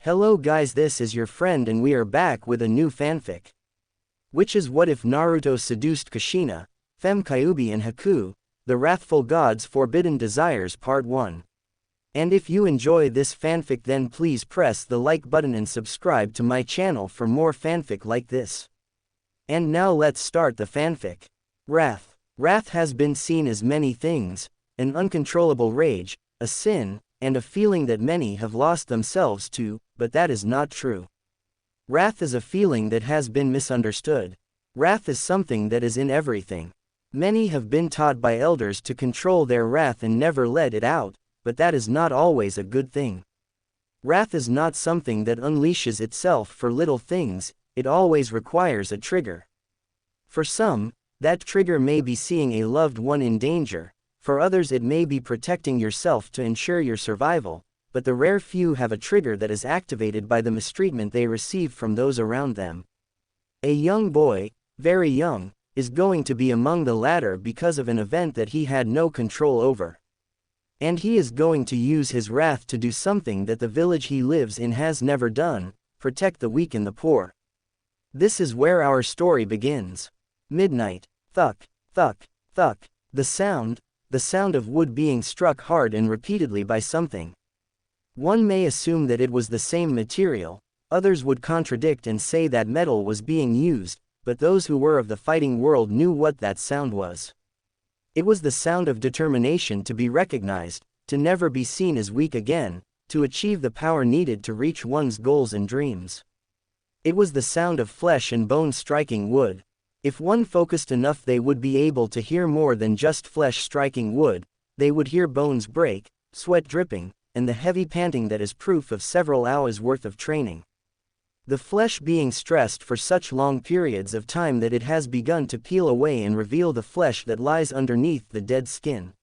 Hello guys, this is your friend and we are back with a new fanfic. Which is What If Naruto Seduced Kushina, Fem-Kyuubi and Haku, the Wrathful God's Forbidden Desires Part 1. And if you enjoy this fanfic then please press the like button and subscribe to my channel for more fanfic like this. And now let's start the fanfic. Wrath. Wrath has been seen as many things, an uncontrollable rage, a sin, and a feeling that many have lost themselves to, but that is not true. Wrath is a feeling that has been misunderstood. Wrath is something that is in everything. Many have been taught by elders to control their wrath and never let it out, but that is not always a good thing. Wrath is not something that unleashes itself for little things, it always requires a trigger. For some, that trigger may be seeing a loved one in danger. For others it may be protecting yourself to ensure your survival, but the rare few have a trigger that is activated by the mistreatment they receive from those around them. A young boy, very young, is going to be among the latter because of an event that he had no control over. And he is going to use his wrath to do something that the village he lives in has never done, protect the weak and the poor. This is where our story begins. Midnight. Thunk, thunk, thunk. The sound of wood being struck hard and repeatedly by something. One may assume that it was the same material, others would contradict and say that metal was being used, but those who were of the fighting world knew what that sound was. It was the sound of determination to be recognized, to never be seen as weak again, to achieve the power needed to reach one's goals and dreams. It was the sound of flesh and bone striking wood. If one focused enough they would be able to hear more than just flesh striking wood, they would hear bones break, sweat dripping, and the heavy panting that is proof of several hours worth of training. The flesh being stressed for such long periods of time that it has begun to peel away and reveal the flesh that lies underneath the dead skin.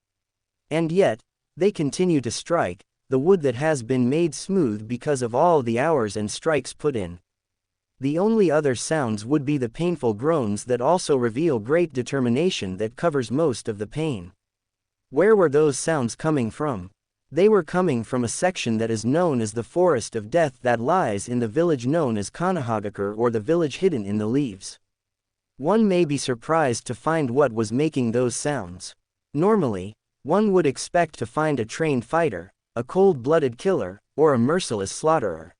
And yet, they continue to strike, the wood that has been made smooth because of all the hours and strikes put in. The only other sounds would be the painful groans that also reveal great determination that covers most of the pain. Where were those sounds coming from? They were coming from a section that is known as the Forest of Death that lies in the village known as Konohagakure, or the village hidden in the leaves. One may be surprised to find what was making those sounds. Normally, one would expect to find a trained fighter, a cold-blooded killer, or a merciless slaughterer.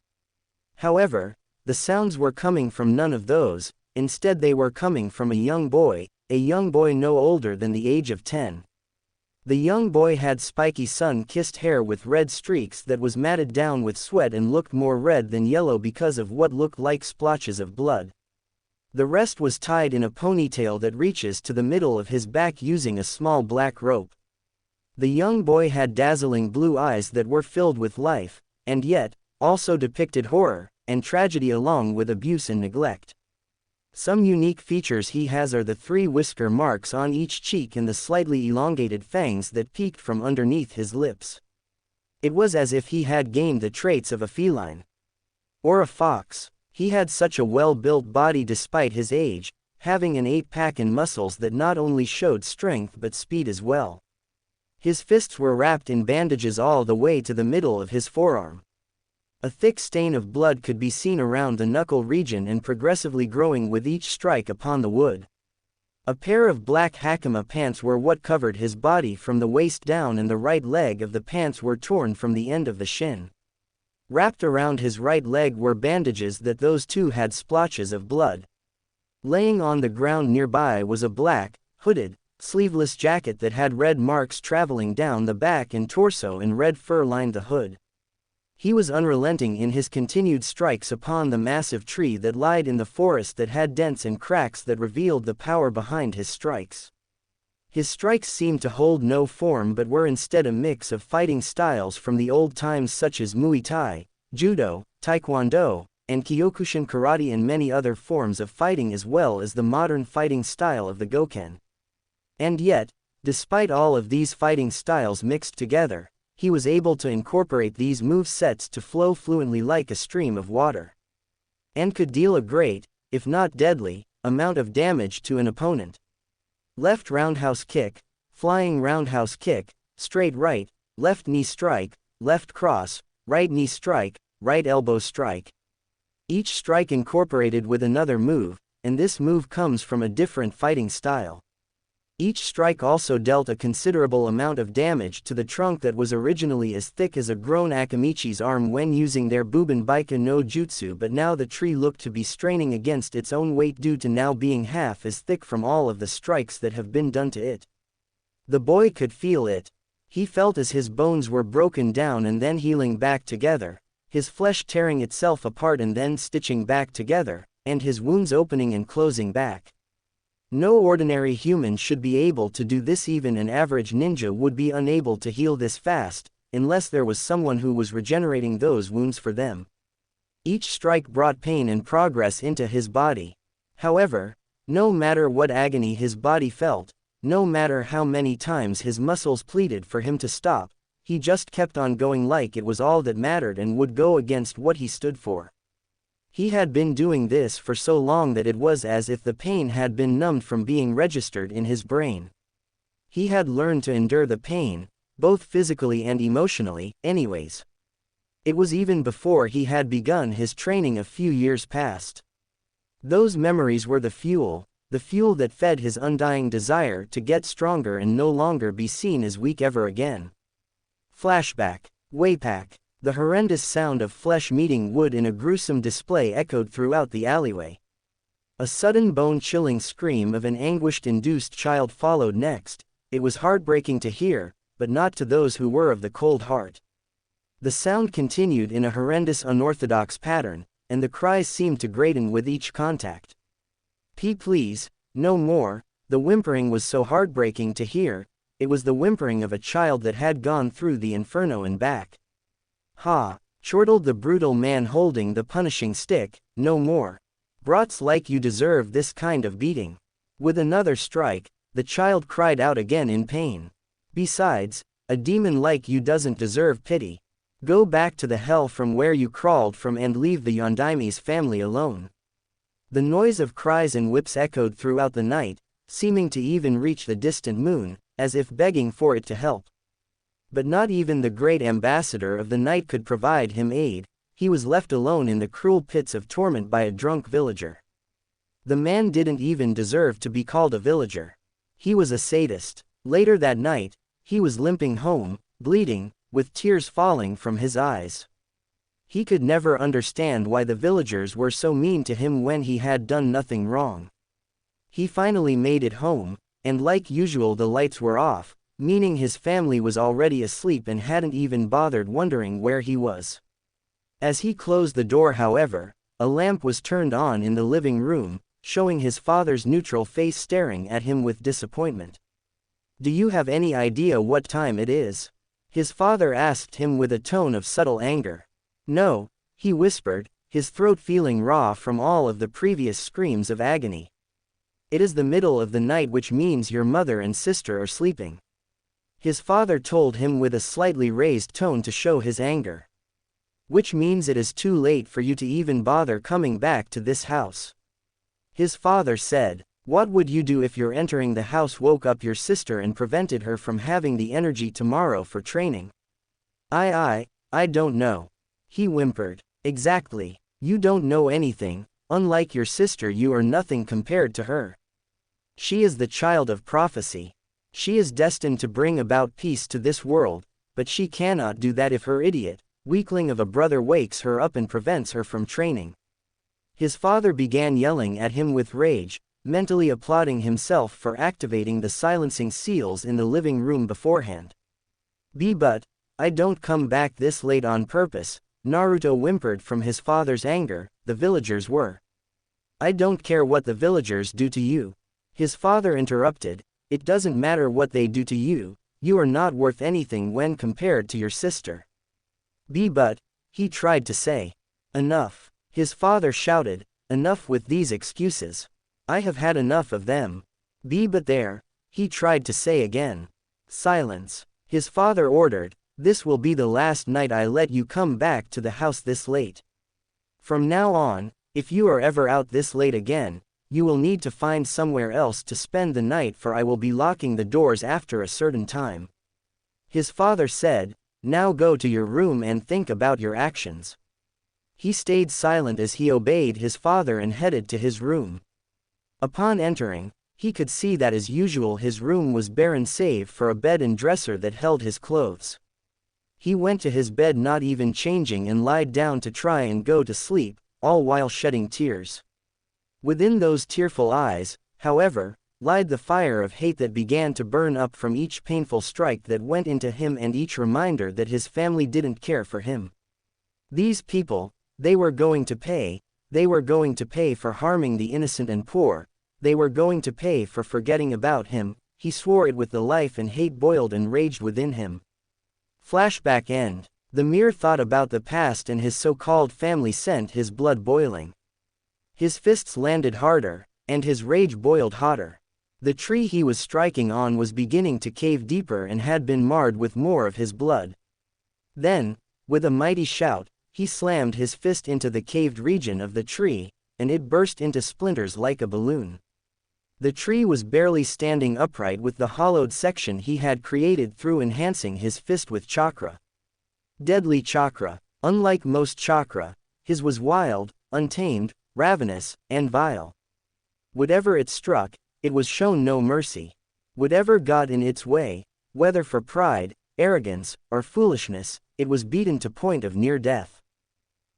However, the sounds were coming from none of those, instead they were coming from a young boy no older than the age of 10. The young boy had spiky sun-kissed hair with red streaks that was matted down with sweat and looked more red than yellow because of what looked like splotches of blood. The rest was tied in a ponytail that reaches to the middle of his back using a small black rope. The young boy had dazzling blue eyes that were filled with life, and yet, also depicted horror and tragedy along with abuse and neglect. Some unique features he has are the 3 whisker marks on each cheek and the slightly elongated fangs that peeked from underneath his lips. It was as if he had gained the traits of a feline. Or a fox. He had such a well-built body despite his age, having an 8-pack and muscles that not only showed strength but speed as well. His fists were wrapped in bandages all the way to the middle of his forearm. A thick stain of blood could be seen around the knuckle region and progressively growing with each strike upon the wood. A pair of black hakama pants were what covered his body from the waist down, and the right leg of the pants were torn from the end of the shin. Wrapped around his right leg were bandages that those too had splotches of blood. Laying on the ground nearby was a black, hooded, sleeveless jacket that had red marks traveling down the back and torso, and red fur lined the hood. He was unrelenting in his continued strikes upon the massive tree that lied in the forest that had dents and cracks that revealed the power behind his strikes. His strikes seemed to hold no form but were instead a mix of fighting styles from the old times such as Muay Thai, Judo, Taekwondo, and Kyokushin karate, and many other forms of fighting, as well as the modern fighting style of the Goken. And yet, despite all of these fighting styles mixed together, he was able to incorporate these move sets to flow fluently like a stream of water. And could deal a great, if not deadly, amount of damage to an opponent. Left roundhouse kick, flying roundhouse kick, straight right, left knee strike, left cross, right knee strike, right elbow strike. Each strike incorporated with another move, and this move comes from a different fighting style. Each strike also dealt a considerable amount of damage to the trunk that was originally as thick as a grown Akamichi's arm when using their Bubenbaika no Jutsu, but now the tree looked to be straining against its own weight due to now being half as thick from all of the strikes that have been done to it. The boy could feel it. He felt as his bones were broken down and then healing back together, his flesh tearing itself apart and then stitching back together, and his wounds opening and closing back. No ordinary human should be able to do this. Even an average ninja would be unable to heal this fast, unless there was someone who was regenerating those wounds for them. Each strike brought pain and progress into his body. However, no matter what agony his body felt, no matter how many times his muscles pleaded for him to stop, he just kept on going like it was all that mattered and would go against what he stood for. He had been doing this for so long that it was as if the pain had been numbed from being registered in his brain. He had learned to endure the pain, both physically and emotionally, anyways. It was even before he had begun his training a few years past. Those memories were the fuel that fed his undying desire to get stronger and no longer be seen as weak ever again. Flashback. Waypack. The horrendous sound of flesh meeting wood in a gruesome display echoed throughout the alleyway. A sudden bone-chilling scream of an anguish-induced child followed next. It was heartbreaking to hear, but not to those who were of the cold heart. The sound continued in a horrendous unorthodox pattern, and the cries seemed to greaten with each contact. Please, no more." The whimpering was so heartbreaking to hear. It was the whimpering of a child that had gone through the inferno and back. "Ha!" chortled the brutal man holding the punishing stick, "no more. Brats like you deserve this kind of beating." With another strike, the child cried out again in pain. "Besides, a demon like you doesn't deserve pity. Go back to the hell from where you crawled from and leave the Yondaime's family alone." The noise of cries and whips echoed throughout the night, seeming to even reach the distant moon, as if begging for it to help. But not even the great ambassador of the night could provide him aid. He was left alone in the cruel pits of torment by a drunk villager. The man didn't even deserve to be called a villager. He was a sadist. Later that night, he was limping home, bleeding, with tears falling from his eyes. He could never understand why the villagers were so mean to him when he had done nothing wrong. He finally made it home, and like usual the lights were off, meaning his family was already asleep and hadn't even bothered wondering where he was. As he closed the door, however, a lamp was turned on in the living room, showing his father's neutral face staring at him with disappointment. "Do you have any idea what time it is?" his father asked him with a tone of subtle anger. "No," he whispered, his throat feeling raw from all of the previous screams of agony. "It is the middle of the night, which means your mother and sister are sleeping," his father told him with a slightly raised tone to show his anger. "Which means it is too late for you to even bother coming back to this house," his father said. "What would you do if your entering the house woke up your sister and prevented her from having the energy tomorrow for training?" I don't know," he whimpered. "Exactly. You don't know anything. Unlike your sister, you are nothing compared to her. She is the child of prophecy. She is destined to bring about peace to this world, but she cannot do that if her idiot, weakling of a brother wakes her up and prevents her from training." His father began yelling at him with rage, mentally applauding himself for activating the silencing seals in the living room beforehand. But I don't come back this late on purpose," Naruto whimpered from his father's anger. "The villagers were." "I don't care what the villagers do to you," his father interrupted. "It doesn't matter what they do to you, you are not worth anything when compared to your sister." But he tried to say. "Enough," his father shouted, "enough with these excuses. I have had enough of them." But there, he tried to say again. "Silence," his father ordered. "This will be the last night I let you come back to the house this late. From now on, if you are ever out this late again, you will need to find somewhere else to spend the night, for I will be locking the doors after a certain time." His father said, "Now go to your room and think about your actions." He stayed silent as he obeyed his father and headed to his room. Upon entering, he could see that as usual his room was barren save for a bed and dresser that held his clothes. He went to his bed not even changing and lied down to try and go to sleep, all while shedding tears. Within those tearful eyes, however, lied the fire of hate that began to burn up from each painful strike that went into him and each reminder that his family didn't care for him. These people, they were going to pay for harming the innocent and poor, they were going to pay for forgetting about him. He swore it with the life and hate boiled and raged within him. Flashback end. The mere thought about the past and his so-called family sent his blood boiling. His fists landed harder, and his rage boiled hotter. The tree he was striking on was beginning to cave deeper and had been marred with more of his blood. Then, with a mighty shout, he slammed his fist into the caved region of the tree, and it burst into splinters like a balloon. The tree was barely standing upright with the hollowed section he had created through enhancing his fist with chakra. Deadly chakra. Unlike most chakra, his was wild, untamed, ravenous, and vile. Whatever it struck, it was shown no mercy. Whatever got in its way, whether for pride, arrogance, or foolishness, it was beaten to point of near death.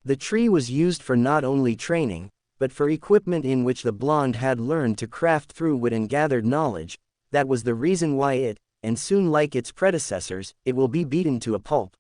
The tree was used for not only training, but for equipment in which the blonde had learned to craft through wit and gathered knowledge. That was the reason why it, and soon like its predecessors, it will be beaten to a pulp.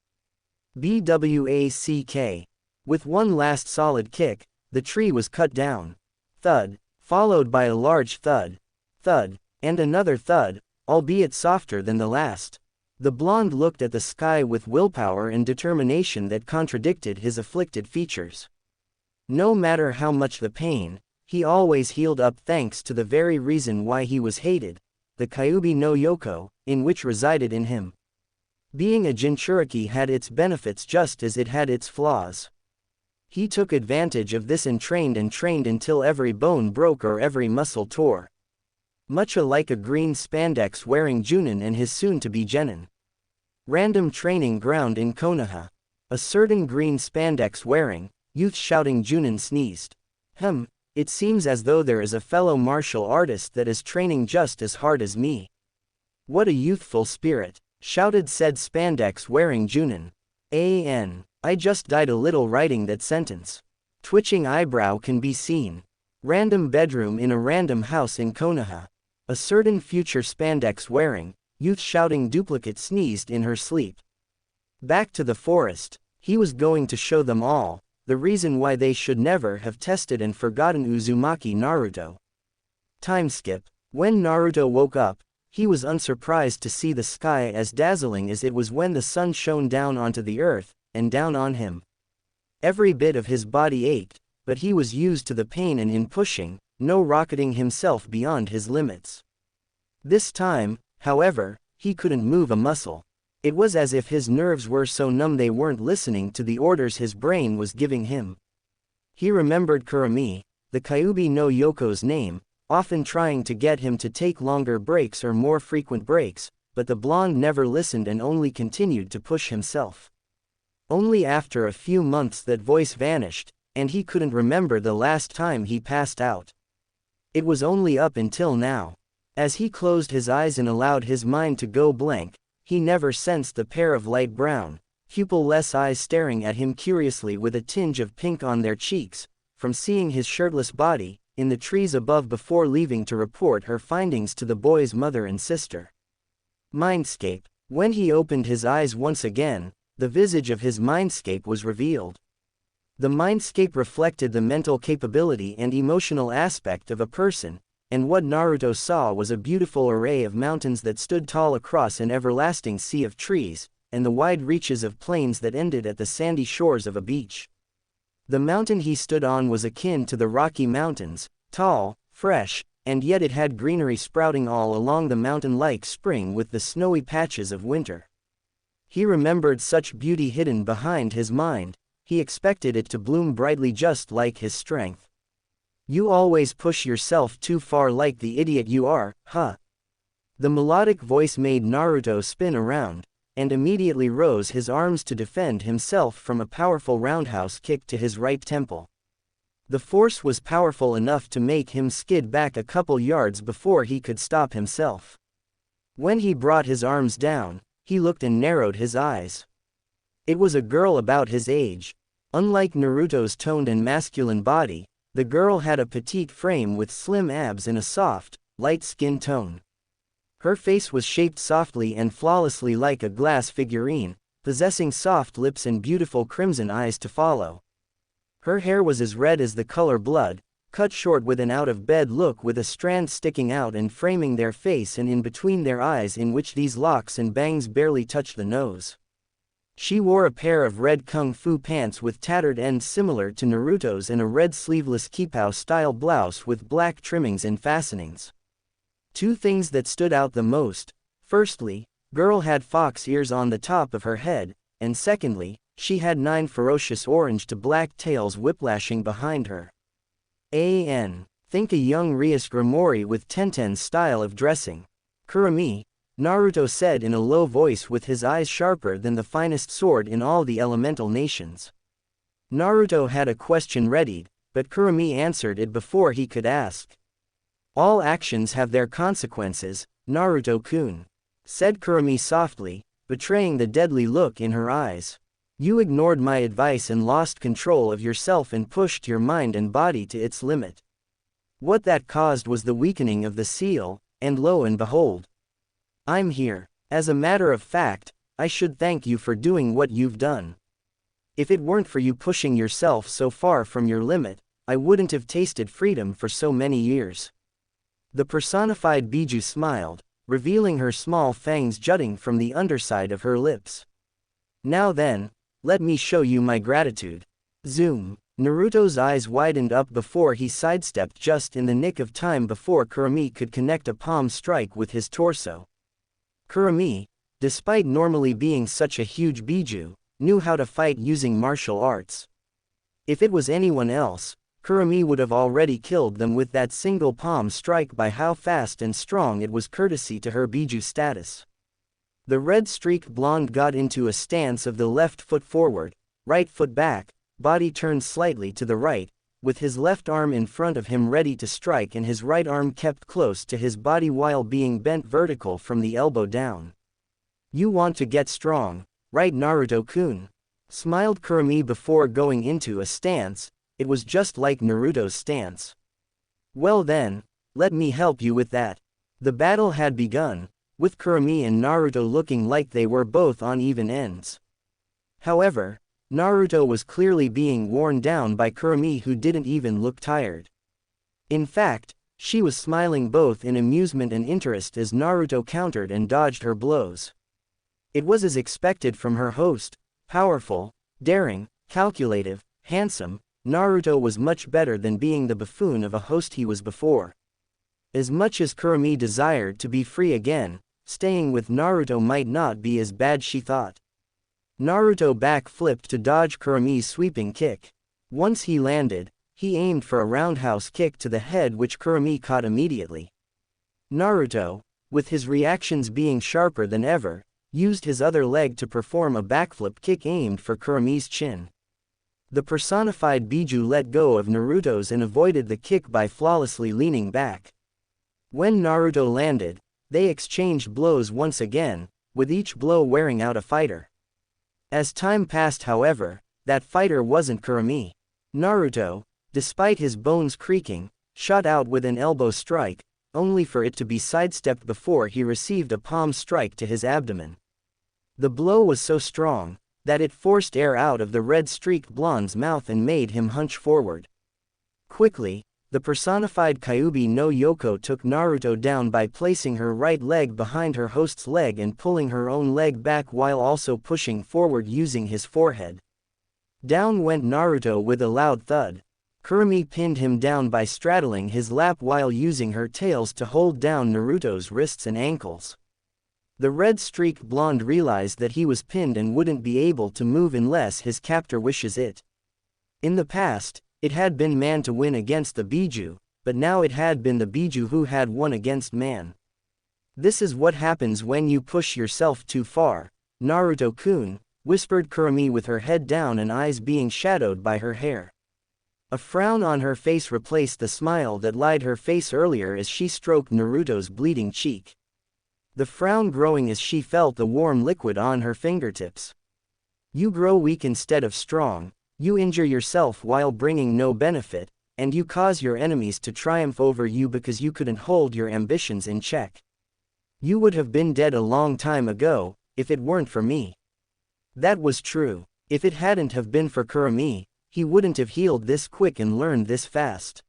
BWACK. With one last solid kick, the tree was cut down. Thud, followed by a large thud. Thud, and another thud, albeit softer than the last. The blonde looked at the sky with willpower and determination that contradicted his afflicted features. No matter how much the pain, he always healed up thanks to the very reason why he was hated, the Kyuubi no Yoko, in which resided in him. Being a Jinchuriki had its benefits just as it had its flaws. He took advantage of this and trained until every bone broke or every muscle tore. Much alike a green spandex-wearing Junin and his soon-to-be genin. Random training ground in Konoha. A certain green spandex-wearing, youth-shouting Junin sneezed. It seems as though there is a fellow martial artist that is training just as hard as me. What a youthful spirit, shouted said spandex-wearing Junin. I just died a little writing that sentence. Twitching eyebrow can be seen. Random bedroom in a random house in Konoha. A certain future spandex-wearing, youth-shouting duplicate sneezed in her sleep. Back to the forest, he was going to show them all, the reason why they should never have tested and forgotten Uzumaki Naruto. Time skip. When Naruto woke up, he was unsurprised to see the sky as dazzling as it was when the sun shone down onto the earth, and down on him. Every bit of his body ached, but he was used to the pain and in pushing, no rocketing himself beyond his limits. This time, however, he couldn't move a muscle. It was as if his nerves were so numb they weren't listening to the orders his brain was giving him. He remembered Kurami, the Kyuubi no Yoko's name, often trying to get him to take longer breaks or more frequent breaks, but the blonde never listened and only continued to push himself. Only after a few months that voice vanished, and he couldn't remember the last time he passed out. It was only up until now. As he closed his eyes and allowed his mind to go blank, he never sensed the pair of light brown, pupil-less eyes staring at him curiously with a tinge of pink on their cheeks, from seeing his shirtless body, in the trees above before leaving to report her findings to the boy's mother and sister. Mindscape. When he opened his eyes once again, the visage of his mindscape was revealed. The mindscape reflected the mental capability and emotional aspect of a person, and what Naruto saw was a beautiful array of mountains that stood tall across an everlasting sea of trees, and the wide reaches of plains that ended at the sandy shores of a beach. The mountain he stood on was akin to the Rocky Mountains, tall, fresh, and yet it had greenery sprouting all along the mountain like spring with the snowy patches of winter. He remembered such beauty hidden behind his mind, he expected it to bloom brightly just like his strength. You always push yourself too far like the idiot you are, huh? The melodic voice made Naruto spin around, and immediately rose his arms to defend himself from a powerful roundhouse kick to his right temple. The force was powerful enough to make him skid back a couple yards before he could stop himself. When he brought his arms down, he looked and narrowed his eyes. It was a girl about his age. Unlike Naruto's toned and masculine body, the girl had a petite frame with slim abs and a soft, light skin tone. Her face was shaped softly and flawlessly like a glass figurine, possessing soft lips and beautiful crimson eyes to follow. Her hair was as red as the color blood, cut short with an out-of-bed look with a strand sticking out and framing their face and in between their eyes in which these locks and bangs barely touched the nose. She wore a pair of red kung fu pants with tattered ends similar to Naruto's and a red sleeveless kipao-style blouse with black trimmings and fastenings. Two things that stood out the most: firstly, girl had fox ears on the top of her head, and secondly, she had 9 ferocious orange to black tails whiplashing behind her. Think a young Rias Grimori with Tenten's style of dressing. Kurumi, Naruto said in a low voice with his eyes sharper than the finest sword in all the elemental nations. Naruto had a question readied, but Kurumi answered it before he could ask. All actions have their consequences, Naruto-kun, said Kurumi softly, betraying the deadly look in her eyes. You ignored my advice and lost control of yourself and pushed your mind and body to its limit. What that caused was the weakening of the seal, and lo and behold, I'm here. As a matter of fact, I should thank you for doing what you've done. If it weren't for you pushing yourself so far from your limit, I wouldn't have tasted freedom for so many years. The personified Biju smiled, revealing her small fangs jutting from the underside of her lips. Now then, let me show you my gratitude. Zoom. Naruto's eyes widened up before he sidestepped just in the nick of time before Kurumi could connect a palm strike with his torso. Kurumi, despite normally being such a huge Biju, knew how to fight using martial arts. If it was anyone else, Kurumi would have already killed them with that single palm strike by how fast and strong it was courtesy to her Biju status. The red-streaked blonde got into a stance of the left foot forward, right foot back, body turned slightly to the right, with his left arm in front of him ready to strike and his right arm kept close to his body while being bent vertical from the elbow down. You want to get strong, right Naruto-kun? Smiled Kurumi before going into a stance. It was just like Naruto's stance. Well then, let me help you with that. The battle had begun, with Kurumi and Naruto looking like they were both on even ends. However, Naruto was clearly being worn down by Kurumi, who didn't even look tired. In fact, she was smiling both in amusement and interest as Naruto countered and dodged her blows. It was as expected from her host: powerful, daring, calculative, handsome. Naruto was much better than being the buffoon of a host he was before. As much as Kurumi desired to be free again, staying with Naruto might not be as bad she thought. Naruto back-flipped to dodge Kurumi's sweeping kick. Once he landed, he aimed for a roundhouse kick to the head which Kurumi caught immediately. Naruto, with his reactions being sharper than ever, used his other leg to perform a backflip kick aimed for Kurumi's chin. The personified Biju let go of Naruto's and avoided the kick by flawlessly leaning back. When Naruto landed, they exchanged blows once again, with each blow wearing out a fighter. As time passed, however, that fighter wasn't Kurumi. Naruto, despite his bones creaking, shot out with an elbow strike, only for it to be sidestepped before he received a palm strike to his abdomen. The blow was so strong that it forced air out of the red-streaked blonde's mouth and made him hunch forward. Quickly, the personified Kyuubi no Yoko took Naruto down by placing her right leg behind her host's leg and pulling her own leg back while also pushing forward using his forehead. Down went Naruto with a loud thud. Kurumi pinned him down by straddling his lap while using her tails to hold down Naruto's wrists and ankles. The red-streaked blonde realized that he was pinned and wouldn't be able to move unless his captor wishes it. In the past, it had been man to win against the Biju, but now it had been the Biju who had won against man. This is what happens when you push yourself too far. Naruto-kun, whispered Kurumi with her head down and eyes being shadowed by her hair. A frown on her face replaced the smile that lied her face earlier as she stroked Naruto's bleeding cheek. The frown growing as she felt the warm liquid on her fingertips. You grow weak instead of strong, you injure yourself while bringing no benefit, and you cause your enemies to triumph over you because you couldn't hold your ambitions in check. You would have been dead a long time ago, if it weren't for me. That was true. If it hadn't have been for Kurumi, he wouldn't have healed this quick and learned this fast.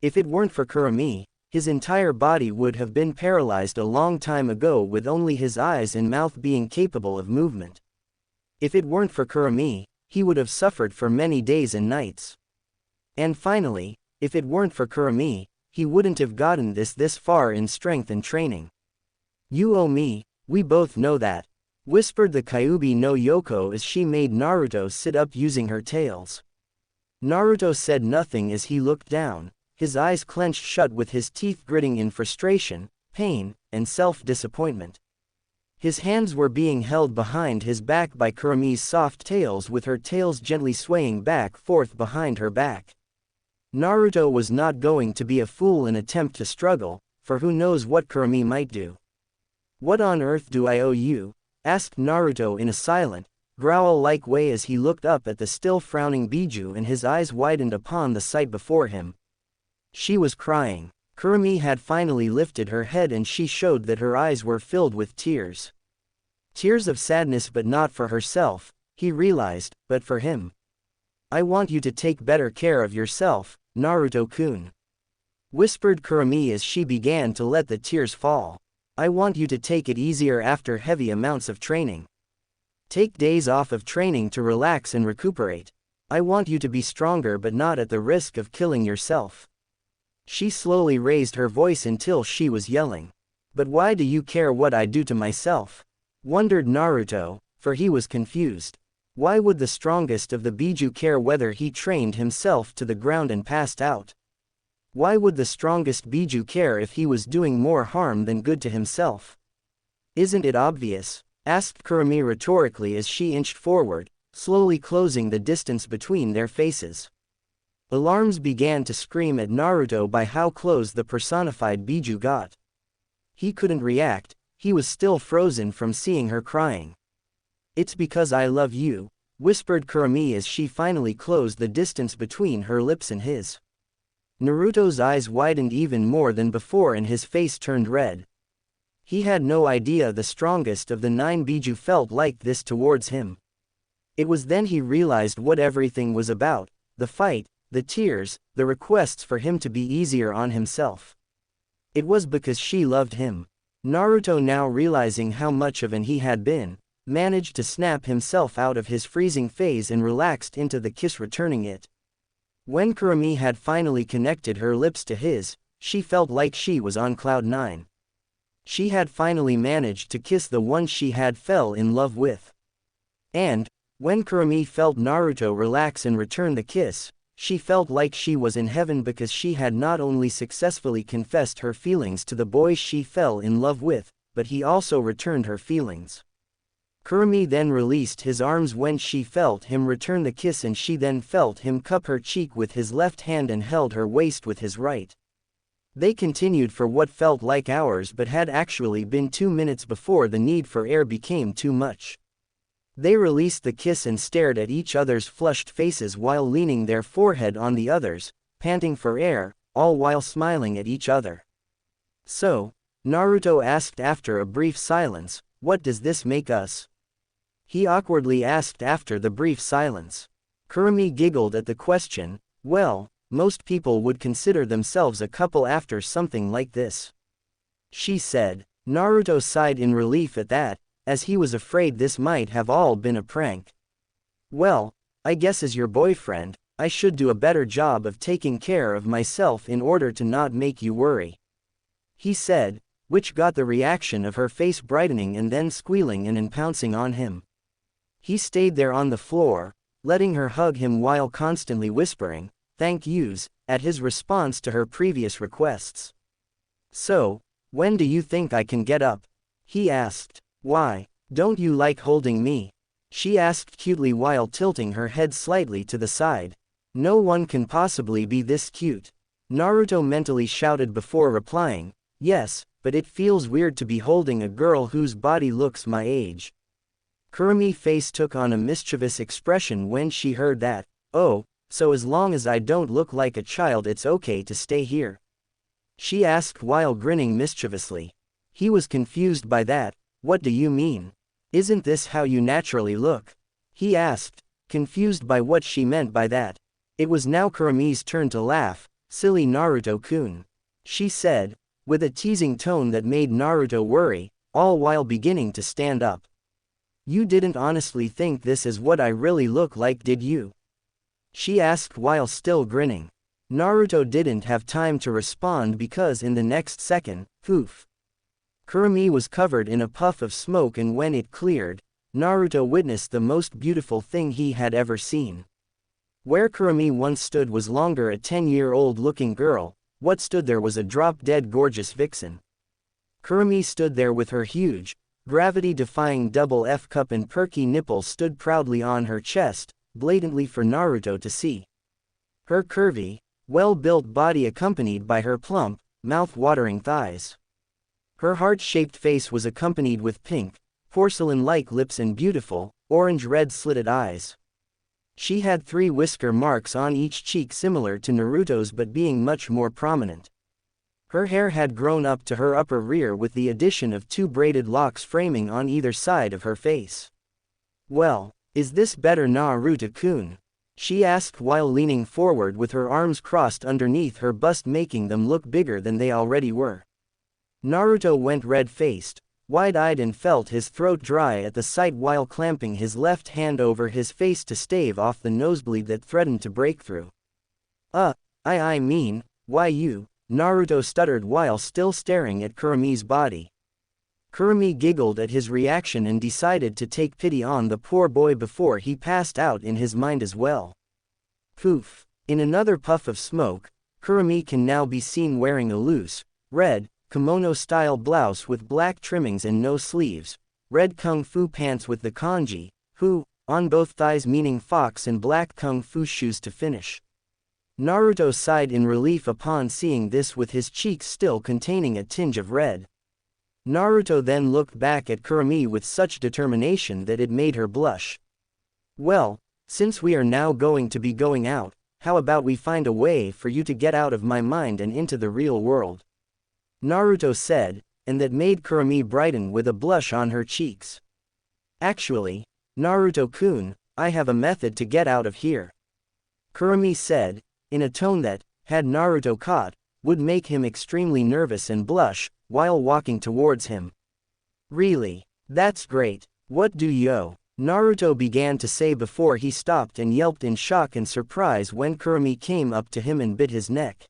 If it weren't for Kurumi, his entire body would have been paralyzed a long time ago with only his eyes and mouth being capable of movement. If it weren't for Kurumi, he would have suffered for many days and nights. And finally, if it weren't for Kurumi, he wouldn't have gotten this far in strength and training. You owe me, we both know that, whispered the Kyuubi no Yoko as she made Naruto sit up using her tails. Naruto said nothing as he looked down, his eyes clenched shut with his teeth gritting in frustration, pain, and self-disappointment. His hands were being held behind his back by Kurumi's soft tails with her tails gently swaying back forth behind her back. Naruto was not going to be a fool and attempt to struggle, for who knows what Kurumi might do. What on earth do I owe you? Asked Naruto in a silent, growl-like way as he looked up at the still frowning Biju and his eyes widened upon the sight before him. She was crying. Kurumi had finally lifted her head and she showed that her eyes were filled with tears. Tears of sadness, but not for herself, he realized, but for him. I want you to take better care of yourself, Naruto-kun, whispered Kurumi as she began to let the tears fall. I want you to take it easier after heavy amounts of training. Take days off of training to relax and recuperate. I want you to be stronger but not at the risk of killing yourself. She slowly raised her voice until she was yelling. But why do you care what I do to myself? Wondered Naruto, for he was confused. Why would the strongest of the Biju care whether he trained himself to the ground and passed out? Why would the strongest Biju care if he was doing more harm than good to himself? Isn't it obvious? Asked Kurumi rhetorically as she inched forward, slowly closing the distance between their faces. Alarms began to scream at Naruto by how close the personified Biju got. He couldn't react, he was still frozen from seeing her crying. It's because I love you, whispered Kurumi as she finally closed the distance between her lips and his. Naruto's eyes widened even more than before and his face turned red. He had no idea the strongest of the 9 Biju felt like this towards him. It was then he realized what everything was about, the fight, the tears, the requests for him to be easier on himself. It was because she loved him. Naruto, now realizing how much of an he had been, managed to snap himself out of his freezing phase and relaxed into the kiss, returning it. When Kurumi had finally connected her lips to his, she felt like she was on cloud 9. She had finally managed to kiss the one she had fell in love with. And, when Kurumi felt Naruto relax and return the kiss, she felt like she was in heaven because she had not only successfully confessed her feelings to the boy she fell in love with, but he also returned her feelings. Kurumi then released his arms when she felt him return the kiss, and she then felt him cup her cheek with his left hand and held her waist with his right. They continued for what felt like hours but had actually been 2 minutes before the need for air became too much. They released the kiss and stared at each other's flushed faces while leaning their forehead on the other's, panting for air, all while smiling at each other. So, Naruto asked after a brief silence, what does this make us? He awkwardly asked after the brief silence. Kurumi giggled at the question. Well, most people would consider themselves a couple after something like this, she said. Naruto sighed in relief at that, as he was afraid this might have all been a prank. Well, I guess as your boyfriend, I should do a better job of taking care of myself in order to not make you worry, he said, which got the reaction of her face brightening and then squealing and pouncing on him. He stayed there on the floor, letting her hug him while constantly whispering, thank yous, at his response to her previous requests. So, when do you think I can get up? He asked. Why, Don't you like holding me? She asked cutely while tilting her head slightly to the side. No one can possibly be this cute. Naruto mentally shouted before replying, yes, but it feels weird to be holding a girl whose body looks my age. Kurumi's face took on a mischievous expression when she heard that. Oh, so as long as I don't look like a child it's okay to stay here? She asked while grinning mischievously. He was confused by that. What do you mean? Isn't this how you naturally look? He asked, confused by what she meant by that. It was now Kurumi's turn to laugh. Silly Naruto-kun, she said, with a teasing tone that made Naruto worry, all while beginning to stand up. You didn't honestly think this is what I really look like, did you? She asked while still grinning. Naruto didn't have time to respond because in the next second, poof. Kurumi was covered in a puff of smoke, and when it cleared, Naruto witnessed the most beautiful thing he had ever seen. Where Kurumi once stood was longer a 10-year-old looking girl. What stood there was a drop-dead gorgeous vixen. Kurumi stood there with her huge, gravity-defying double F cup and perky nipples stood proudly on her chest, blatantly for Naruto to see. Her curvy, well-built body accompanied by her plump, mouth-watering thighs. Her heart-shaped face was accompanied with pink, porcelain-like lips and beautiful, orange-red slitted eyes. She had 3 whisker marks on each cheek similar to Naruto's but being much more prominent. Her hair had grown up to her upper rear with the addition of 2 braided locks framing on either side of her face. Well, is this better Naruto-kun? She asked while leaning forward with her arms crossed underneath her bust making them look bigger than they already were. Naruto went red-faced, wide-eyed and felt his throat dry at the sight while clamping his left hand over his face to stave off the nosebleed that threatened to break through. I mean, why you? Naruto stuttered while still staring at Kurumi's body. Kurumi giggled at his reaction and decided to take pity on the poor boy before he passed out in his mind as well. Poof! In another puff of smoke, Kurumi can now be seen wearing a loose, red, kimono-style blouse with black trimmings and no sleeves, red kung fu pants with the kanji, fu, on both thighs meaning fox, and black kung fu shoes to finish. Naruto sighed in relief upon seeing this, with his cheeks still containing a tinge of red. Naruto then looked back at Kurumi with such determination that it made her blush. Well, since we are now going to be going out, how about we find a way for you to get out of my mind and into the real world? Naruto said, and that made Kurumi brighten with a blush on her cheeks. Actually, Naruto-kun, I have a method to get out of here. Kurumi said, in a tone that, had Naruto caught, would make him extremely nervous and blush, while walking towards him. Really? That's great. What do you? Naruto began to say before he stopped and yelped in shock and surprise when Kurumi came up to him and bit his neck.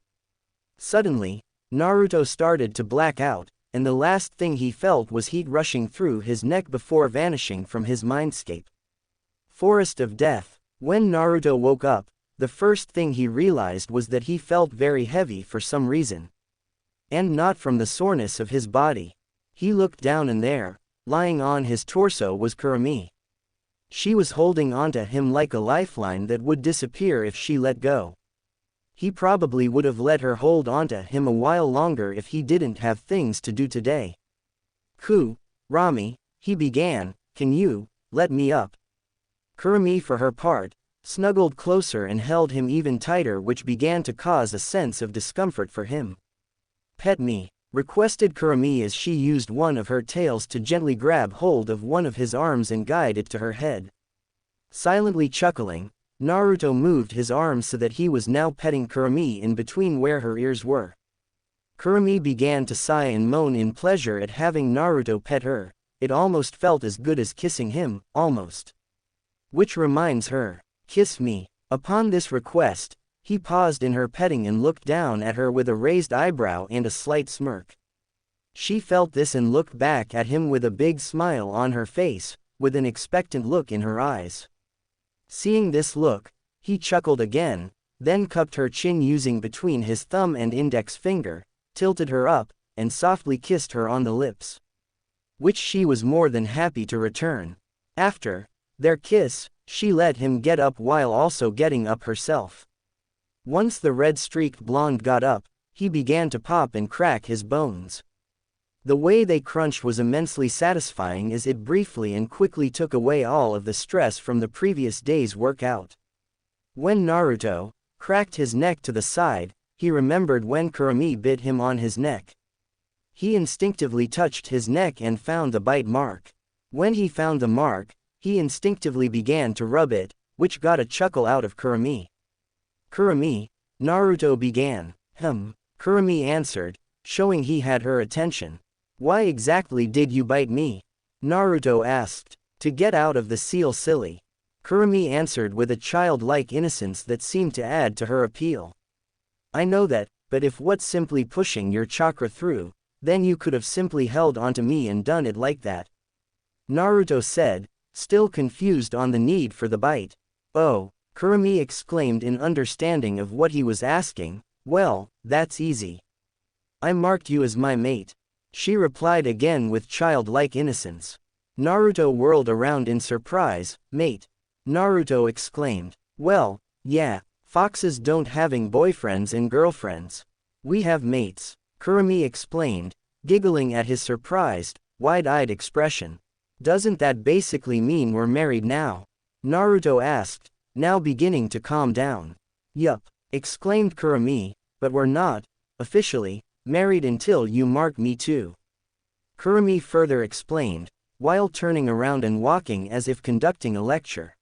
Suddenly, Naruto started to black out, and the last thing he felt was heat rushing through his neck before vanishing from his mindscape. Forest of Death. When Naruto woke up, the first thing he realized was that he felt very heavy for some reason. And not from the soreness of his body. He looked down and there, lying on his torso, was Kurumi. She was holding onto him like a lifeline that would disappear if she let go. He probably would have let her hold onto him a while longer if he didn't have things to do today. Rami, he began, can you let me up? Kurumi, for her part, snuggled closer and held him even tighter, which began to cause a sense of discomfort for him. Pet me, requested Kurumi as she used one of her tails to gently grab hold of one of his arms and guide it to her head. Silently chuckling, Naruto moved his arms so that he was now petting Kurumi in between where her ears were. Kurumi began to sigh and moan in pleasure at having Naruto pet her. It almost felt as good as kissing him, almost. Which reminds her, kiss me. Upon this request, he paused in her petting and looked down at her with a raised eyebrow and a slight smirk. She felt this and looked back at him with a big smile on her face, with an expectant look in her eyes. Seeing this look, he chuckled again, then cupped her chin using between his thumb and index finger, tilted her up, and softly kissed her on the lips. which she was more than happy to return. After their kiss, she let him get up while also getting up herself. Once the red-streaked blonde got up, he began to pop and crack his bones. The way they crunched was immensely satisfying as it briefly and quickly took away all of the stress from the previous day's workout. When Naruto cracked his neck to the side, he remembered when Kurumi bit him on his neck. He instinctively touched his neck and found the bite mark. When he found the mark, he instinctively began to rub it, which got a chuckle out of Kurumi. "Kurumi," Naruto began. Kurumi answered, showing he had her attention. "Why exactly did you bite me?" Naruto asked. "To get out of the seal, silly." Kurumi answered with a childlike innocence that seemed to add to her appeal. "I know that, but if what's simply pushing your chakra through, then you could have simply held onto me and done it like that," Naruto said, still confused on the need for the bite. "Oh," Kurumi exclaimed in understanding of what he was asking, "well, that's easy. I marked you as my mate," she replied again with childlike innocence. Naruto whirled around in surprise. "Mate?" Naruto exclaimed. "Well, yeah, foxes don't having boyfriends and girlfriends. We have mates," Kurumi explained, giggling at his surprised, wide-eyed expression. "Doesn't that basically mean we're married now?" Naruto asked, now beginning to calm down. "Yup," exclaimed Kurumi, "but we're not officially married until you mark me too," Kurumi further explained, while turning around and walking as if conducting a lecture.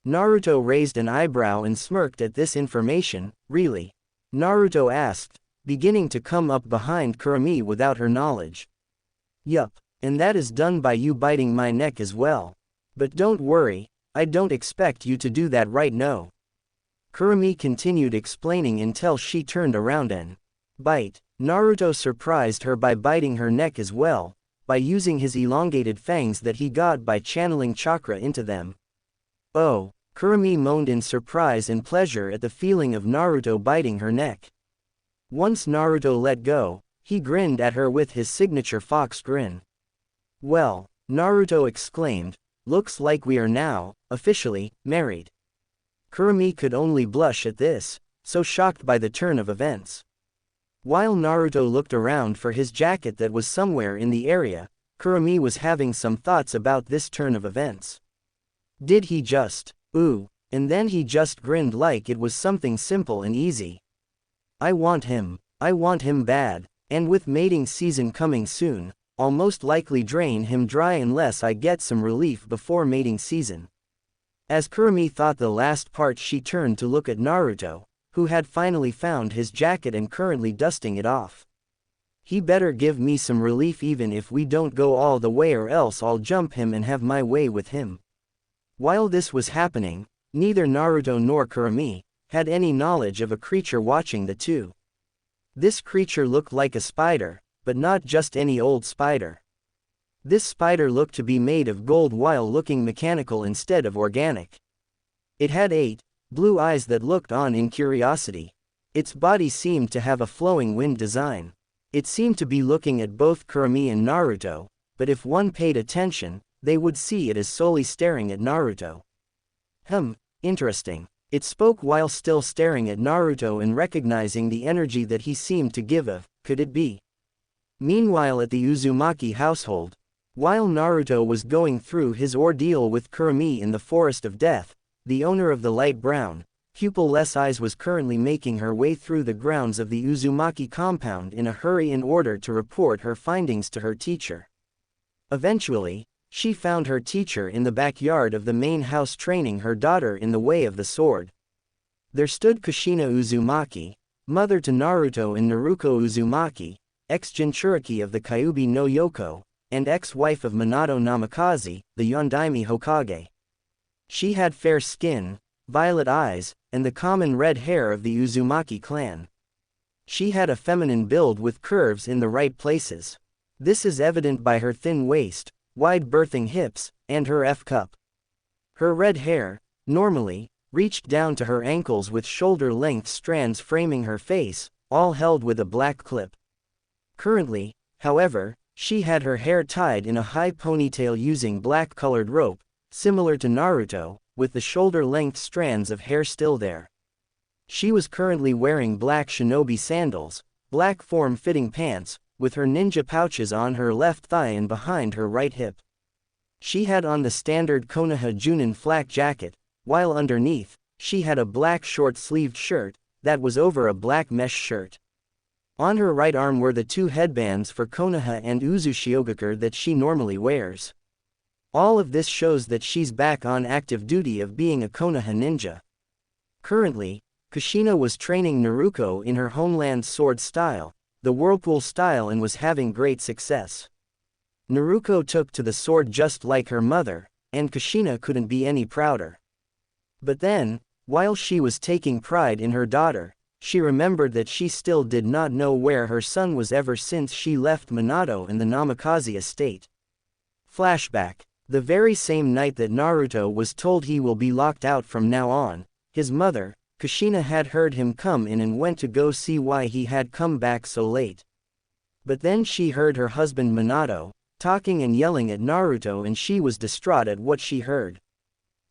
Naruto raised an eyebrow and smirked at this information. "Really?" Naruto asked, beginning to come up behind Kurumi without her knowledge. "Yup, and that is done by you biting my neck as well. But don't worry, I don't expect you to do that right now," Kurumi continued explaining until she turned around and bite. Naruto surprised her by biting her neck as well, by using his elongated fangs that he got by channeling chakra into them. "Oh," Kurumi moaned in surprise and pleasure at the feeling of Naruto biting her neck. Once Naruto let go, he grinned at her with his signature fox grin. "Well," Naruto exclaimed, "looks like we are now officially married." Kurumi could only blush at this, so shocked by the turn of events. While Naruto looked around for his jacket that was somewhere in the area, Kurumi was having some thoughts about this turn of events. Did he just, and then he just grinned like it was something simple and easy. I want him bad, and with mating season coming soon, I'll most likely drain him dry unless I get some relief before mating season." As Kurumi thought the last part, she turned to look at Naruto, who had finally found his jacket and currently dusting it off. "He better give me some relief even if we don't go all the way, or else I'll jump him and have my way with him." While this was happening, neither Naruto nor Kurumi had any knowledge of a creature watching the two. This creature looked like a spider, but not just any old spider. This spider looked to be made of gold while looking mechanical instead of organic. It had 8 blue eyes that looked on in curiosity. Its body seemed to have a flowing wind design. It seemed to be looking at both Kurumi and Naruto, but if one paid attention, they would see it as solely staring at Naruto. Interesting. It spoke while still staring at Naruto and recognizing the energy that he seemed to give off. Could it be? Meanwhile at the Uzumaki household, while Naruto was going through his ordeal with Kurumi in the Forest of Death, the owner of the light brown, pupil-less eyes was currently making her way through the grounds of the Uzumaki compound in a hurry in order to report her findings to her teacher. Eventually, she found her teacher in the backyard of the main house training her daughter in the way of the sword. There stood Kushina Uzumaki, mother to Naruto and Naruko Uzumaki, ex-Jinchuriki of the Kyuubi no Yoko, and ex-wife of Minato Namikaze, the Yondaime Hokage. She had fair skin, violet eyes, and the common red hair of the Uzumaki clan. She had a feminine build with curves in the right places. This is evident by her thin waist, wide birthing hips, and her F-cup. Her red hair, normally, reached down to her ankles with shoulder-length strands framing her face, all held with a black clip. Currently, however, She had her hair tied in a high ponytail using black-colored rope, similar to Naruto, with the shoulder-length strands of hair still there. She was currently wearing black shinobi sandals, black form-fitting pants, with her ninja pouches on her left thigh and behind her right hip. She had on the standard Konoha Junin flak jacket, while underneath, she had a black short-sleeved shirt, that was over a black mesh shirt. On her right arm were the two headbands for Konoha and Uzushiogakure that she normally wears. All of this shows that she's back on active duty of being a Konoha ninja. Currently, Kushina was training Naruto in her homeland's sword style, the Whirlpool style, and was having great success. Naruto took to the sword just like her mother, and Kushina couldn't be any prouder. But then, while she was taking pride in her daughter, she remembered that she still did not know where her son was ever since she left Minato in the Namikaze estate. Flashback. The very same night that Naruto was told he will be locked out from now on, his mother, Kushina, had heard him come in and went to go see why he had come back so late. But then she heard her husband Minato talking and yelling at Naruto, and she was distraught at what she heard.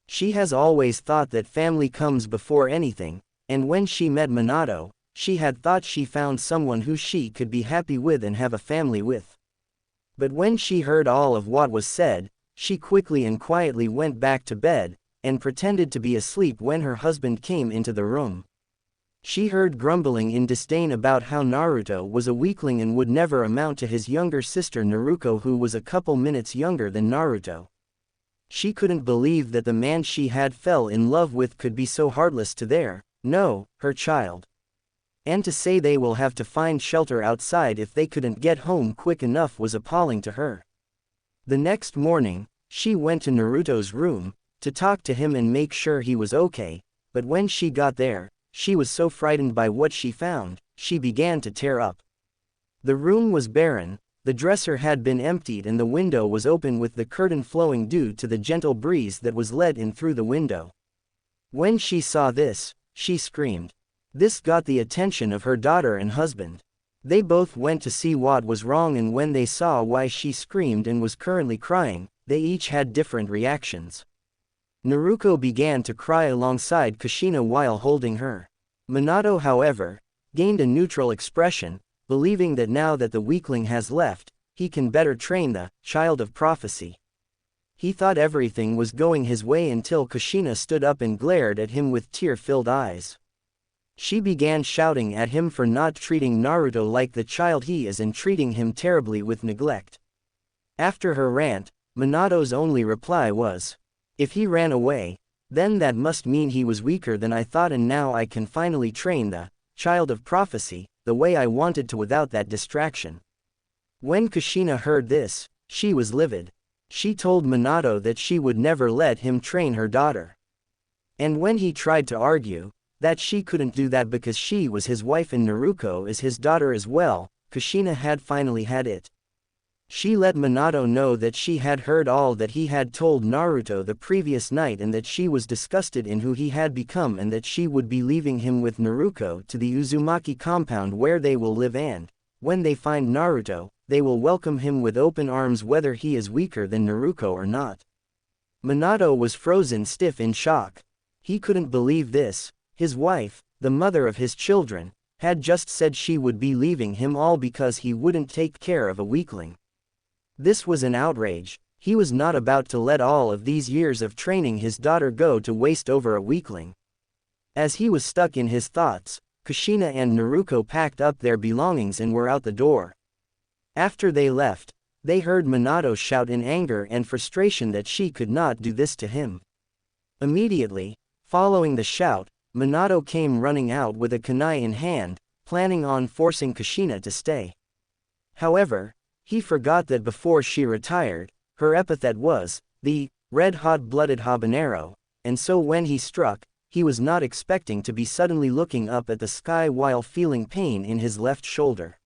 She has always thought that family comes before anything, and when she met Minato, she had thought she found someone who she could be happy with and have a family with. But when she heard all of what was said, she quickly and quietly went back to bed, and pretended to be asleep when her husband came into the room. She heard grumbling in disdain about how Naruto was a weakling and would never amount to his younger sister Naruko, who was a couple minutes younger than Naruto. She couldn't believe that the man she had fell in love with could be so heartless to her child. And to say they will have to find shelter outside if they couldn't get home quick enough was appalling to her. The next morning, she went to Naruto's room, to talk to him and make sure he was okay, but when she got there, she was so frightened by what she found, she began to tear up. The room was barren, the dresser had been emptied and the window was open with the curtain flowing due to the gentle breeze that was let in through the window. When she saw this, she screamed. This got the attention of her daughter and husband. They both went to see what was wrong, and when they saw why she screamed and was currently crying, they each had different reactions. Naruko began to cry alongside Kushina while holding her. Minato, however, gained a neutral expression, believing that now that the weakling has left, he can better train the child of prophecy. He thought everything was going his way until Kushina stood up and glared at him with tear-filled eyes. She began shouting at him for not treating Naruto like the child he is and treating him terribly with neglect. After her rant, Minato's only reply was, "If he ran away, then that must mean he was weaker than I thought, and now I can finally train the child of prophecy the way I wanted to without that distraction." When Kushina heard this, she was livid. She told Minato that she would never let him train her daughter. And when he tried to argue that she couldn't do that because she was his wife and Naruko is his daughter as well, Kushina had finally had it. She let Minato know that she had heard all that he had told Naruto the previous night and that she was disgusted in who he had become, and that she would be leaving him with Naruko to the Uzumaki compound where they will live, and when they find Naruto, they will welcome him with open arms whether he is weaker than Naruko or not. Minato was frozen stiff in shock. He couldn't believe this. His wife, the mother of his children, had just said she would be leaving him all because he wouldn't take care of a weakling. This was an outrage. He was not about to let all of these years of training his daughter go to waste over a weakling. As he was stuck in his thoughts, Kushina and Naruko packed up their belongings and were out the door. After they left, they heard Minato shout in anger and frustration that she could not do this to him. Immediately, following the shout, Minato came running out with a kunai in hand, planning on forcing Kushina to stay. However, he forgot that before she retired, her epithet was the red-hot-blooded habanero, and so when he struck, he was not expecting to be suddenly looking up at the sky while feeling pain in his left shoulder.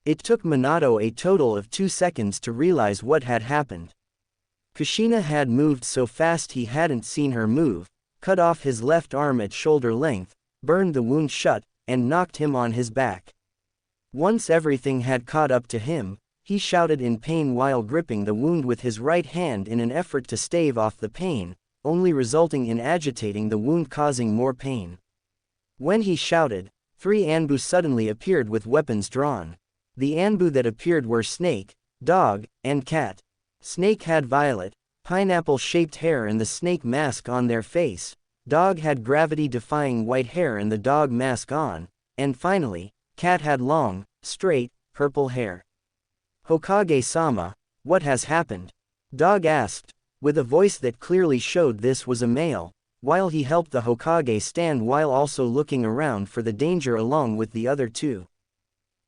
It took Minato a total of 2 seconds to realize what had happened. Kushina had moved so fast he hadn't seen her move, cut off his left arm at shoulder length, burned the wound shut, and knocked him on his back. Once everything had caught up to him, he shouted in pain while gripping the wound with his right hand in an effort to stave off the pain, only resulting in agitating the wound causing more pain. When he shouted, 3 Anbu suddenly appeared with weapons drawn. The Anbu that appeared were Snake, Dog, and Cat. Snake had violet, pineapple-shaped hair and the snake mask on their face, Dog had gravity-defying white hair and the dog mask on, and finally, Cat had long, straight, purple hair. "Hokage-sama, what has happened?" Dog asked, with a voice that clearly showed this was a male, while he helped the Hokage stand while also looking around for the danger along with the other 2.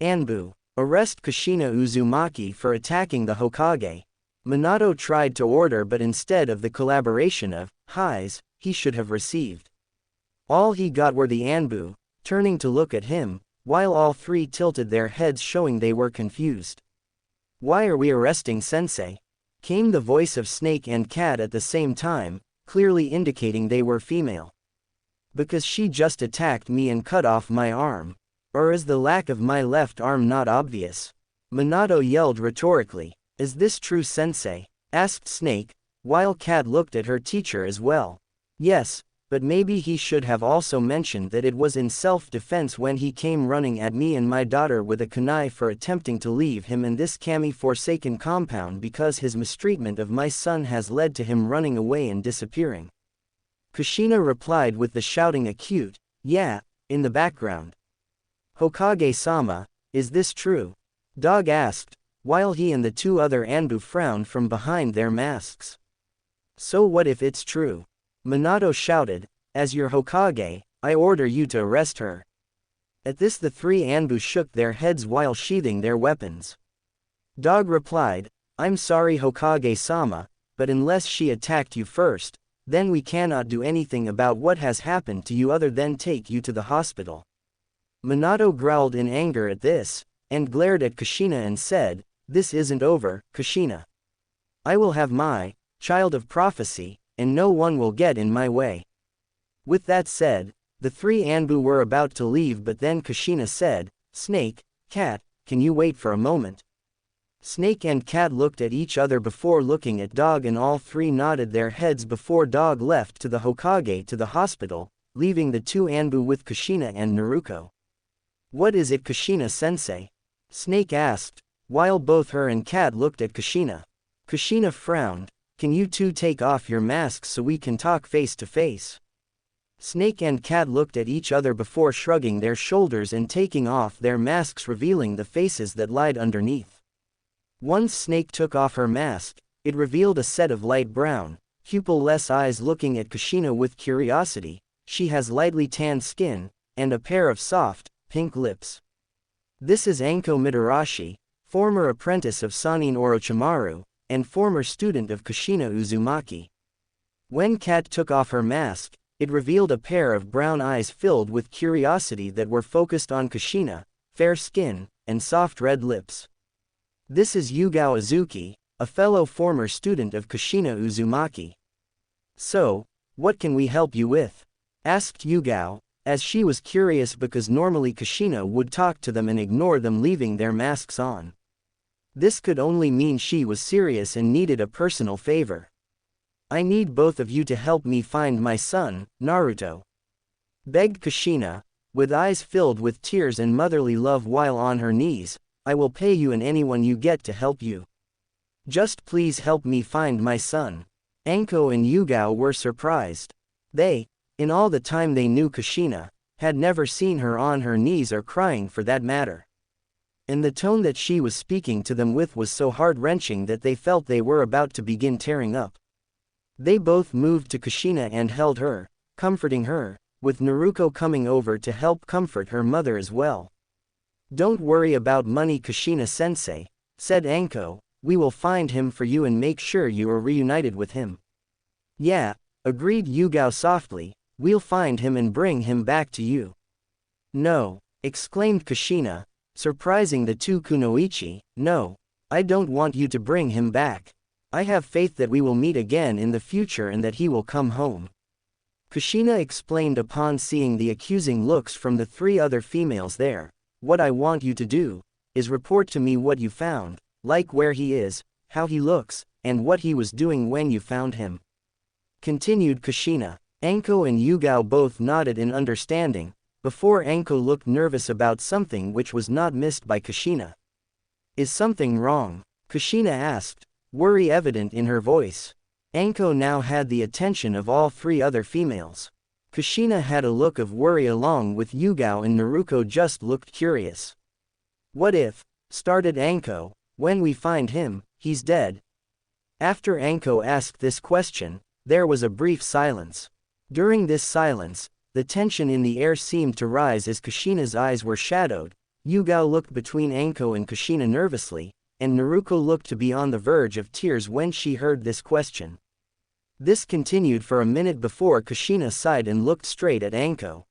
Anbu, arrest Kushina Uzumaki for attacking the Hokage. Minato tried to order, but instead of the collaboration of highs he should have received, all he got were the Anbu, turning to look at him, while all 3 tilted their heads showing they were confused. "Why are we arresting Sensei?" came the voice of Snake and Cat at the same time, clearly indicating they were female. "Because she just attacked me and cut off my arm. Or is the lack of my left arm not obvious?" Minato yelled rhetorically. "Is this true, Sensei?" asked Snake, while Cat looked at her teacher as well. "Yes, but maybe he should have also mentioned that it was in self-defense when he came running at me and my daughter with a kunai for attempting to leave him in this kami-forsaken compound because his mistreatment of my son has led to him running away and disappearing." Kushina replied with the shouting acute, "Yeah," in the background. "Hokage-sama, is this true?" Dog asked, while he and the 2 other Anbu frowned from behind their masks. "So what if it's true?" Minato shouted, "As your Hokage, I order you to arrest her." At this the 3 Anbu shook their heads while sheathing their weapons. Dog replied, "I'm sorry Hokage-sama, but unless she attacked you first, then we cannot do anything about what has happened to you other than take you to the hospital." Minato growled in anger at this, and glared at Kushina and said, "This isn't over, Kushina. I will have my child of prophecy, and no one will get in my way." With that said, the 3 Anbu were about to leave, but then Kushina said, "Snake, Cat, can you wait for a moment?" Snake and Cat looked at each other before looking at Dog, and all 3 nodded their heads before Dog left to the Hokage to the hospital, leaving the 2 Anbu with Kushina and Naruto. "What is it, Kushina-sensei?" Snake asked, while both her and Cat looked at Kushina. Kushina frowned. "Can you 2 take off your masks so we can talk face to face?" Snake and Cat looked at each other before shrugging their shoulders and taking off their masks, revealing the faces that lied underneath. Once Snake took off her mask, it revealed a set of light brown, pupil-less eyes looking at Kushina with curiosity. She has lightly tanned skin, and a pair of soft, pink lips. This is Anko Mitarashi, former apprentice of Sanin Orochimaru, and former student of Kushina Uzumaki. When Cat took off her mask, it revealed a pair of brown eyes filled with curiosity that were focused on Kushina, fair skin, and soft red lips. This is Yugao Azuki, a fellow former student of Kushina Uzumaki. "So, what can we help you with?" asked Yugao, as she was curious because normally Kushina would talk to them and ignore them leaving their masks on. This could only mean she was serious and needed a personal favor. "I need both of you to help me find my son, Naruto," begged Kushina, with eyes filled with tears and motherly love while on her knees. "I will pay you and anyone you get to help you. Just please help me find my son." Anko and Yugao were surprised. They, in all the time they knew Kushina, had never seen her on her knees or crying for that matter. And the tone that she was speaking to them with was so heart-wrenching that they felt they were about to begin tearing up. They both moved to Kushina and held her, comforting her, with Naruto coming over to help comfort her mother as well. "Don't worry about money, Kushina-sensei," said Anko, "we will find him for you and make sure you are reunited with him." "Yeah," agreed Yugao softly, "we'll find him and bring him back to you." "No," exclaimed Kushina, surprising the 2 kunoichi, "no. I don't want you to bring him back. I have faith that we will meet again in the future and that he will come home." Kushina explained upon seeing the accusing looks from the 3 other females there. "What I want you to do is report to me what you found, like where he is, how he looks, and what he was doing when you found him. Continued Kushina. Anko and Yugao both nodded in understanding, before Anko looked nervous about something which was not missed by Kushina. Is something wrong? Kushina asked, worry evident in her voice. Anko now had the attention of all three other females. Kushina had a look of worry along with Yugao, and Naruto just looked curious. What if, started Anko, when we find him, he's dead? After Anko asked this question, there was a brief silence. During this silence, the tension in the air seemed to rise as Kushina's eyes were shadowed. Yugao looked between Anko and Kushina nervously, and Naruto looked to be on the verge of tears when she heard this question. This continued for a minute before Kushina sighed and looked straight at Anko.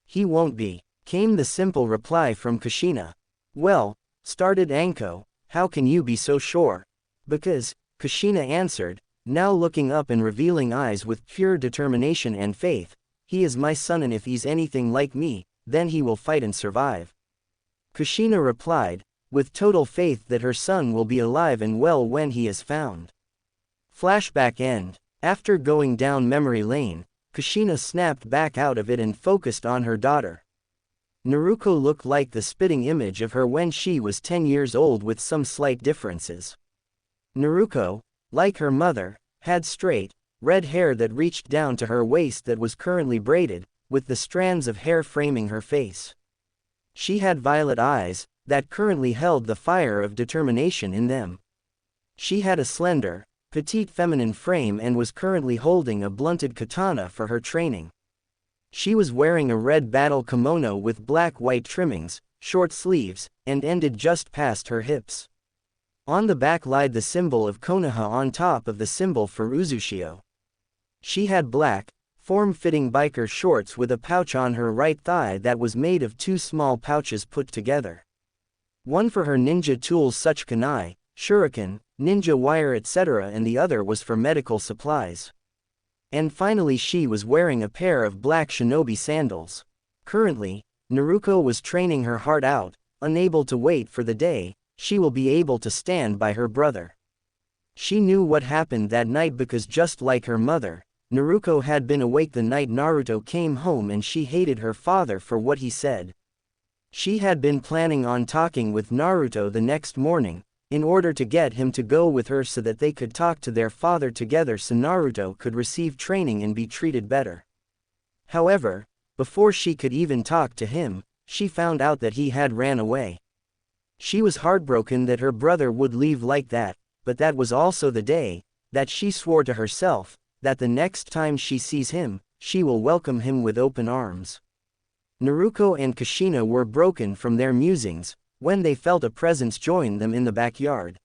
He won't be, came the simple reply from Kushina. Well, started Anko, how can you be so sure? Because, Kushina answered, now looking up and revealing eyes with pure determination and faith, he is my son, and if he's anything like me, then he will fight and survive. Kushina replied, with total faith that her son will be alive and well when he is found. Flashback end. After going down memory lane, Kushina snapped back out of it and focused on her daughter. Naruto looked like the spitting image of her when she was 10 years old with some slight differences. Naruto, like her mother, had straight, red hair that reached down to her waist that was currently braided, with the strands of hair framing her face. She had violet eyes, that currently held the fire of determination in them. She had a slender, petite feminine frame and was currently holding a blunted katana for her training. She was wearing a red battle kimono with black-white trimmings, short sleeves, and ended just past her hips. On the back lied the symbol of Konoha on top of the symbol for Uzushio. She had black, form-fitting biker shorts with a pouch on her right thigh that was made of two small pouches put together. One for her ninja tools such kunai, shuriken, ninja wire etc., and the other was for medical supplies. And finally she was wearing a pair of black shinobi sandals. Currently, Naruto was training her heart out, unable to wait for the day she will be able to stand by her brother. She knew what happened that night because just like her mother, Naruto had been awake the night Naruto came home, and she hated her father for what he said. She had been planning on talking with Naruto the next morning, in order to get him to go with her so that they could talk to their father together so Naruto could receive training and be treated better. However, before she could even talk to him, she found out that he had ran away. She was heartbroken that her brother would leave like that, but that was also the day that she swore to herself that the next time she sees him, she will welcome him with open arms. Naruto and Kushina were broken from their musings when they felt a presence join them in the backyard.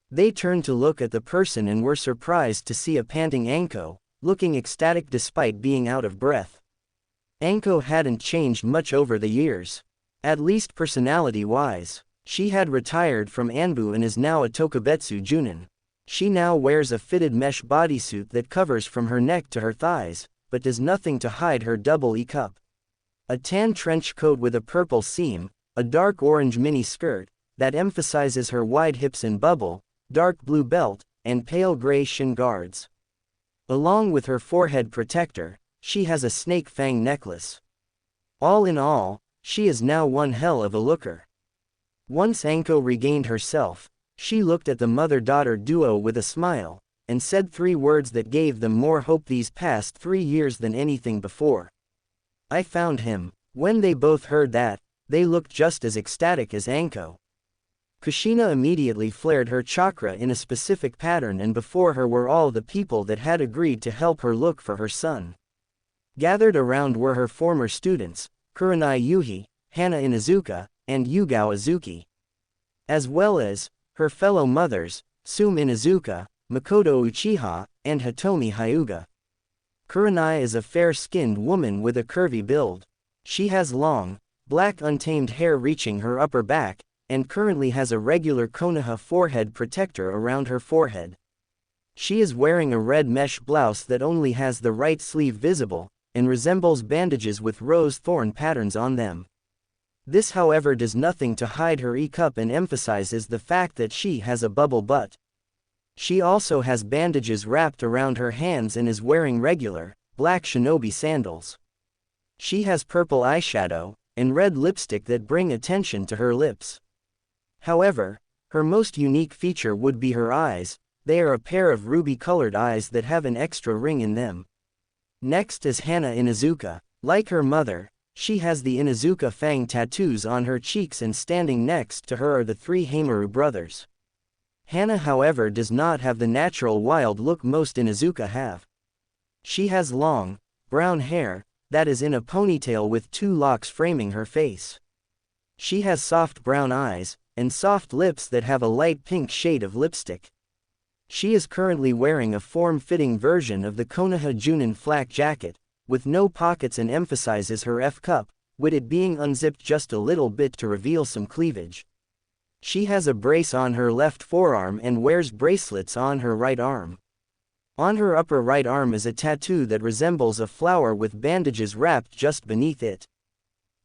They turned to look at the person and were surprised to see a panting Anko, looking ecstatic despite being out of breath. Anko hadn't changed much over the years. At least personality-wise. She had retired from Anbu and is now a Tokubetsu Junin. She now wears a fitted mesh bodysuit that covers from her neck to her thighs, but does nothing to hide her double E-cup. A tan trench coat with a purple seam, a dark orange mini skirt that emphasizes her wide hips and bubble, dark blue belt, and pale gray shin guards. Along with her forehead protector, she has a snake fang necklace. All in all, she is now one hell of a looker. Once Anko regained herself, she looked at the mother-daughter duo with a smile, and said 3 words that gave them more hope these past 3 years than anything before. I found him. When they both heard that, they looked just as ecstatic as Anko. Kushina immediately flared her chakra in a specific pattern, and before her were all the people that had agreed to help her look for her son. Gathered around were her former students, Kurenai Yuhi, Hana Inuzuka, and Yugao Azuki. As well as her fellow mothers, Sume Inuzuka, Makoto Uchiha, and Hitomi Hyuga. Kurenai is a fair-skinned woman with a curvy build. She has long, black untamed hair reaching her upper back, and currently has a regular Konoha forehead protector around her forehead. She is wearing a red mesh blouse that only has the right sleeve visible, and resembles bandages with rose thorn patterns on them. This however does nothing to hide her E-cup and emphasizes the fact that she has a bubble butt. She also has bandages wrapped around her hands and is wearing regular, black shinobi sandals. She has purple eyeshadow, and red lipstick that bring attention to her lips. However, her most unique feature would be her eyes. They are a pair of ruby-colored eyes that have an extra ring in them. Next is Hana Inuzuka. Like her mother, she has the Inuzuka fang tattoos on her cheeks, and standing next to her are the three Heimaru brothers. Hana however does not have the natural wild look most Inuzuka have. She has long, brown hair, that is in a ponytail with two locks framing her face. She has soft brown eyes, and soft lips that have a light pink shade of lipstick. She is currently wearing a form-fitting version of the Konoha Junin flak jacket, with no pockets, and emphasizes her F-cup, with it being unzipped just a little bit to reveal some cleavage. She has a brace on her left forearm and wears bracelets on her right arm. On her upper right arm is a tattoo that resembles a flower with bandages wrapped just beneath it.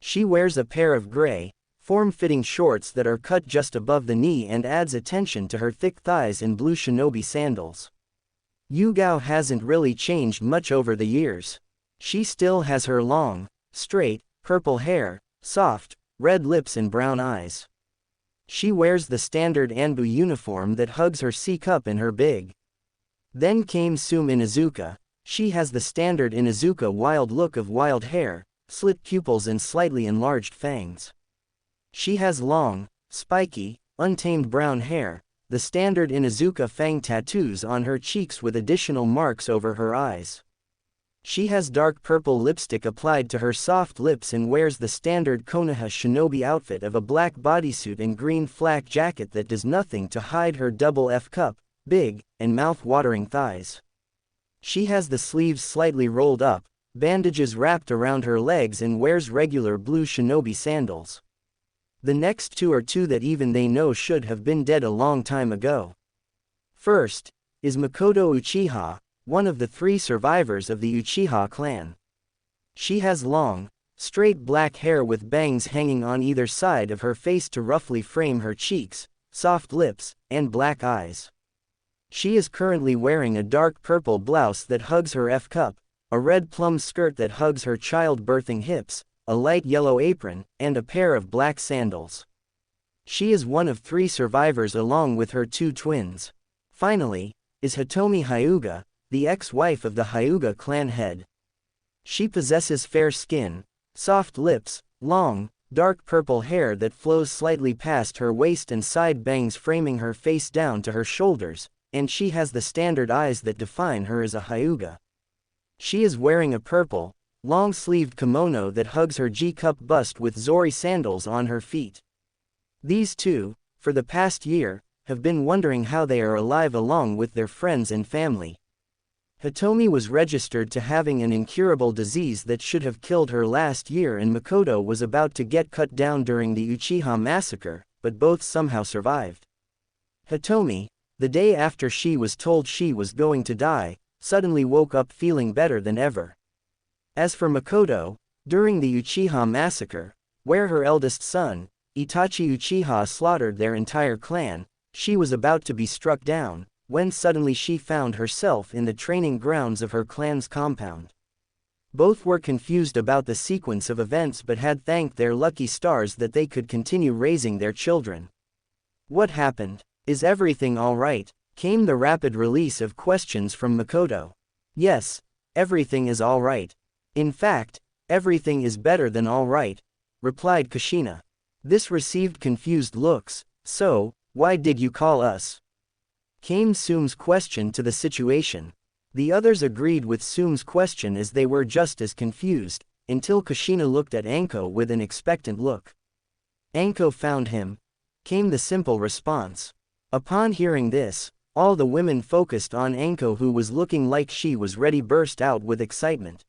She wears a pair of gray, form-fitting shorts that are cut just above the knee and adds attention to her thick thighs in blue shinobi sandals. Yugao hasn't really changed much over the years. She still has her long, straight, purple hair, soft, red lips and brown eyes. She wears the standard Anbu uniform that hugs her C-cup in her big. Then came Sume Inuzuka. She has the standard Inuzuka wild look of wild hair, slit pupils and slightly enlarged fangs. She has long, spiky, untamed brown hair, the standard Inuzuka fang tattoos on her cheeks with additional marks over her eyes. She has dark purple lipstick applied to her soft lips and wears the standard Konoha shinobi outfit of a black bodysuit and green flak jacket that does nothing to hide her double F-cup, big, and mouth-watering thighs. She has the sleeves slightly rolled up, bandages wrapped around her legs and wears regular blue shinobi sandals. The next two are two that even they know should have been dead a long time ago. First is Makoto Uchiha, one of the three survivors of the Uchiha clan. She has long, straight black hair with bangs hanging on either side of her face to roughly frame her cheeks, soft lips, and black eyes. She is currently wearing a dark purple blouse that hugs her F-cup, a red plum skirt that hugs her childbirthing hips, a light yellow apron, and a pair of black sandals. She is one of three survivors along with her two twins. Finally, is Hitomi Hyuga, the ex-wife of the Hyuga clan head. She possesses fair skin, soft lips, long, dark purple hair that flows slightly past her waist and side bangs framing her face down to her shoulders, and she has the standard eyes that define her as a Hyuga. She is wearing a purple, long-sleeved kimono that hugs her G-cup bust with Zori sandals on her feet. These two, for the past year, have been wondering how they are alive along with their friends and family. Hitomi was registered to having an incurable disease that should have killed her last year, and Makoto was about to get cut down during the Uchiha massacre, but both somehow survived. Hitomi, the day after she was told she was going to die, suddenly woke up feeling better than ever. As for Makoto, during the Uchiha massacre, where her eldest son, Itachi Uchiha, slaughtered their entire clan, she was about to be struck down, when suddenly she found herself in the training grounds of her clan's compound. Both were confused about the sequence of events but had thanked their lucky stars that they could continue raising their children. What happened? Is everything all right? Came the rapid release of questions from Makoto. Yes, everything is all right. In fact, everything is better than all right, replied Kushina. This received confused looks. So, why did you call us? Came Sume's question to the situation. The others agreed with Sume's question as they were just as confused, until Kushina looked at Anko with an expectant look. Anko found him, came the simple response. Upon hearing this, all the women focused on Anko, who was looking like she was ready to burst out with excitement.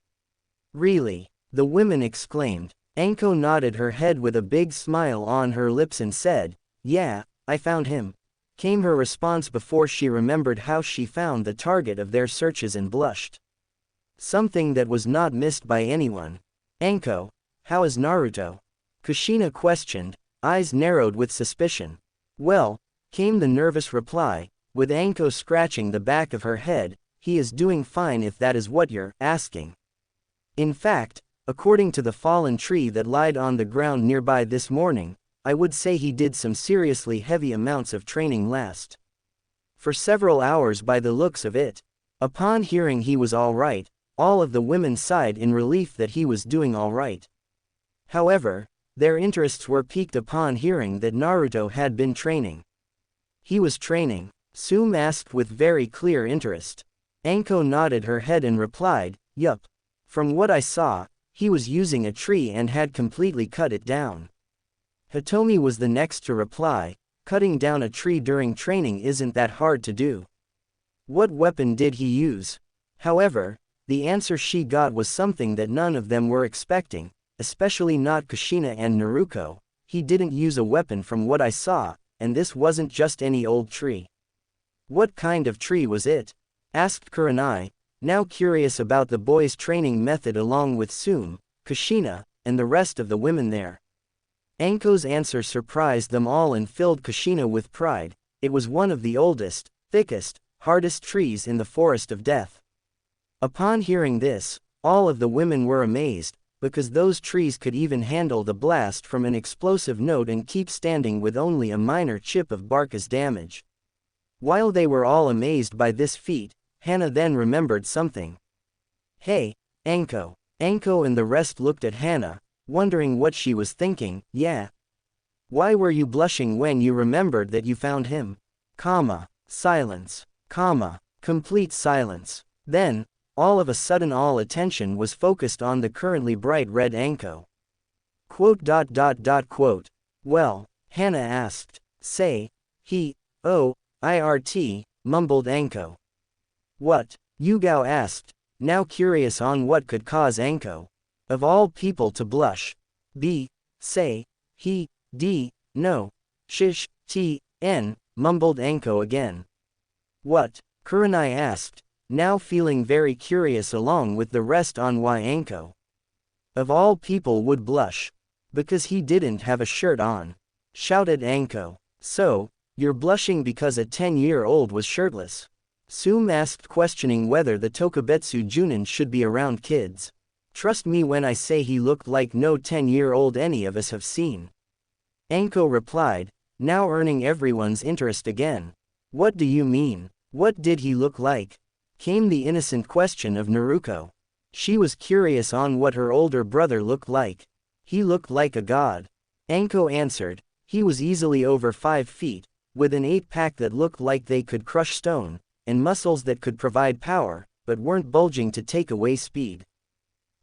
Really? The women exclaimed. Anko nodded her head with a big smile on her lips and said, "Yeah, I found him," came her response before she remembered how she found the target of their searches and blushed. Something that was not missed by anyone. "Anko, how is Naruto?" Kushina questioned, eyes narrowed with suspicion. Well, came the nervous reply, with Anko scratching the back of her head, he is doing fine if that is what you're asking. In fact, according to the fallen tree that lied on the ground nearby this morning, I would say he did some seriously heavy amounts of training last. For several hours by the looks of it. Upon hearing he was all right, all of the women sighed in relief that he was doing all right. However, their interests were piqued upon hearing that Naruto had been training. He was training? Sume asked with very clear interest. Anko nodded her head and replied, yup. From what I saw, he was using a tree and had completely cut it down. Hitomi was the next to reply, cutting down a tree during training isn't that hard to do. What weapon did he use? However, the answer she got was something that none of them were expecting, especially not Kushina and Naruto. He didn't use a weapon from what I saw, and this wasn't just any old tree. What kind of tree was it? Asked Kurenai, now curious about the boys' training method along with Sume, Kushina, and the rest of the women there. Anko's answer surprised them all and filled Kushina with pride. It was one of the oldest, thickest, hardest trees in the Forest of Death. Upon hearing this, all of the women were amazed, because those trees could even handle the blast from an explosive note and keep standing with only a minor chip of bark as damage. While they were all amazed by this feat, Hana then remembered something. Hey, Anko. Anko and the rest looked at Hana, wondering what she was thinking. Yeah. Why were you blushing when you remembered that you found him? Silence. Complete silence. Then, all of a sudden all attention was focused on the currently bright red Anko. Quote. Well, Hana asked. Say, irt, mumbled Anko. What? Yugao asked, now curious on what could cause Anko, of all people, to blush. No. Mumbled Anko again. What? Kurenai asked, now feeling very curious along with the rest on why Anko, of all people, would blush. Because he didn't have a shirt on. Shouted Anko. So, you're blushing because a 10-year-old was shirtless? Sume asked, questioning whether the Tokubetsu Junin should be around kids. Trust me when I say he looked like no 10-year-old any of us have seen. Anko replied, now earning everyone's interest again. What do you mean? What did he look like? Came the innocent question of Naruko. She was curious on what her older brother looked like. He looked like a god. Anko answered, he was easily over 5 feet, with an 8-pack that looked like they could crush stone, and muscles that could provide power, but weren't bulging to take away speed.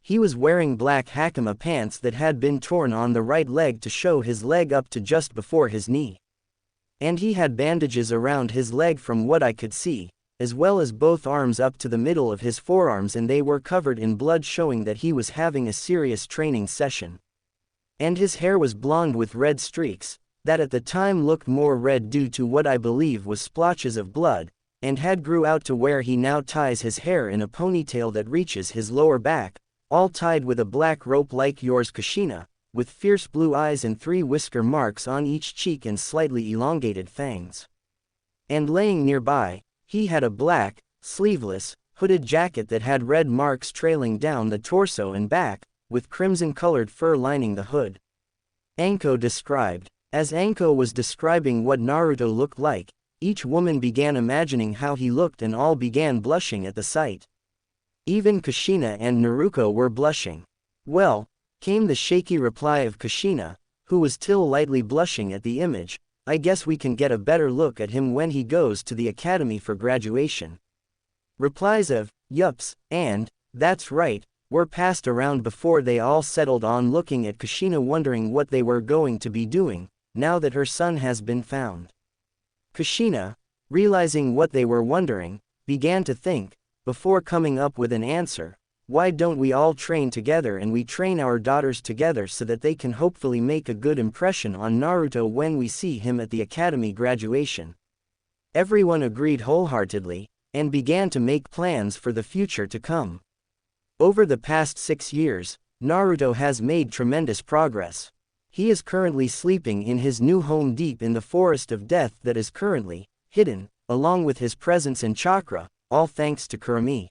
He was wearing black hakama pants that had been torn on the right leg to show his leg up to just before his knee. And he had bandages around his leg from what I could see, as well as both arms up to the middle of his forearms, and they were covered in blood, showing that he was having a serious training session. And his hair was blonde with red streaks, that at the time looked more red due to what I believe was splotches of blood, and had grew out to where he now ties his hair in a ponytail that reaches his lower back, all tied with a black rope like yours, Kushina, with fierce blue eyes and 3 whisker marks on each cheek and slightly elongated fangs. And laying nearby, he had a black, sleeveless, hooded jacket that had red marks trailing down the torso and back, with crimson-colored fur lining the hood. Anko described. As Anko was describing what Naruto looked like, each woman began imagining how he looked and all began blushing at the sight. Even Kushina and Naruto were blushing. Well, came the shaky reply of Kushina, who was still lightly blushing at the image, I guess we can get a better look at him when he goes to the academy for graduation. Replies of, yups, and, that's right, were passed around before they all settled on looking at Kushina, wondering what they were going to be doing, now that her son has been found. Kushina, realizing what they were wondering, began to think, before coming up with an answer, why don't we all train together and we train our daughters together so that they can hopefully make a good impression on Naruto when we see him at the academy graduation. Everyone agreed wholeheartedly, and began to make plans for the future to come. Over the past 6 years, Naruto has made tremendous progress. He is currently sleeping in his new home deep in the forest of death that is currently hidden, along with his presence and chakra, all thanks to Kurumi.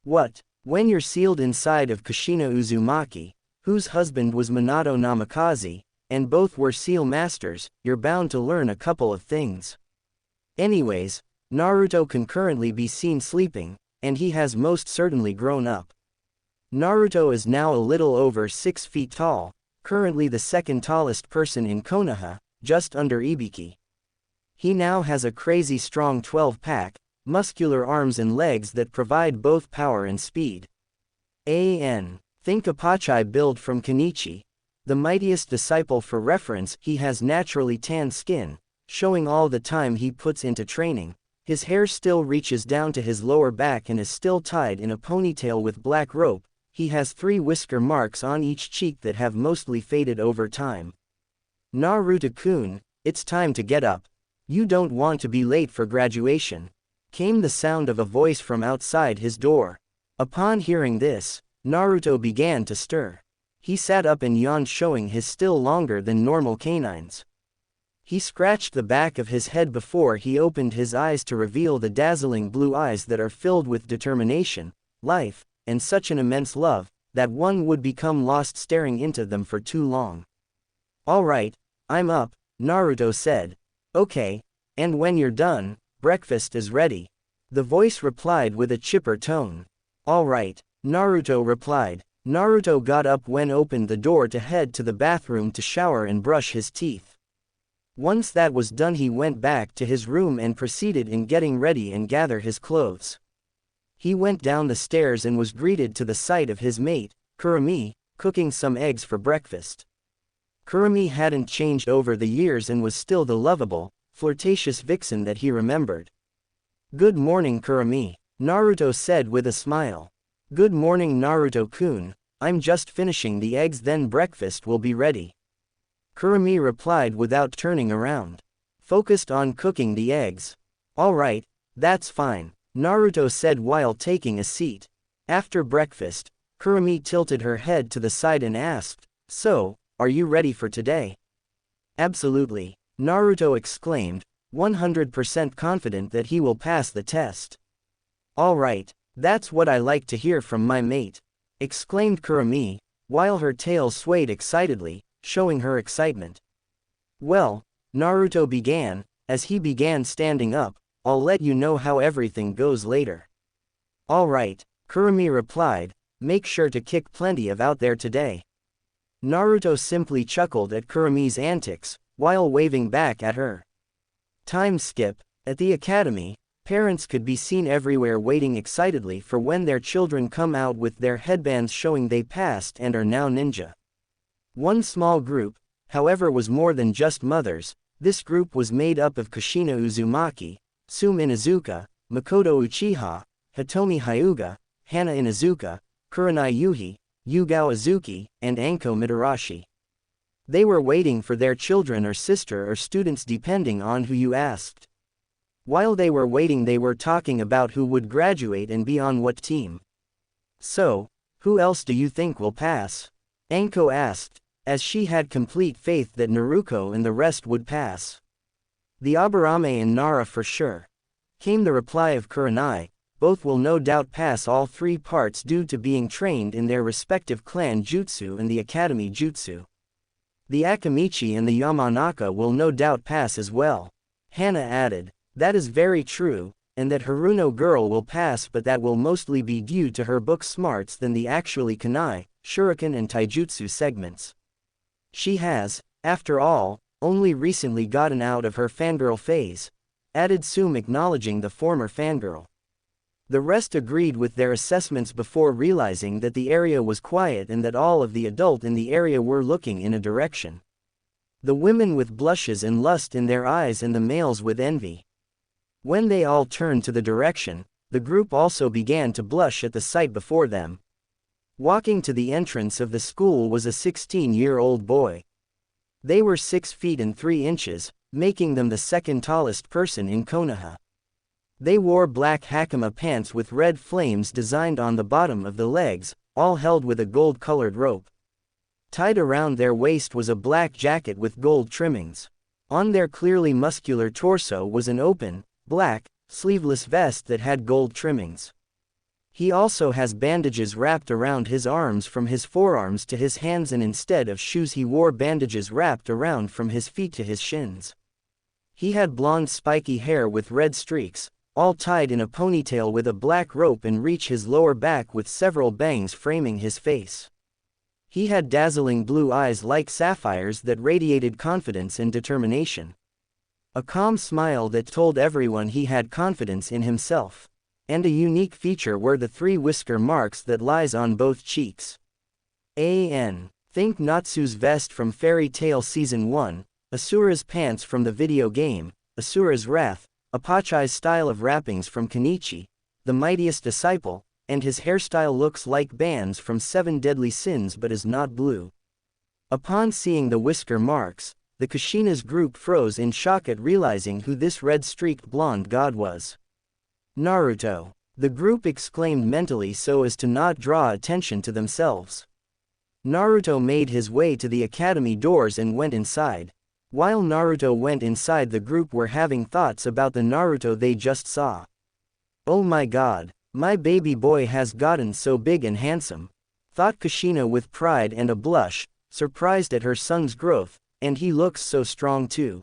What? When you're sealed inside of Kushina Uzumaki, whose husband was Minato Namikaze, and both were seal masters, you're bound to learn a couple of things. Anyways, Naruto can currently be seen sleeping, and he has most certainly grown up. Naruto is now a little over 6 feet tall, currently the second tallest person in Konoha, just under Ibiki. He now has a crazy strong 12-pack, muscular arms and legs that provide both power and speed. Think Apachai build from Kenichi. The mightiest disciple. For reference, he has naturally tan skin, showing all the time he puts into training. His hair still reaches down to his lower back and is still tied in a ponytail with black rope. He has 3 whisker marks on each cheek that have mostly faded over time. Naruto-kun, it's time to get up. You don't want to be late for graduation. Came the sound of a voice from outside his door. Upon hearing this, Naruto began to stir. He sat up and yawned, showing his still longer than normal canines. He scratched the back of his head before he opened his eyes to reveal the dazzling blue eyes that are filled with determination, life, and such an immense love, that one would become lost staring into them for too long. "All right, I'm up," Naruto said. "Okay, and when you're done, breakfast is ready," the voice replied with a chipper tone. "All right," Naruto replied. Naruto got up and opened the door to head to the bathroom to shower and brush his teeth. Once that was done, he went back to his room and proceeded in getting ready and gather his clothes. He went down the stairs and was greeted to the sight of his mate, Kurumi, cooking some eggs for breakfast. Kurumi hadn't changed over the years and was still the lovable, flirtatious vixen that he remembered. "Good morning, Kurumi," Naruto said with a smile. "Good morning, Naruto-kun, I'm just finishing the eggs, then breakfast will be ready," Kurumi replied without turning around. "Focused on cooking the eggs. All right, that's fine," Naruto said while taking a seat. After breakfast, Kurumi tilted her head to the side and asked, "So, are you ready for today?" "Absolutely," Naruto exclaimed, 100% confident that he will pass the test. "All right, that's what I like to hear from my mate," exclaimed Kurumi, while her tail swayed excitedly, showing her excitement. "Well," Naruto began, as he began standing up, "I'll let you know how everything goes later." "All right," Kurumi replied, "make sure to kick plenty of out there today." Naruto simply chuckled at Kurumi's antics, while waving back at her. Time skip. At the academy, parents could be seen everywhere waiting excitedly for when their children come out with their headbands showing they passed and are now ninja. One small group, however, was more than just mothers. This group was made up of Kushina Uzumaki, Sume Inuzuka, Makoto Uchiha, Hitomi Hyuga, Hana Inuzuka, Kurenai Yuhi, Yugao Azuki, and Anko Mitarashi. They were waiting for their children or sister or students depending on who you asked. While they were waiting, they were talking about who would graduate and be on what team. "So, who else do you think will pass?" Anko asked, as she had complete faith that Naruto and the rest would pass. "The Aburame and Nara for sure," came the reply of Kurenai. "Both will no doubt pass all 3 parts due to being trained in their respective clan jutsu and the academy jutsu. The Akamichi and the Yamanaka will no doubt pass as well," Hana added. "That is very true, and that Haruno girl will pass, but that will mostly be due to her book smarts than the actually kunai, shuriken and taijutsu segments. She has, after all, only recently gotten out of her fangirl phase," added Sume, acknowledging the former fangirl. The rest agreed with their assessments before realizing that the area was quiet and that all of the adults in the area were looking in a direction. The women with blushes and lust in their eyes and the males with envy. When they all turned to the direction, the group also began to blush at the sight before them. Walking to the entrance of the school was a 16-year-old boy. They were 6 feet and 3 inches, making them the second tallest person in Konoha. They wore black hakama pants with red flames designed on the bottom of the legs, all held with a gold-colored rope. Tied around their waist was a black jacket with gold trimmings. On their clearly muscular torso was an open, black, sleeveless vest that had gold trimmings. He also has bandages wrapped around his arms from his forearms to his hands, and instead of shoes he wore bandages wrapped around from his feet to his shins. He had blonde spiky hair with red streaks, all tied in a ponytail with a black rope and reach his lower back with several bangs framing his face. He had dazzling blue eyes like sapphires that radiated confidence and determination. A calm smile that told everyone he had confidence in himself. And a unique feature were the 3 whisker marks that lies on both cheeks. Think Natsu's vest from Fairy Tail Season 1, Asura's pants from the video game, Asura's Wrath, Apachai's style of wrappings from Kenichi, the Mightiest Disciple, and his hairstyle looks like bands from 7 Deadly Sins but is not blue. Upon seeing the whisker marks, the Kushina's group froze in shock at realizing who this red-streaked blonde god was. Naruto. The group exclaimed mentally so as to not draw attention to themselves. Naruto made his way to the academy doors and went inside. While Naruto went inside, the group were having thoughts about the Naruto they just saw. Oh my god, my baby boy has gotten so big and handsome, thought Kushina with pride and a blush, surprised at her son's growth, and he looks so strong too.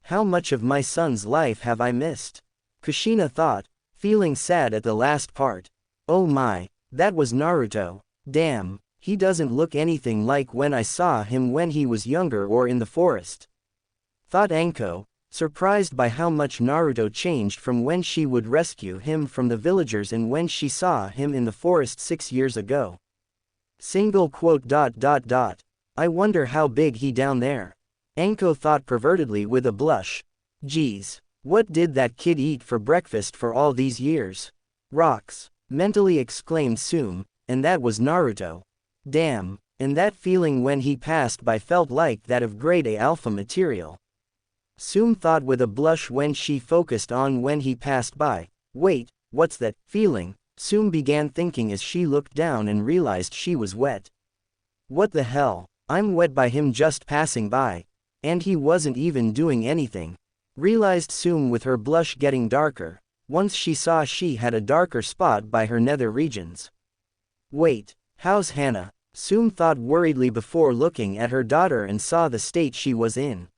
How much of my son's life have I missed? Kushina thought, feeling sad at the last part. Oh my, that was Naruto. Damn, he doesn't look anything like when I saw him when he was younger or in the forest. Thought Anko, surprised by how much Naruto changed from when she would rescue him from the villagers and when she saw him in the forest 6 years ago. I wonder how big he down there. Anko thought pervertedly with a blush. Geez. What did that kid eat for breakfast for all these years? Rocks, mentally exclaimed Sume, and that was Naruto. Damn, and that feeling when he passed by felt like that of grade A alpha material. Sume thought with a blush when she focused on when he passed by. Wait, what's that feeling? Sume began thinking as she looked down and realized she was wet. What the hell, I'm wet by him just passing by. And he wasn't even doing anything. Realized Sume with her blush getting darker, once she saw she had a darker spot by her nether regions. Wait, how's Hana? Sume thought worriedly before looking at her daughter and saw the state she was in.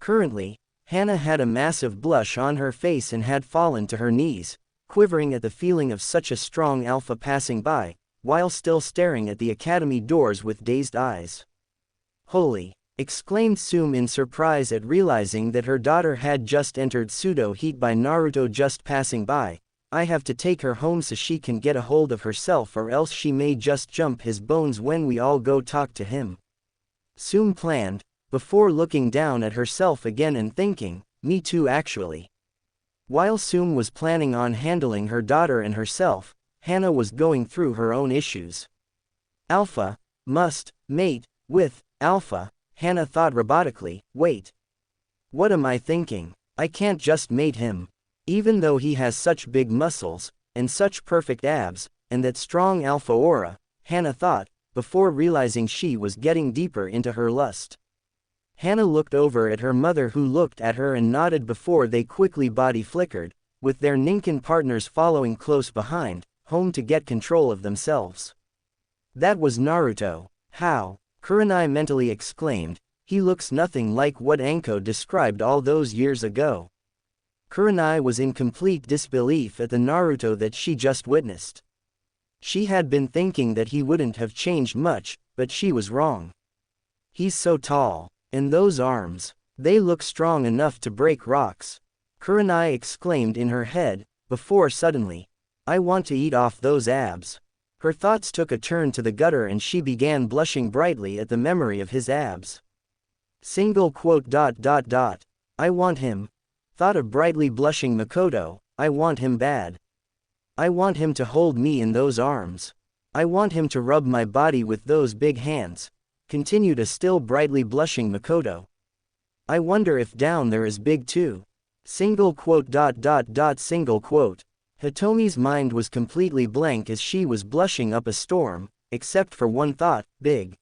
Currently, Hana had a massive blush on her face and had fallen to her knees, quivering at the feeling of such a strong alpha passing by, while still staring at the academy doors with dazed eyes. Holy! Exclaimed Sume in surprise at realizing that her daughter had just entered pseudo heat by Naruto just passing by. I have to take her home so she can get a hold of herself, or else she may just jump his bones when we all go talk to him. Sume planned, before looking down at herself again and thinking, me too actually. While Sume was planning on handling her daughter and herself, Hana was going through her own issues. Alpha must mate with Alpha. Hana thought robotically, wait. What am I thinking? I can't just mate him. Even though he has such big muscles, and such perfect abs, and that strong alpha aura, Hana thought, before realizing she was getting deeper into her lust. Hana looked over at her mother, who looked at her and nodded before they quickly body flickered, with their Ninken partners following close behind, home to get control of themselves. That was Naruto. How? Kurenai mentally exclaimed, he looks nothing like what Anko described all those years ago. Kurenai was in complete disbelief at the Naruto that she just witnessed. She had been thinking that he wouldn't have changed much, but she was wrong. He's so tall, and those arms, they look strong enough to break rocks. Kurenai exclaimed in her head, before suddenly, I want to eat off those abs. Her thoughts took a turn to the gutter and she began blushing brightly at the memory of his abs. I want him. Thought of brightly blushing Makoto, I want him bad. I want him to hold me in those arms. I want him to rub my body with those big hands. Continued a still brightly blushing Makoto. I wonder if down there is big too. Hitomi's mind was completely blank as she was blushing up a storm, except for one thought, big.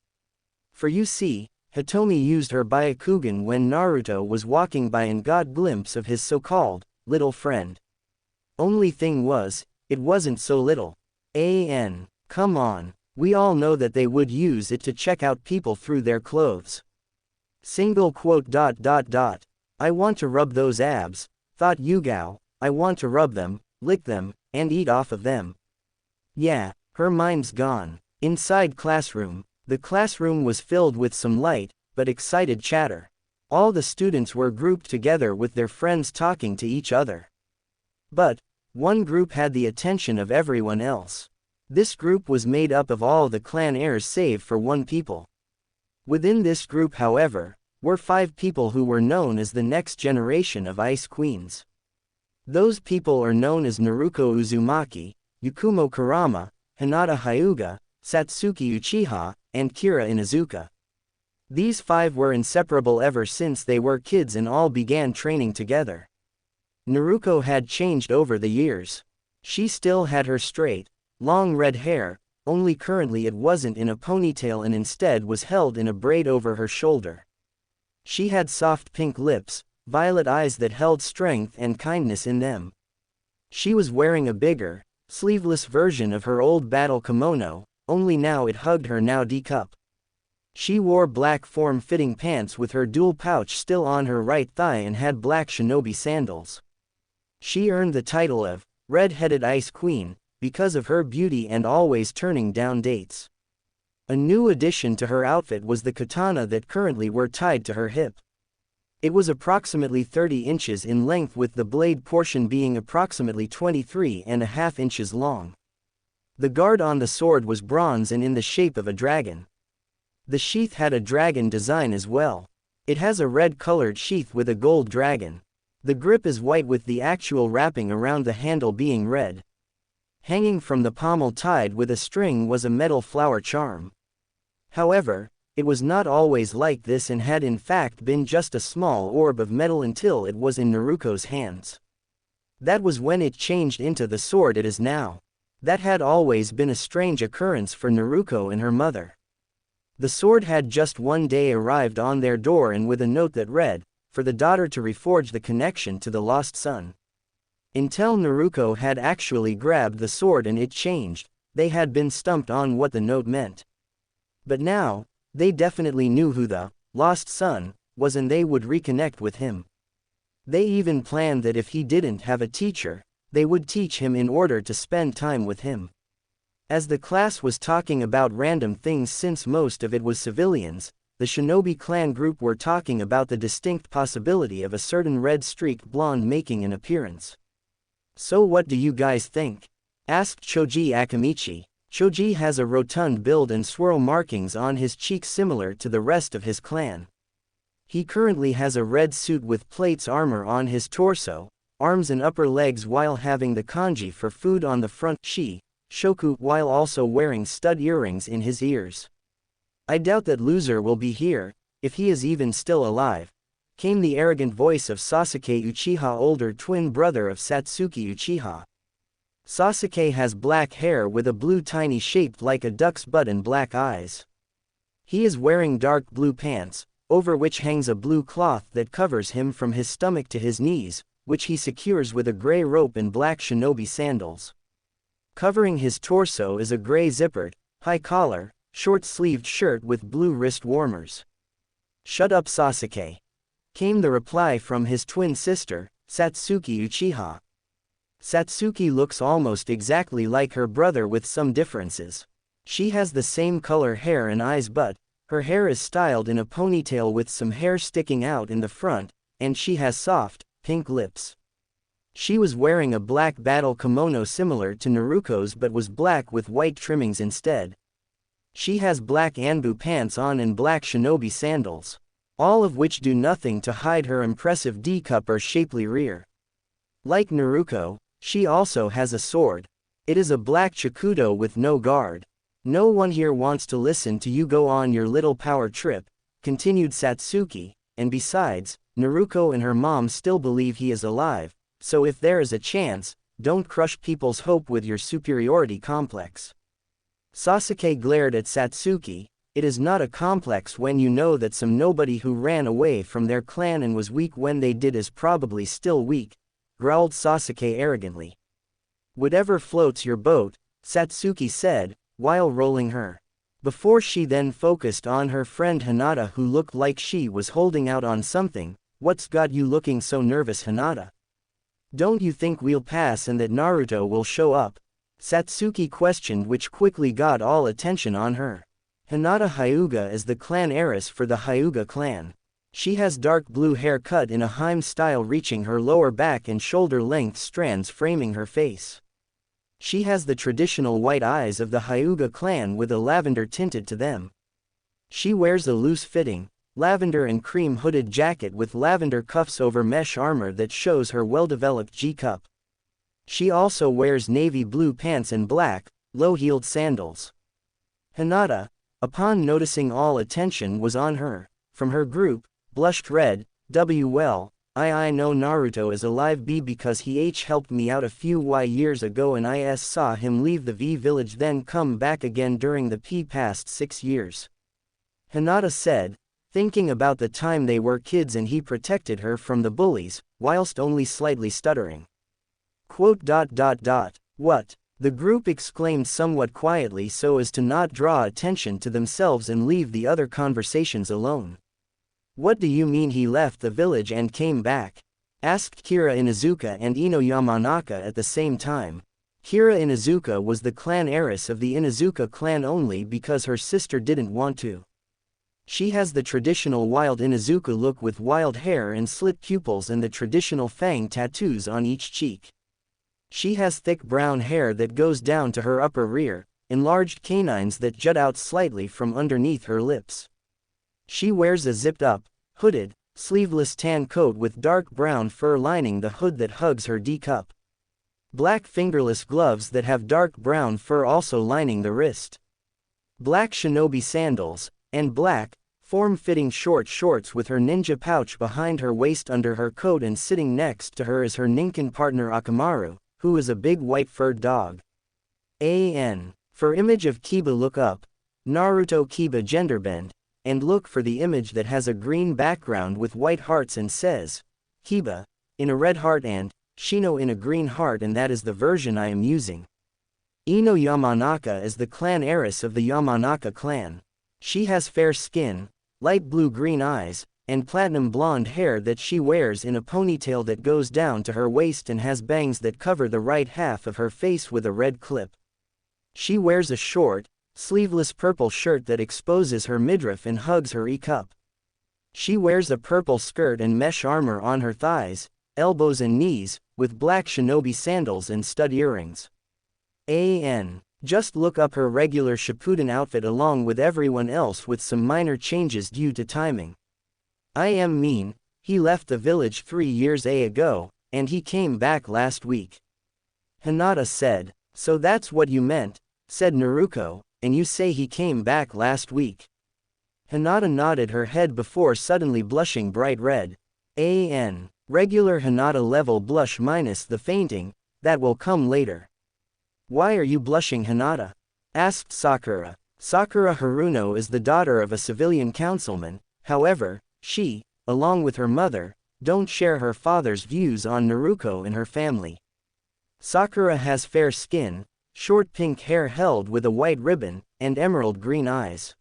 For you see, Hitomi used her Byakugan when Naruto was walking by and got a glimpse of his so-called little friend. Only thing was, it wasn't so little. Come on, we all know that they would use it to check out people through their clothes. Single quote. I want to rub those abs, thought Yugao. I want to rub them, lick them, and eat off of them. Yeah, her mind's gone. Inside classroom, the classroom was filled with some light, but excited chatter. All the students were grouped together with their friends talking to each other. But one group had the attention of everyone else. This group was made up of all the clan heirs save for one people. Within this group, however, were 5 people who were known as the next generation of Ice Queens. Those people are known as Naruto Uzumaki, Yakumo Kurama, Hinata Hyuga, Satsuki Uchiha, and Kira Inuzuka. These 5 were inseparable ever since they were kids and all began training together. Naruto had changed over the years. She still had her straight, long red hair, only currently it wasn't in a ponytail and instead was held in a braid over her shoulder. She had soft pink lips, violet eyes that held strength and kindness in them. She was wearing a bigger, sleeveless version of her old battle kimono, only now it hugged her now D-cup. She wore black form-fitting pants with her dual pouch still on her right thigh and had black shinobi sandals. She earned the title of Red-Headed Ice Queen because of her beauty and always turning down dates. A new addition to her outfit was the katana that currently were tied to her hip. It was approximately 30 inches in length with the blade portion being approximately 23.5 inches long. The guard on the sword was bronze and in the shape of a dragon. The sheath had a dragon design as well. It has a red-colored sheath with a gold dragon. The grip is white with the actual wrapping around the handle being red. Hanging from the pommel tied with a string was a metal flower charm. However, it was not always like this and had in fact been just a small orb of metal until it was in Naruto's hands. That was when it changed into the sword it is now. That had always been a strange occurrence for Naruto and her mother. The sword had just one day arrived on their door and with a note that read, for the daughter to reforge the connection to the lost son. Until Naruto had actually grabbed the sword and it changed, they had been stumped on what the note meant. But now, they definitely knew who the lost son was and they would reconnect with him. They even planned that if he didn't have a teacher, they would teach him in order to spend time with him. As the class was talking about random things since most of it was civilians, the Shinobi clan group were talking about the distinct possibility of a certain red-streaked blonde making an appearance. So what do you guys think? Asked Choji Akamichi. Choji has a rotund build and swirl markings on his cheeks similar to the rest of his clan. He currently has a red suit with plates armor on his torso, arms and upper legs while having the kanji for food on the front shoku while also wearing stud earrings in his ears. I doubt that loser will be here, if he is even still alive, came the arrogant voice of Sasuke Uchiha, older twin brother of Satsuki Uchiha. Sasuke has black hair with a blue tiny shaped like a duck's butt and black eyes. He is wearing dark blue pants, over which hangs a blue cloth that covers him from his stomach to his knees, which he secures with a gray rope and black shinobi sandals. Covering his torso is a gray zippered, high-collar, short-sleeved shirt with blue wrist warmers. "Shut up, Sasuke," came the reply from his twin sister, Satsuki Uchiha. Satsuki looks almost exactly like her brother with some differences. She has the same color hair and eyes but her hair is styled in a ponytail with some hair sticking out in the front, and she has soft, pink lips. She was wearing a black battle kimono similar to Naruto's but was black with white trimmings instead. She has black Anbu pants on and black shinobi sandals, all of which do nothing to hide her impressive D-cup or shapely rear. Like Naruto, she also has a sword. It is a black chikudo with no guard. "No one here wants to listen to you go on your little power trip," continued Satsuki, "and besides, Naruto and her mom still believe he is alive, so if there is a chance, don't crush people's hope with your superiority complex." Sasuke glared at Satsuki, It is not a complex when you know that some nobody who ran away from their clan and was weak when they did is probably still weak, growled Sasuke arrogantly. Whatever floats your boat, Satsuki said, while rolling her. Before she then focused on her friend Hinata who looked like she was holding out on something. What's got you looking so nervous, Hinata? Don't you think we'll pass and that Naruto will show up? Satsuki questioned, which quickly got all attention on her. Hinata Hyuga is the clan heiress for the Hyuga clan. She has dark blue hair cut in a hime style reaching her lower back and shoulder-length strands framing her face. She has the traditional white eyes of the Hyuga clan with a lavender tinted to them. She wears a loose-fitting, lavender and cream hooded jacket with lavender cuffs over mesh armor that shows her well-developed G-cup. She also wears navy blue pants and black, low-heeled sandals. Hinata, upon noticing all attention was on her, from her group, blushed red. Well, I know Naruto is alive because he helped me out a few years ago and I saw him leave the V village then come back again during the past 6 years. Hinata said, thinking about the time they were kids and he protected her from the bullies, whilst only slightly stuttering. Quote. What? The group exclaimed somewhat quietly so as to not draw attention to themselves and leave the other conversations alone. What do you mean he left the village and came back? Asked Kira Inuzuka and Ino Yamanaka at the same time. Kira Inuzuka was the clan heiress of the Inuzuka clan only because her sister didn't want to. She has the traditional wild Inuzuka look with wild hair and slit pupils and the traditional fang tattoos on each cheek. She has thick brown hair that goes down to her upper rear, enlarged canines that jut out slightly from underneath her lips. She wears a zipped-up, hooded, sleeveless tan coat with dark brown fur lining the hood that hugs her D-cup. Black fingerless gloves that have dark brown fur also lining the wrist. Black shinobi sandals, and black, form-fitting short shorts with her ninja pouch behind her waist under her coat, and sitting next to her is her Ninken partner Akamaru, who is a big white furred dog. For image of Kiba look up, Naruto Kiba genderbend, and look for the image that has a green background with white hearts and says, Kiba, in a red heart and, Shino in a green heart, and that is the version I am using. Ino Yamanaka is the clan heiress of the Yamanaka clan. She has fair skin, light blue-green eyes, and platinum blonde hair that she wears in a ponytail that goes down to her waist and has bangs that cover the right half of her face with a red clip. She wears a short, sleeveless purple shirt that exposes her midriff and hugs her E-cup. She wears a purple skirt and mesh armor on her thighs, elbows and knees, with black shinobi sandals and stud earrings. Just look up her regular Shippuden outfit along with everyone else with some minor changes due to timing. I mean, he left the village 3 years ago, and he came back last week. Hinata said, so that's what you meant, said Naruto, and you say he came back last week. Hinata nodded her head before suddenly blushing bright red. Regular Hinata level blush minus the fainting, that will come later. Why are you blushing, Hinata? Asked Sakura. Sakura Haruno is the daughter of a civilian councilman, however, she, along with her mother, don't share her father's views on Naruto and her family. Sakura has fair skin, short pink hair held with a white ribbon, and emerald green eyes.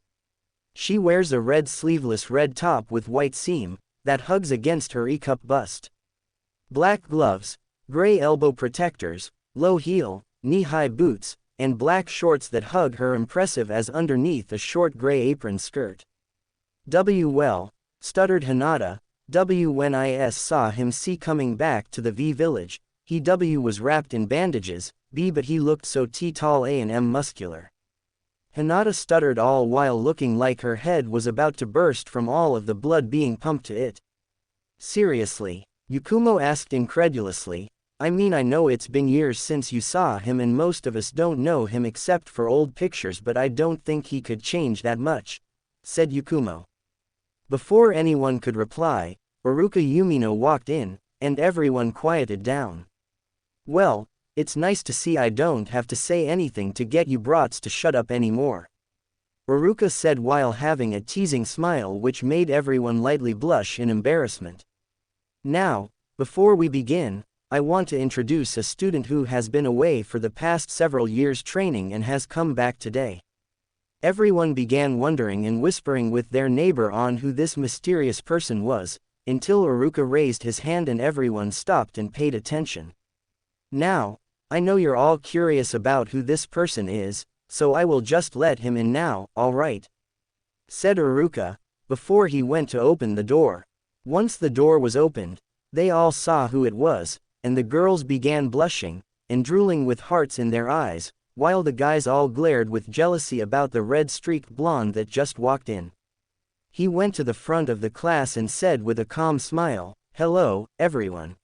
She wears a red sleeveless red top with white seam, that hugs against her E-cup bust. Black gloves, gray elbow protectors, low heel, knee-high boots, and black shorts that hug her impressive as underneath a short gray apron skirt. Well, stuttered Hinata, when I saw him coming back to the V village, he was wrapped in bandages, but he looked so tall and muscular. Hinata stuttered all while looking like her head was about to burst from all of the blood being pumped to it. Seriously? Yakumo asked incredulously. I mean, I know it's been years since you saw him and most of us don't know him except for old pictures, but I don't think he could change that much, said Yakumo. Before anyone could reply, Iruka Yumino walked in, and everyone quieted down. Well, it's nice to see I don't have to say anything to get you brats to shut up anymore. Uruka said while having a teasing smile which made everyone lightly blush in embarrassment. Now, before we begin, I want to introduce a student who has been away for the past several years training and has come back today. Everyone began wondering and whispering with their neighbor on who this mysterious person was, until Uruka raised his hand and everyone stopped and paid attention. Now, I know you're all curious about who this person is, so I will just let him in now, alright? Said Uruka, before he went to open the door. Once the door was opened, they all saw who it was, and the girls began blushing, and drooling with hearts in their eyes, while the guys all glared with jealousy about the red-streaked blonde that just walked in. He went to the front of the class and said with a calm smile, "Hello, everyone.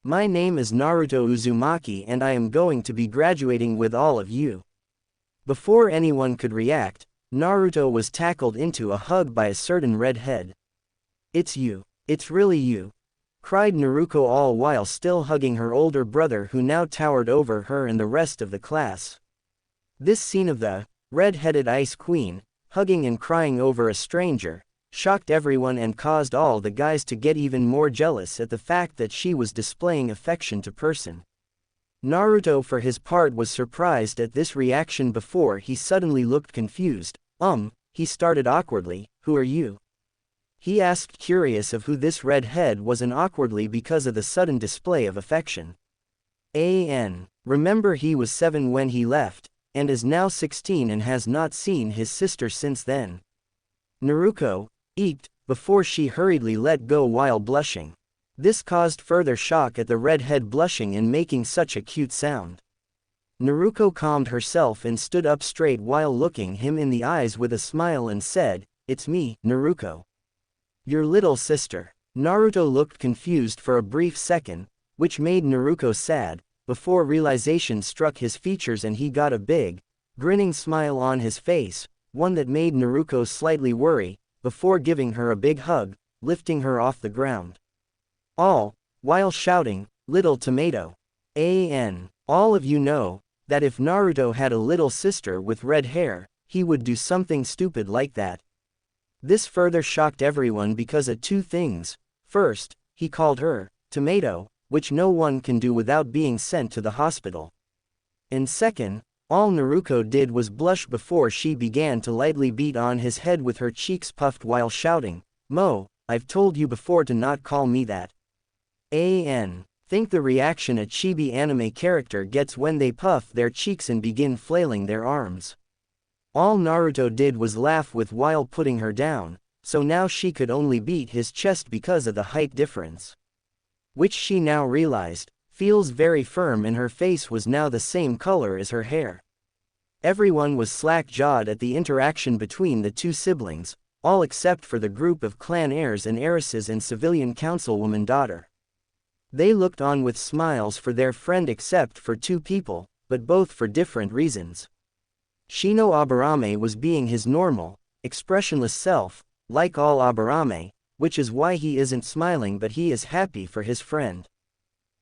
My name is Naruto Uzumaki and I am going to be graduating with all of you." Before anyone could react, Naruto was tackled into a hug by a certain redhead. "It's you. It's really you," cried Naruto all while still hugging her older brother who now towered over her and the rest of the class. This scene of the red-headed Ice Queen, hugging and crying over a stranger, shocked everyone and caused all the guys to get even more jealous at the fact that she was displaying affection to person. Naruto for his part was surprised at this reaction before he suddenly looked confused. He started awkwardly, "Who are you?" He asked, curious of who this redhead was and awkwardly because of the sudden display of affection. Remember he was 7 when he left, and is now 16 and has not seen his sister since then. Naruto eeked, before she hurriedly let go while blushing. This caused further shock at the redhead blushing and making such a cute sound. Naruto calmed herself and stood up straight while looking him in the eyes with a smile and said, "It's me, Naruto. Your little sister." Naruto looked confused for a brief second, which made Naruto sad, before realization struck his features and he got a big, grinning smile on his face, one that made Naruto slightly worry, before giving her a big hug, lifting her off the ground. All while shouting, "Little tomato. All of you know that if Naruto had a little sister with red hair, he would do something stupid like that." This further shocked everyone because of two things. First, he called her tomato, which no one can do without being sent to the hospital. And second, all Naruto did was blush before she began to lightly beat on his head with her cheeks puffed while shouting, "Mo, I've told you before to not call me that." Think the reaction a chibi anime character gets when they puff their cheeks and begin flailing their arms. All Naruto did was laugh with while putting her down, so now she could only beat his chest because of the height difference. Which she now realized, feels very firm and her face was now the same color as her hair. Everyone was slack-jawed at the interaction between the two siblings, all except for the group of clan heirs and heiresses and civilian councilwoman daughter. They looked on with smiles for their friend except for two people, but both for different reasons. Shino Aburame was being his normal, expressionless self, like all Aburame, which is why he isn't smiling but he is happy for his friend.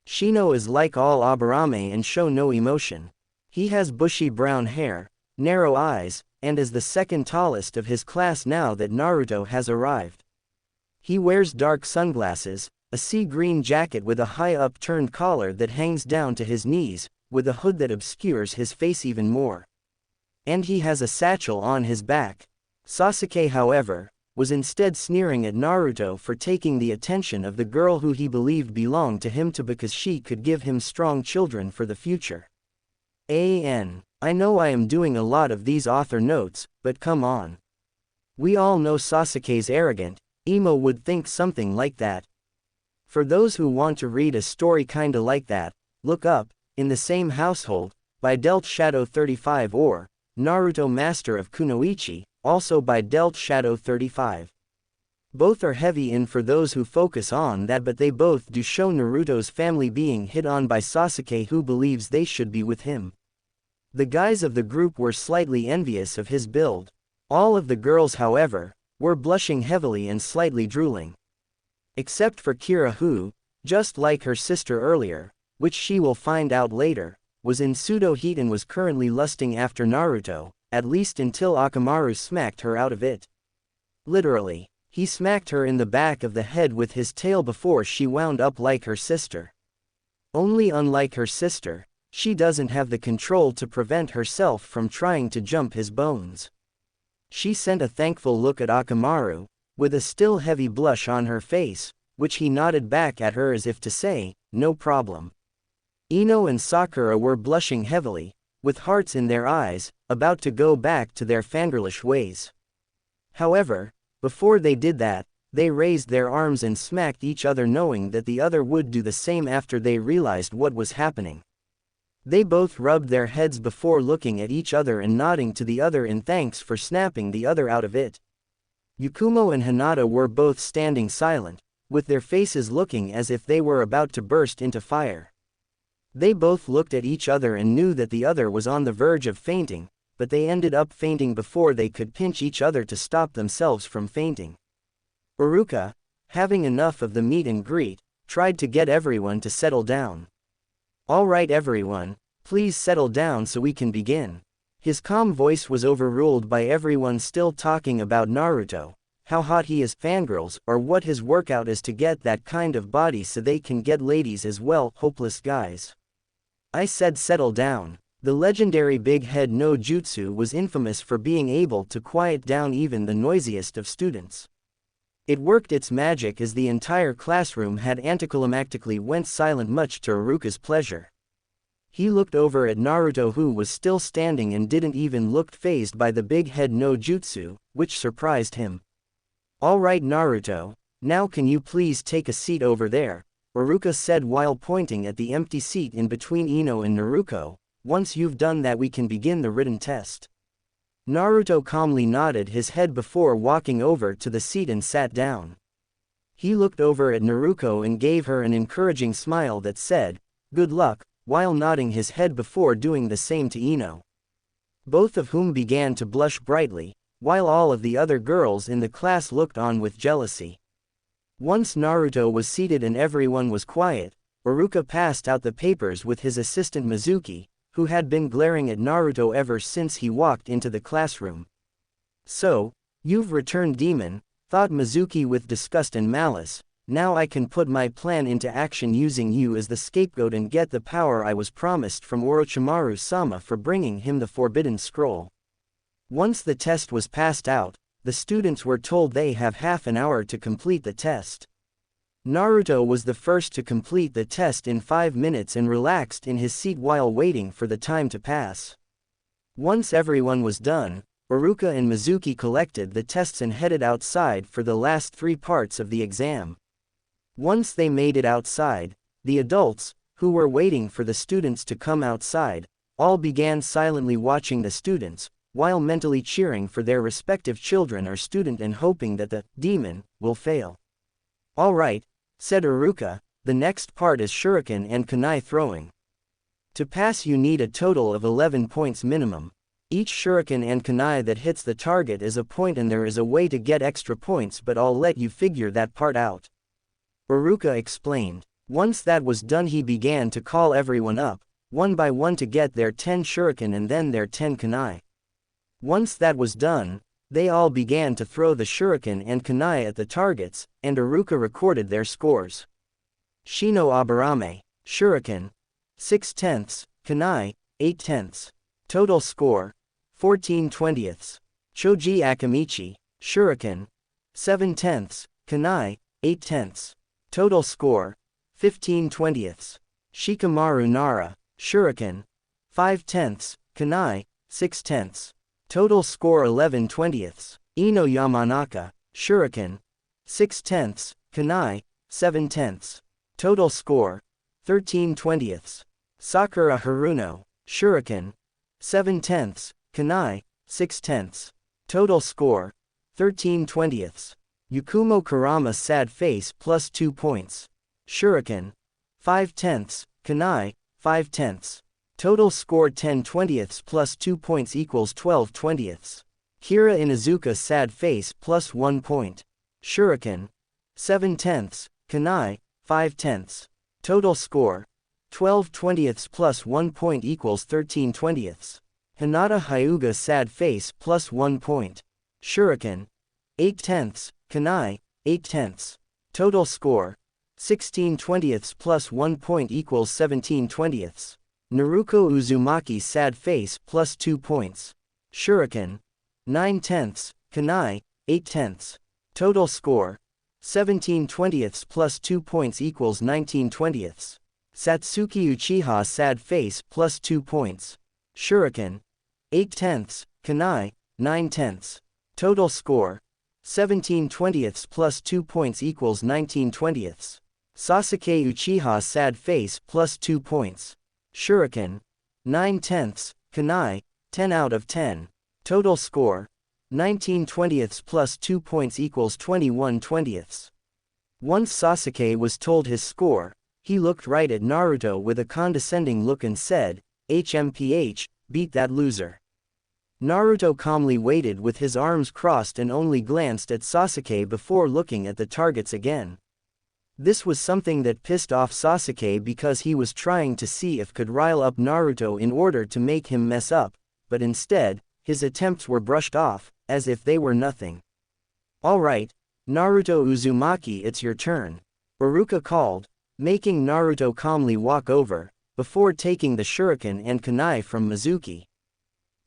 Shino is like all Aburame and show no emotion. He has bushy brown hair, narrow eyes, and is the second tallest of his class now that Naruto has arrived. He wears dark sunglasses, a sea-green jacket with a high upturned collar that hangs down to his knees, with a hood that obscures his face even more. And he has a satchel on his back. Sasuke, however, was instead sneering at Naruto for taking the attention of the girl who he believed belonged to him because she could give him strong children for the future. I know I am doing a lot of these author notes, but come on. We all know Sasuke's arrogant, emo would think something like that. For those who want to read a story kinda like that, look up, In the Same Household, by Delt Shadow 35 or, Naruto Master of Kunoichi, also by Delt Shadow 35. Both are heavy in for those who focus on that but they both do show Naruto's family being hit on by Sasuke who believes they should be with him. The guys of the group were slightly envious of his build. All of the girls however, were blushing heavily and slightly drooling. Except for Kira who, just like her sister earlier, which she will find out later, was in pseudo heat and was currently lusting after Naruto, at least until Akamaru smacked her out of it. Literally, he smacked her in the back of the head with his tail before she wound up like her sister. Only unlike her sister, she doesn't have the control to prevent herself from trying to jump his bones. She sent a thankful look at Akamaru, with a still heavy blush on her face, which he nodded back at her as if to say, "No problem." Ino and Sakura were blushing heavily, with hearts in their eyes, about to go back to their fangirlish ways. However, before they did that, they raised their arms and smacked each other, knowing that the other would do the same after they realized what was happening. They both rubbed their heads before looking at each other and nodding to the other in thanks for snapping the other out of it. Yakumo and Hinata were both standing silent, with their faces looking as if they were about to burst into fire. They both looked at each other and knew that the other was on the verge of fainting, but they ended up fainting before they could pinch each other to stop themselves from fainting. Uruka, having enough of the meet and greet, tried to get everyone to settle down. "All right everyone, please settle down so we can begin." His calm voice was overruled by everyone still talking about Naruto, how hot he is, fangirls, or what his workout is to get that kind of body so they can get ladies as well, hopeless guys. I said settle down. The legendary Big Head no Jutsu was infamous for being able to quiet down even the noisiest of students. It worked its magic as the entire classroom had anticlimactically went silent, much to Uruka's pleasure. He looked over at Naruto, who was still standing and didn't even look fazed by the Big Head no Jutsu, which surprised him. "All right Naruto, now can you please take a seat over there," Uruka said while pointing at the empty seat in between Ino and Naruto. "Once you've done that we can begin the written test." Naruto calmly nodded his head before walking over to the seat and sat down. He looked over at Naruto and gave her an encouraging smile that said, "Good luck," while nodding his head before doing the same to Ino. Both of whom began to blush brightly, while all of the other girls in the class looked on with jealousy. Once Naruto was seated and everyone was quiet, Uruka passed out the papers with his assistant Mizuki, who had been glaring at Naruto ever since he walked into the classroom. "So, you've returned, demon," thought Mizuki with disgust and malice. "Now I can put my plan into action using you as the scapegoat and get the power I was promised from Orochimaru-sama for bringing him the Forbidden Scroll." Once the test was passed out, the students were told they have half an hour to complete the test. Naruto was the first to complete the test in 5 minutes and relaxed in his seat while waiting for the time to pass. Once everyone was done, Uruka and Mizuki collected the tests and headed outside for the last 3 parts of the exam. Once they made it outside, the adults, who were waiting for the students to come outside, all began silently watching the students, while mentally cheering for their respective children or student and hoping that the demon will fail. "All right," said Uruka, "the next part is shuriken and kunai throwing. To pass you need a total of 11 points minimum. Each shuriken and kunai that hits the target is a point and there is a way to get extra points, but I'll let you figure that part out," Uruka explained. Once that was done he began to call everyone up, one by one to get their 10 shuriken and then their 10 kunai. Once that was done, they all began to throw the shuriken and kunai at the targets, and Uruka recorded their scores. Shino Aburame, shuriken, 6/10, kunai, 8/10. Total score, 14/20. Choji Akamichi, shuriken, 7/10, kunai, 8/10. Total score, 15/20. Shikamaru Nara, shuriken, 5/10, kunai, 6/10. Total score 11/20. Ino Yamanaka, shuriken, 6/10, kunai, 7/10. Total score, 13/20. Sakura Haruno, shuriken, 7/10, kunai, 6/10. Total score, 13/20. Yakumo Kurama sad face plus 2 points. Shuriken, 5/10, kunai, 5/10. Total score 10/20 plus 2 points equals 12/20. Kira Inuzuka sad face plus 1 point. Shuriken, 7/10, kunai, 5/10. Total score, 12/20 plus 1 point equals 13/20. Hinata Hyuga sad face plus 1 point. Shuriken. 8/10, Kunai, 8/10. Total score. 16/20 plus 1 point equals 17/20. Naruto Uzumaki sad face plus 2 points. Shuriken. 9/10, Kunai, 8/10. Total score. 17/20 plus 2 points equals 19/20. Satsuki Uchiha sad face plus 2 points. Shuriken. 8/10, Kunai, 9/10. Total score. 17/20 plus 2 points equals 19/20. Sasuke Uchiha sad face plus 2 points. Shuriken. 9/10, Kunai, 10 out of 10. Total score. 19/20 plus 2 points equals 21/20. Once Sasuke was told his score, he looked right at Naruto with a condescending look and said, HMPH, beat that loser. Naruto calmly waited with his arms crossed and only glanced at Sasuke before looking at the targets again. This was something that pissed off Sasuke because he was trying to see if could rile up Naruto in order to make him mess up, but instead, his attempts were brushed off, as if they were nothing. Alright, Naruto Uzumaki, it's your turn. Iruka called, making Naruto calmly walk over, before taking the shuriken and kunai from Mizuki.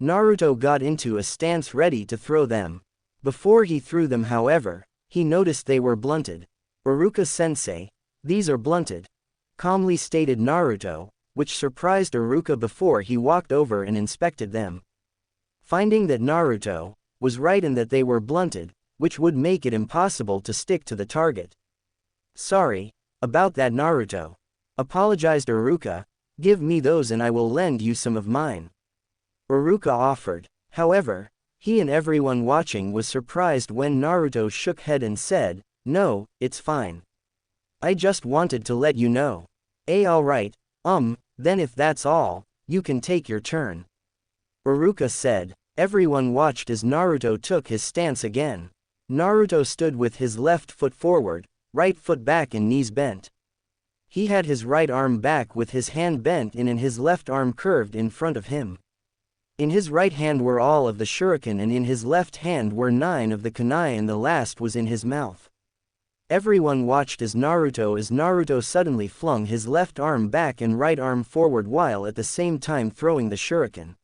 Naruto got into a stance ready to throw them. Before he threw them, however, he noticed they were blunted. Iruka-sensei, these are blunted, calmly stated Naruto, which surprised Iruka before he walked over and inspected them. Finding that Naruto was right and that they were blunted, which would make it impossible to stick to the target. Sorry about that, Naruto, apologized Iruka. Give me those and I will lend you some of mine. Iruka offered. However, he and everyone watching was surprised when Naruto shook head and said, no, it's fine. I just wanted to let you know. Alright, then if that's all, you can take your turn. Iruka said. Everyone watched as Naruto took his stance again. Naruto stood with his left foot forward, right foot back and knees bent. He had his right arm back with his hand bent in and his left arm curved in front of him. In his right hand were all of the shuriken and in his left hand were 9 of the kunai and the last was in his mouth. Everyone watched as Naruto suddenly flung his left arm back and right arm forward while at the same time throwing the shuriken.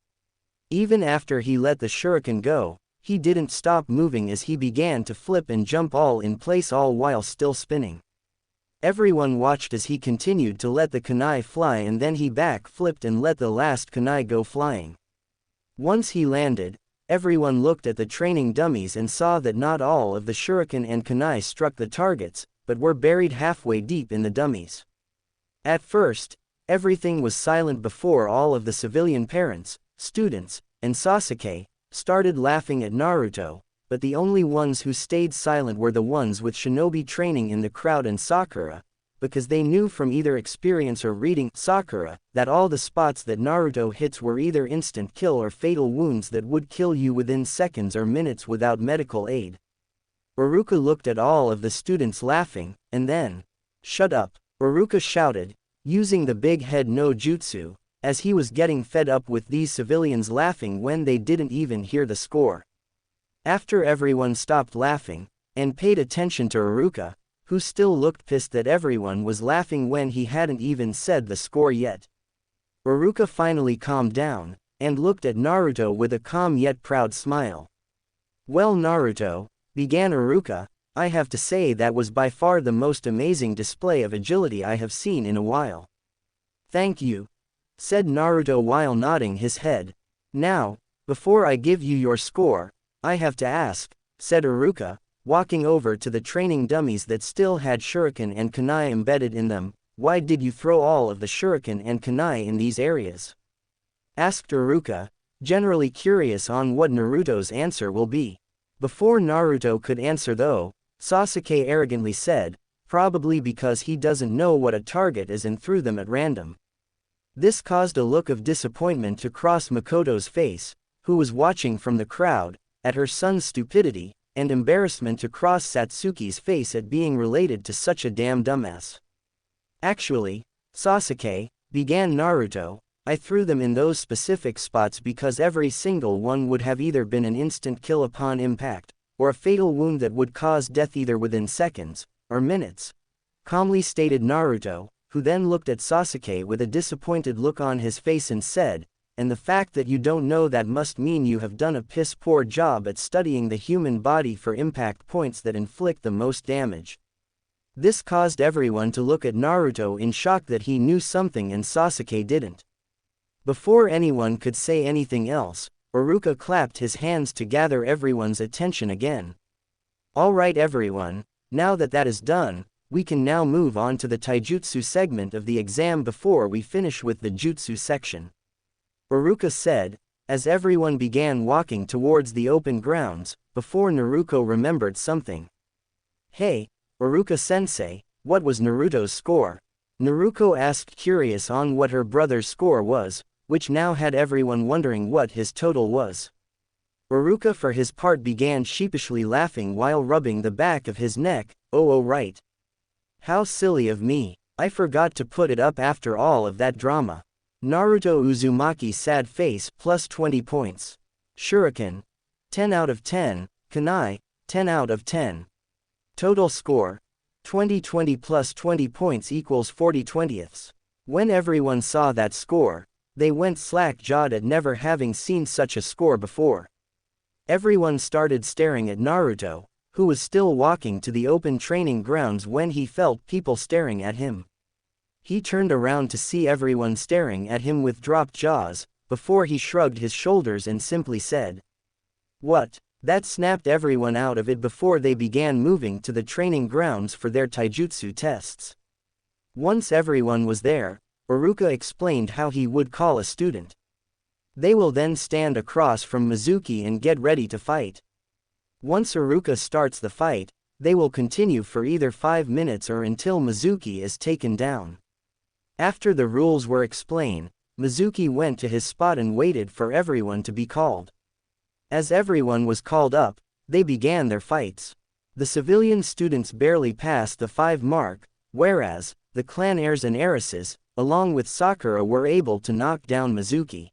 Even after he let the shuriken go, he didn't stop moving as he began to flip and jump all in place all while still spinning. Everyone watched as he continued to let the kunai fly and then he back flipped and let the last kunai go flying. Once he landed, everyone looked at the training dummies and saw that not all of the shuriken and kunai struck the targets, but were buried halfway deep in the dummies. At first, everything was silent before all of the civilian parents, students, and Sasuke started laughing at Naruto, but the only ones who stayed silent were the ones with shinobi training in the crowd and Sakura, because they knew from either experience or reading Sakura that all the spots that Naruto hits were either instant kill or fatal wounds that would kill you within seconds or minutes without medical aid. Iruka looked at all of the students laughing, and then, "Shut up," Iruka shouted, using the big head no jutsu, as he was getting fed up with these civilians laughing when they didn't even hear the score. After everyone stopped laughing, and paid attention to Iruka, who still looked pissed that everyone was laughing when he hadn't even said the score yet. Iruka finally calmed down, and looked at Naruto with a calm yet proud smile. Well, Naruto, began Iruka, I have to say that was by far the most amazing display of agility I have seen in a while. Thank you, said Naruto while nodding his head. Now, before I give you your score, I have to ask, said Iruka, walking over to the training dummies that still had shuriken and kunai embedded in them. Why did you throw all of the shuriken and kunai in these areas? Asked Iruka, generally curious on what Naruto's answer will be. Before Naruto could answer though, Sasuke arrogantly said, probably because he doesn't know what a target is and threw them at random. This caused a look of disappointment to cross Makoto's face, who was watching from the crowd, at her son's stupidity, and embarrassment to cross Satsuki's face at being related to such a damn dumbass. Actually, Sasuke, began Naruto, I threw them in those specific spots because every single one would have either been an instant kill upon impact, or a fatal wound that would cause death either within seconds, or minutes. Calmly stated Naruto, who then looked at Sasuke with a disappointed look on his face and said, and the fact that you don't know that must mean you have done a piss-poor job at studying the human body for impact points that inflict the most damage. This caused everyone to look at Naruto in shock that he knew something and Sasuke didn't. Before anyone could say anything else, Iruka clapped his hands to gather everyone's attention again. Alright everyone, now that that is done, we can now move on to the taijutsu segment of the exam before we finish with the jutsu section. Iruka said, as everyone began walking towards the open grounds, before Naruto remembered something. Hey, Iruka-sensei, what was Naruto's score? Naruto asked, curious on what her brother's score was, which now had everyone wondering what his total was. Iruka for his part began sheepishly laughing while rubbing the back of his neck. Oh right. How silly of me, I forgot to put it up after all of that drama. Naruto Uzumaki sad face plus 20 points. Shuriken. 10 out of 10, Kunai, 10 out of 10. Total score. 20 plus 20 points equals 40/20ths. When everyone saw that score, they went slack-jawed at never having seen such a score before. Everyone started staring at Naruto, who was still walking to the open training grounds when he felt people staring at him. He turned around to see everyone staring at him with dropped jaws, before he shrugged his shoulders and simply said, "What?" That snapped everyone out of it before they began moving to the training grounds for their taijutsu tests. Once everyone was there, Iruka explained how he would call a student. They will then stand across from Mizuki and get ready to fight. Once Iruka starts the fight, they will continue for either 5 minutes or until Mizuki is taken down. After the rules were explained, Mizuki went to his spot and waited for everyone to be called. As everyone was called up, they began their fights. The civilian students barely passed the 5 mark, whereas, the clan heirs and heiresses, along with Sakura, were able to knock down Mizuki.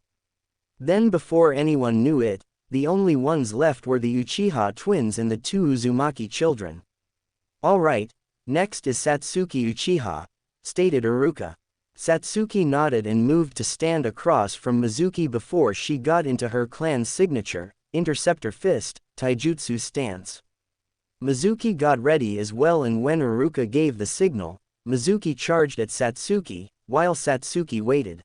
Then before anyone knew it, the only ones left were the Uchiha twins and the 2 Uzumaki children. Alright, next is Satsuki Uchiha, stated Iruka. Satsuki nodded and moved to stand across from Mizuki before she got into her clan's signature, Interceptor Fist, taijutsu stance. Mizuki got ready as well, and when Iruka gave the signal, Mizuki charged at Satsuki, while Satsuki waited.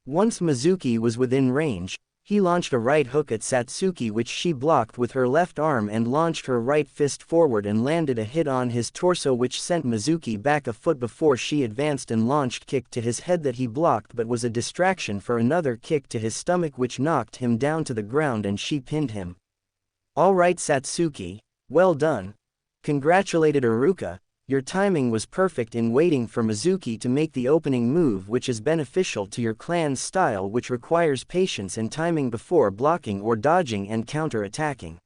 Once Mizuki was within range, he launched a right hook at Satsuki which she blocked with her left arm and launched her right fist forward and landed a hit on his torso which sent Mizuki back a foot before she advanced and launched kick to his head that he blocked but was a distraction for another kick to his stomach which knocked him down to the ground and she pinned him. Alright Satsuki, well done. Congratulated Iruka, your timing was perfect in waiting for Mizuki to make the opening move which is beneficial to your clan's style which requires patience and timing before blocking or dodging and counter-attacking.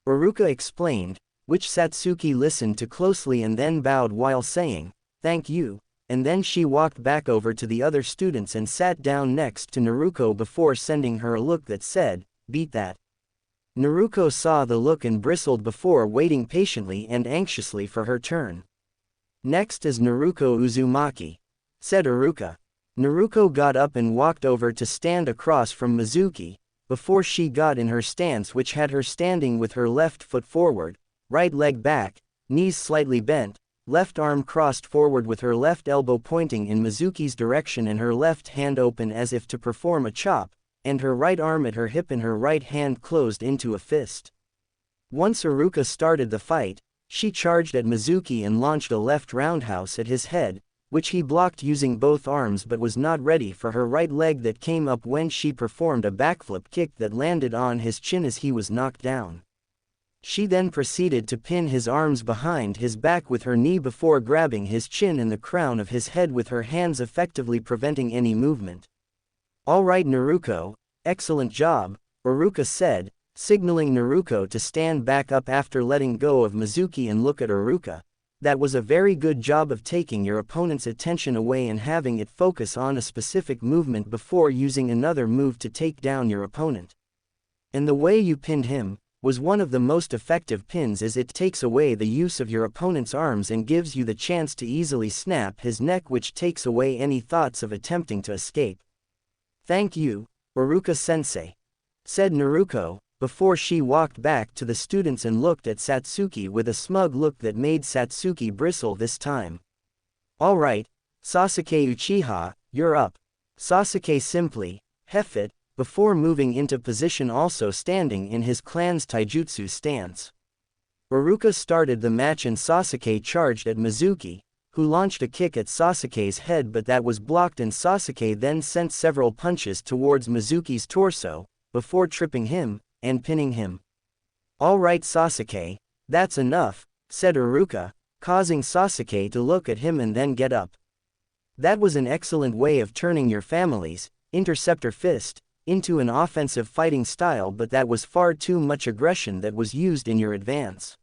Iruka explained, which Satsuki listened to closely and then bowed while saying, "Thank you," and then she walked back over to the other students and sat down next to Naruto before sending her a look that said, "Beat that." Naruto saw the look and bristled before waiting patiently and anxiously for her turn. Next is Naruto Uzumaki, said Iruka. Naruto got up and walked over to stand across from Mizuki, before she got in her stance which had her standing with her left foot forward, right leg back, knees slightly bent, left arm crossed forward with her left elbow pointing in Mizuki's direction and her left hand open as if to perform a chop, and her right arm at her hip and her right hand closed into a fist. Once Iruka started the fight, she charged at Mizuki and launched a left roundhouse at his head, which he blocked using both arms but was not ready for her right leg that came up when she performed a backflip kick that landed on his chin as he was knocked down. She then proceeded to pin his arms behind his back with her knee before grabbing his chin and the crown of his head with her hands, effectively preventing any movement. Alright Naruto, excellent job, Iruka said, signaling Naruto to stand back up after letting go of Mizuki and look at Iruka, That was a very good job of taking your opponent's attention away and having it focus on a specific movement before using another move to take down your opponent. And the way you pinned him was one of the most effective pins, as it takes away the use of your opponent's arms and gives you the chance to easily snap his neck, which takes away any thoughts of attempting to escape. "Thank you, Iruka-sensei," said Naruto, before she walked back to the students and looked at Satsuki with a smug look that made Satsuki bristle this time. "Alright, Sasuke Uchiha, you're up." Sasuke simply heffed before moving into position, also standing in his clan's taijutsu stance. Iruka started the match and Sasuke charged at Mizuki, who launched a kick at Sasuke's head, but that was blocked, and Sasuke then sent several punches towards Mizuki's torso, before tripping him and pinning him. "Alright Sasuke, that's enough," said Iruka, causing Sasuke to look at him and then get up. "That was an excellent way of turning your family's interceptor fist into an offensive fighting style, but that was far too much aggression that was used in your advance.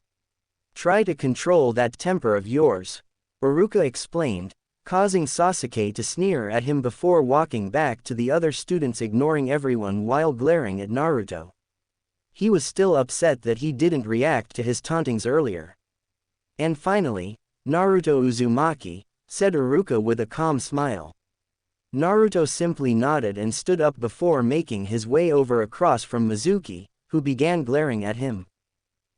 Try to control that temper of yours," Iruka explained, causing Sasuke to sneer at him before walking back to the other students, ignoring everyone while glaring at Naruto. He was still upset that he didn't react to his tauntings earlier. "And finally, Naruto Uzumaki," said Iruka with a calm smile. Naruto simply nodded and stood up before making his way over across from Mizuki, who began glaring at him.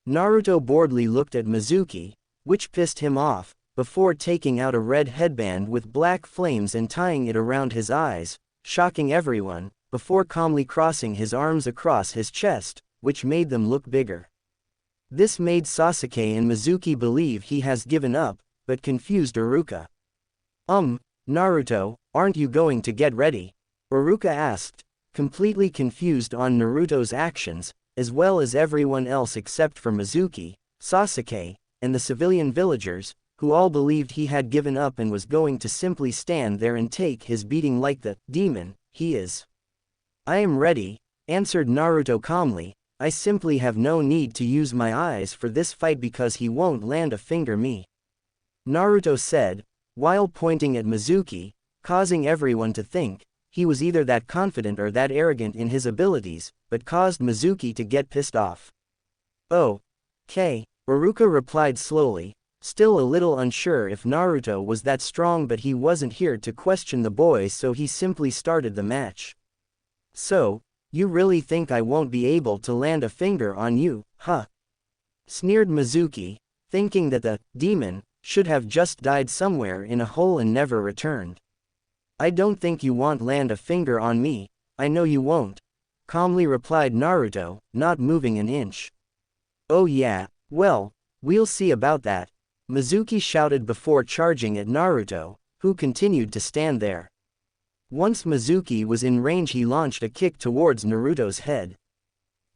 Naruto boredly looked at Mizuki, which pissed him off, before taking out a red headband with black flames and tying it around his eyes, shocking everyone, before calmly crossing his arms across his chest, which made them look bigger. This made Sasuke and Mizuki believe he has given up, but confused Iruka. Naruto, aren't you going to get ready?" Iruka asked, completely confused on Naruto's actions, as well as everyone else except for Mizuki, Sasuke, and the civilian villagers, who all believed he had given up and was going to simply stand there and take his beating like the demon he is. "I am ready," answered Naruto calmly. "I simply have no need to use my eyes for this fight because he won't land a finger me," Naruto said, while pointing at Mizuki, causing everyone to think he was either that confident or that arrogant in his abilities, but caused Mizuki to get pissed off. "Oh, okay," Iruka replied slowly, still a little unsure if Naruto was that strong, but he wasn't here to question the boy, so he simply started the match. "So, you really think I won't be able to land a finger on you, huh?" sneered Mizuki, thinking that the demon should have just died somewhere in a hole and never returned. "I don't think you won't land a finger on me, I know you won't," calmly replied Naruto, not moving an inch. "Oh yeah, well, we'll see about that," Mizuki shouted before charging at Naruto, who continued to stand there. Once Mizuki was in range, he launched a kick towards Naruto's head.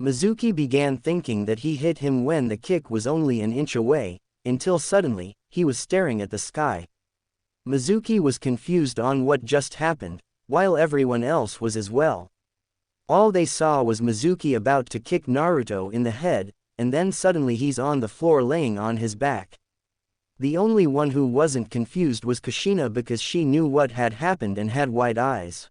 Mizuki began thinking that he hit him when the kick was only an inch away, until suddenly, he was staring at the sky. Mizuki was confused on what just happened, while everyone else was as well. All they saw was Mizuki about to kick Naruto in the head, and then suddenly he's on the floor laying on his back. The only one who wasn't confused was Kushina, because she knew what had happened and had wide eyes.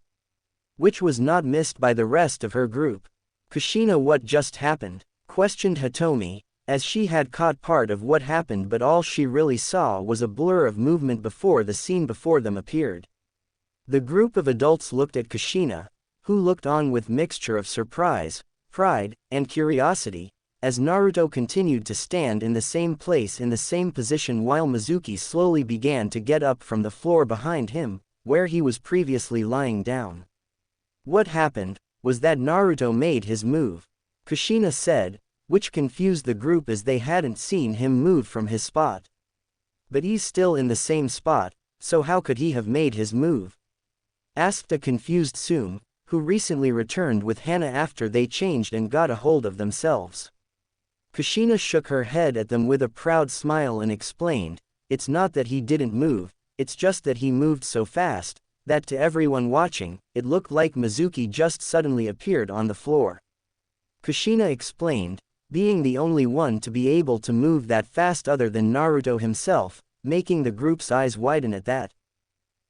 Which was not missed by the rest of her group. "Kushina, what just happened?" questioned Hitomi, as she had caught part of what happened, but all she really saw was a blur of movement before the scene before them appeared. The group of adults looked at Kushina, who looked on with mixture of surprise, pride, and curiosity, as Naruto continued to stand in the same place in the same position while Mizuki slowly began to get up from the floor behind him, where he was previously lying down. What happened was that Naruto made his move, Kushina said, which confused the group as they hadn't seen him move from his spot. "But he's still in the same spot, so how could he have made his move?" asked a confused Sume, who recently returned with Hana after they changed and got a hold of themselves. Kushina shook her head at them with a proud smile and explained, "It's not that he didn't move, it's just that he moved so fast, that to everyone watching, it looked like Mizuki just suddenly appeared on the floor." Kushina explained, being the only one to be able to move that fast other than Naruto himself, making the group's eyes widen at that.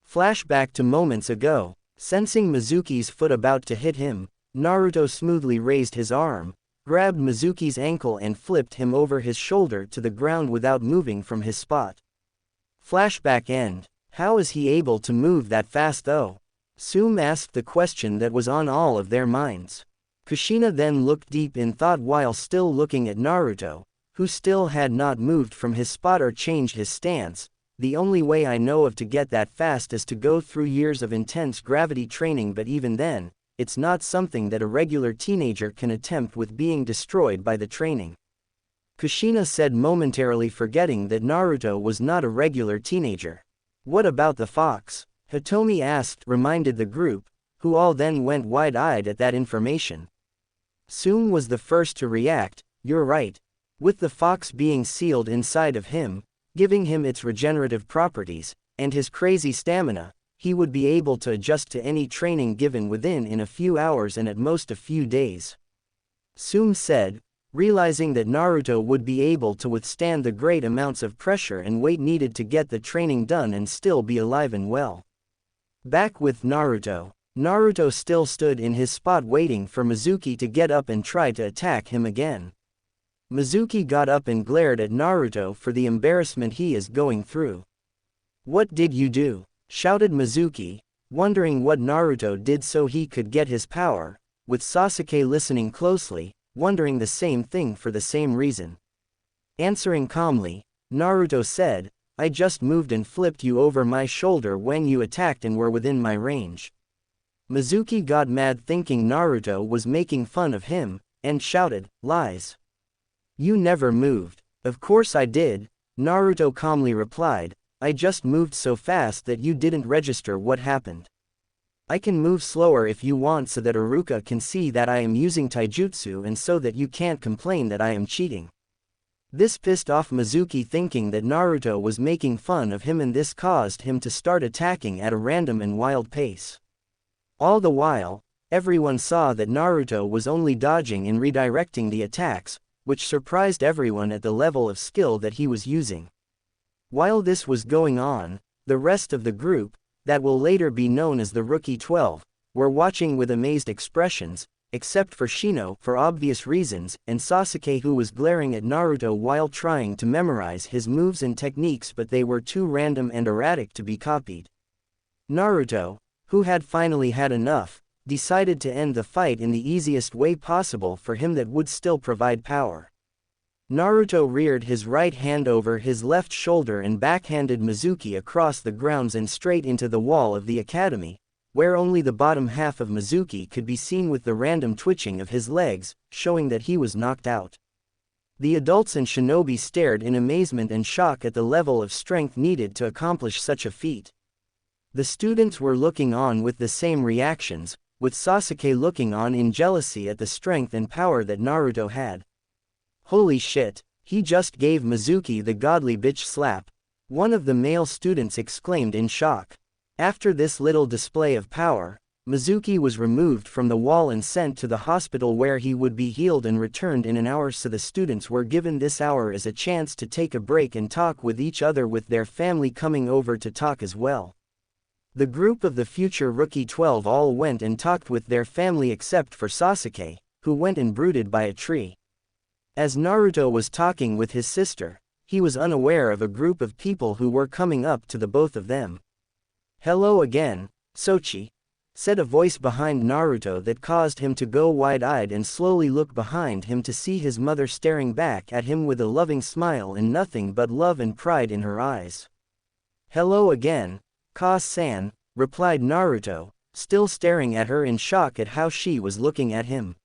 Flashback to moments ago. Sensing Mizuki's foot about to hit him, Naruto smoothly raised his arm, grabbed Mizuki's ankle and flipped him over his shoulder to the ground without moving from his spot. Flashback end. How is he able to move that fast though? Sume asked the question that was on all of their minds. Kushina then looked deep in thought while still looking at Naruto, who still had not moved from his spot or changed his stance. The only way I know of to get that fast is to go through years of intense gravity training, but even then, it's not something that a regular teenager can attempt with being destroyed by the training. Kushina said, momentarily forgetting that Naruto was not a regular teenager. What about the fox? Hitomi asked, reminded the group, who all then went wide-eyed at that information. Sume was the first to react. You're right. With the fox being sealed inside of him, giving him its regenerative properties, and his crazy stamina, he would be able to adjust to any training given within in a few hours and at most a few days. Sume said, realizing that Naruto would be able to withstand the great amounts of pressure and weight needed to get the training done and still be alive and well. Back with Naruto. Naruto still stood in his spot waiting for Mizuki to get up and try to attack him again. Mizuki got up and glared at Naruto for the embarrassment he is going through. What did you do? Shouted Mizuki, wondering what Naruto did so he could get his power, with Sasuke listening closely, wondering the same thing for the same reason. Answering calmly, Naruto said, I just moved and flipped you over my shoulder when you attacked and were within my range. Mizuki got mad thinking Naruto was making fun of him, and shouted, lies. You never moved. Of course I did, Naruto calmly replied, I just moved so fast that you didn't register what happened. I can move slower if you want so that Iruka can see that I am using taijutsu and so that you can't complain that I am cheating. This pissed off Mizuki thinking that Naruto was making fun of him, and this caused him to start attacking at a random and wild pace. All the while, everyone saw that Naruto was only dodging and redirecting the attacks, which surprised everyone at the level of skill that he was using. While this was going on, the rest of the group, that will later be known as the Rookie 12, were watching with amazed expressions, except for Shino for obvious reasons, and Sasuke, who was glaring at Naruto while trying to memorize his moves and techniques, but they were too random and erratic to be copied. Naruto, who had finally had enough, decided to end the fight in the easiest way possible for him that would still provide power. Naruto reared his right hand over his left shoulder and backhanded Mizuki across the grounds and straight into the wall of the academy, where only the bottom half of Mizuki could be seen with the random twitching of his legs, showing that he was knocked out. The adults and shinobi stared in amazement and shock at the level of strength needed to accomplish such a feat. The students were looking on with the same reactions, with Sasuke looking on in jealousy at the strength and power that Naruto had. Holy shit, he just gave Mizuki the godly bitch slap, one of the male students exclaimed in shock. After this little display of power, Mizuki was removed from the wall and sent to the hospital where he would be healed and returned in an hour, so the students were given this hour as a chance to take a break and talk with each other, with their family coming over to talk as well. The group of the future Rookie 12 all went and talked with their family except for Sasuke, who went and brooded by a tree. As Naruto was talking with his sister, he was unaware of a group of people who were coming up to the both of them. Hello again, Sochi, said a voice behind Naruto that caused him to go wide-eyed and slowly look behind him to see his mother staring back at him with a loving smile and nothing but love and pride in her eyes. Hello again, Ka-san, replied Naruto, still staring at her in shock at how she was looking at him.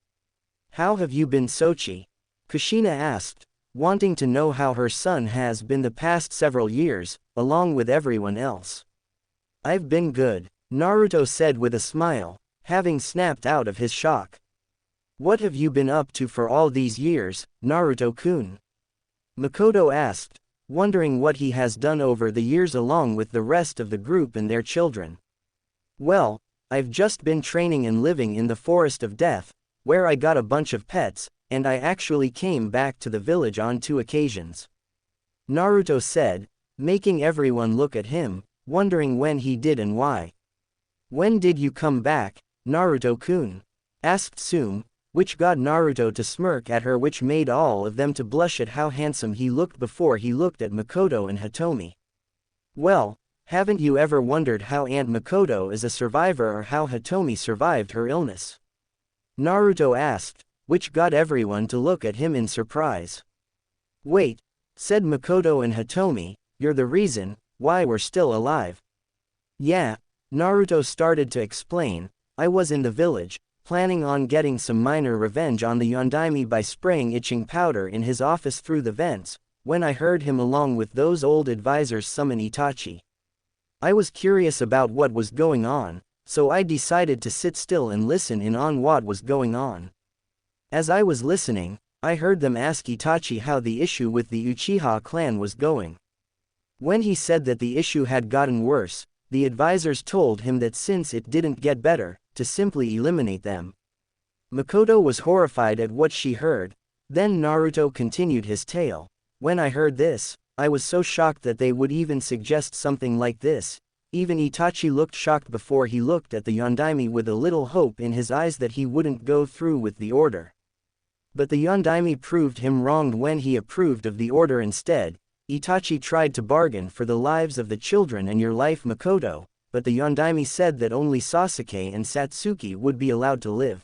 How have you been, Sochi? Kushina asked, wanting to know how her son has been the past several years, along with everyone else. I've been good, Naruto said with a smile, having snapped out of his shock. What have you been up to for all these years, Naruto-kun? Makoto asked, wondering what he has done over the years along with the rest of the group and their children. Well, I've just been training and living in the Forest of Death, where I got a bunch of pets, and I actually came back to the village on 2 occasions. Naruto said, making everyone look at him, wondering when he did and why. When did you come back, Naruto-kun? Asked Tsume, which got Naruto to smirk at her, which made all of them to blush at how handsome he looked before he looked at Makoto and Hitomi. Well, haven't you ever wondered how Aunt Makoto is a survivor or how Hitomi survived her illness? Naruto asked, which got everyone to look at him in surprise. Wait, said Makoto and Hitomi, you're the reason why we're still alive. Yeah, Naruto started to explain, I was in the village, planning on getting some minor revenge on the Yondaime by spraying itching powder in his office through the vents, when I heard him along with those old advisors summon Itachi. I was curious about what was going on, so I decided to sit still and listen in on what was going on. As I was listening, I heard them ask Itachi how the issue with the Uchiha clan was going. When he said that the issue had gotten worse, the advisors told him that since it didn't get better, to simply eliminate them. Makoto was horrified at what she heard. Then Naruto continued his tale. When I heard this, I was so shocked that they would even suggest something like this. Even Itachi looked shocked before he looked at the Yondaime with a little hope in his eyes that he wouldn't go through with the order. But the Yondaime proved him wrong when he approved of the order instead. Itachi tried to bargain for the lives of the children and your life, Makoto, but the Yondaime said that only Sasuke and Satsuki would be allowed to live.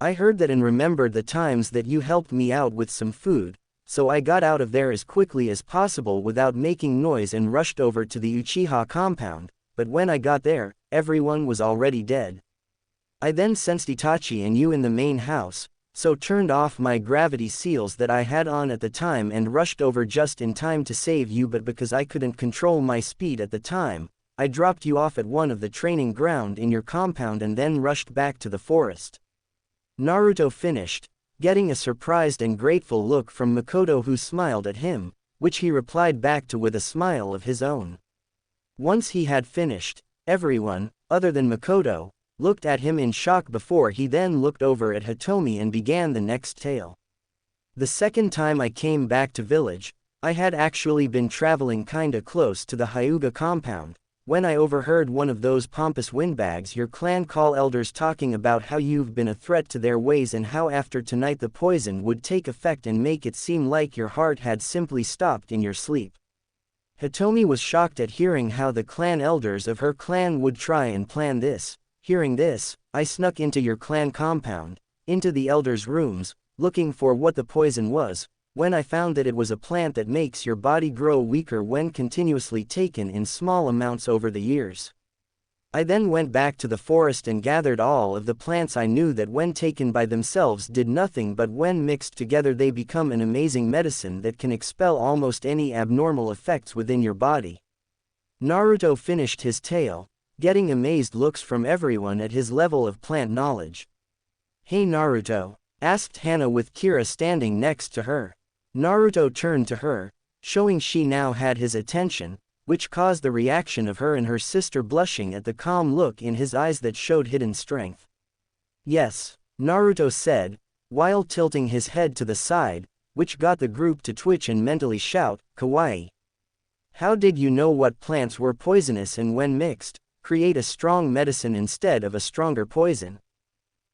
I heard that and remembered the times that you helped me out with some food, so I got out of there as quickly as possible without making noise and rushed over to the Uchiha compound, but when I got there, everyone was already dead. I then sensed Itachi and you in the main house, so turned off my gravity seals that I had on at the time and rushed over just in time to save you, but because I couldn't control my speed at the time, I dropped you off at one of the training ground in your compound and then rushed back to the forest. Naruto finished, getting a surprised and grateful look from Makoto, who smiled at him, which he replied back to with a smile of his own. Once he had finished, everyone, other than Makoto, looked at him in shock before he then looked over at Hitomi and began the next tale. The second time I came back to village, I had actually been traveling kinda close to the Hyuga compound, when I overheard one of those pompous windbags your clan call elders talking about how you've been a threat to their ways and how after tonight the poison would take effect and make it seem like your heart had simply stopped in your sleep. Hitomi was shocked at hearing how the clan elders of her clan would try and plan this. Hearing this, I snuck into your clan compound, into the elders' rooms, looking for what the poison was, when I found that it was a plant that makes your body grow weaker when continuously taken in small amounts over the years. I then went back to the forest and gathered all of the plants I knew that when taken by themselves did nothing, but when mixed together they become an amazing medicine that can expel almost any abnormal effects within your body. Naruto finished his tale, getting amazed looks from everyone at his level of plant knowledge. Hey Naruto, asked Hana with Kira standing next to her. Naruto turned to her, showing she now had his attention, which caused the reaction of her and her sister blushing at the calm look in his eyes that showed hidden strength. Yes, Naruto said, while tilting his head to the side, which got the group to twitch and mentally shout, kawaii. How did you know what plants were poisonous and when mixed, create a strong medicine instead of a stronger poison?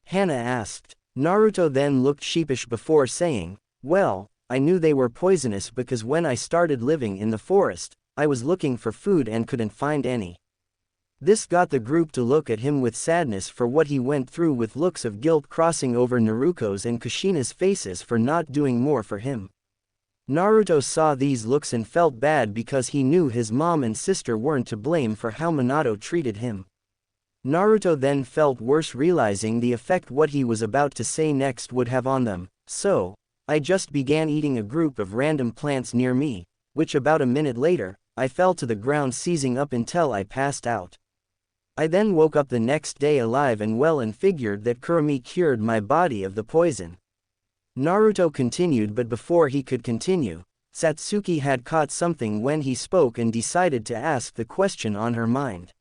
Hana asked. Naruto then looked sheepish before saying, well, I knew they were poisonous because when I started living in the forest, I was looking for food and couldn't find any. This got the group to look at him with sadness for what he went through, with looks of guilt crossing over Naruto's and Kushina's faces for not doing more for him. Naruto saw these looks and felt bad because he knew his mom and sister weren't to blame for how Minato treated him. Naruto then felt worse, realizing the effect what he was about to say next would have on them, so I just began eating a group of random plants near me, which about a minute later, I fell to the ground seizing up until I passed out. I then woke up the next day alive and well and figured that Kurumi cured my body of the poison. Naruto continued, but before he could continue, Satsuki had caught something when he spoke and decided to ask the question on her mind.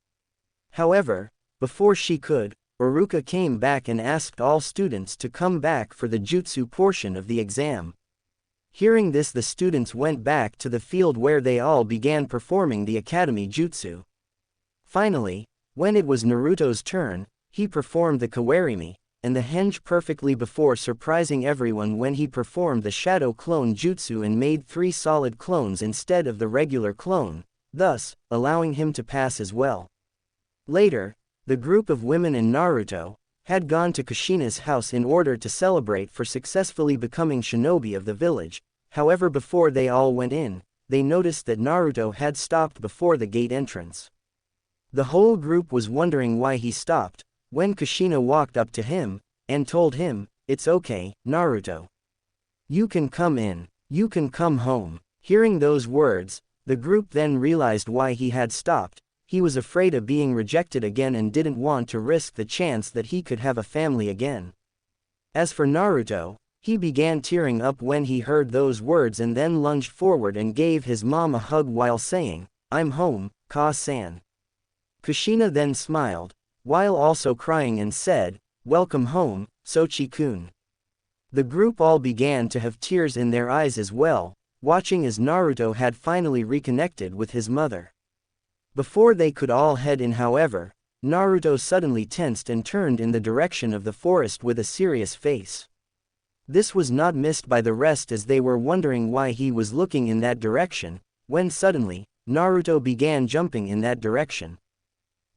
However, before she could, Iruka came back and asked all students to come back for the jutsu portion of the exam. Hearing this, the students went back to the field where they all began performing the academy jutsu. Finally, when it was Naruto's turn, he performed the kawarimi and the henge perfectly before surprising everyone when he performed the shadow clone jutsu and made 3 solid clones instead of the regular clone, thus allowing him to pass as well. Later, the group of women and Naruto had gone to Kushina's house in order to celebrate for successfully becoming shinobi of the village. However, before they all went in, they noticed that Naruto had stopped before the gate entrance. The whole group was wondering why he stopped, when Kushina walked up to him and told him, "It's okay, Naruto. You can come in, you can come home." Hearing those words, the group then realized why he had stopped. He was afraid of being rejected again and didn't want to risk the chance that he could have a family again. As for Naruto, he began tearing up when he heard those words and then lunged forward and gave his mom a hug while saying, "I'm home, Ka-san." Kushina then smiled, while also crying, and said, "Welcome home, Sochi-kun." The group all began to have tears in their eyes as well, watching as Naruto had finally reconnected with his mother. Before they could all head in, however, Naruto suddenly tensed and turned in the direction of the forest with a serious face. This was not missed by the rest as they were wondering why he was looking in that direction, when suddenly, Naruto began jumping in that direction.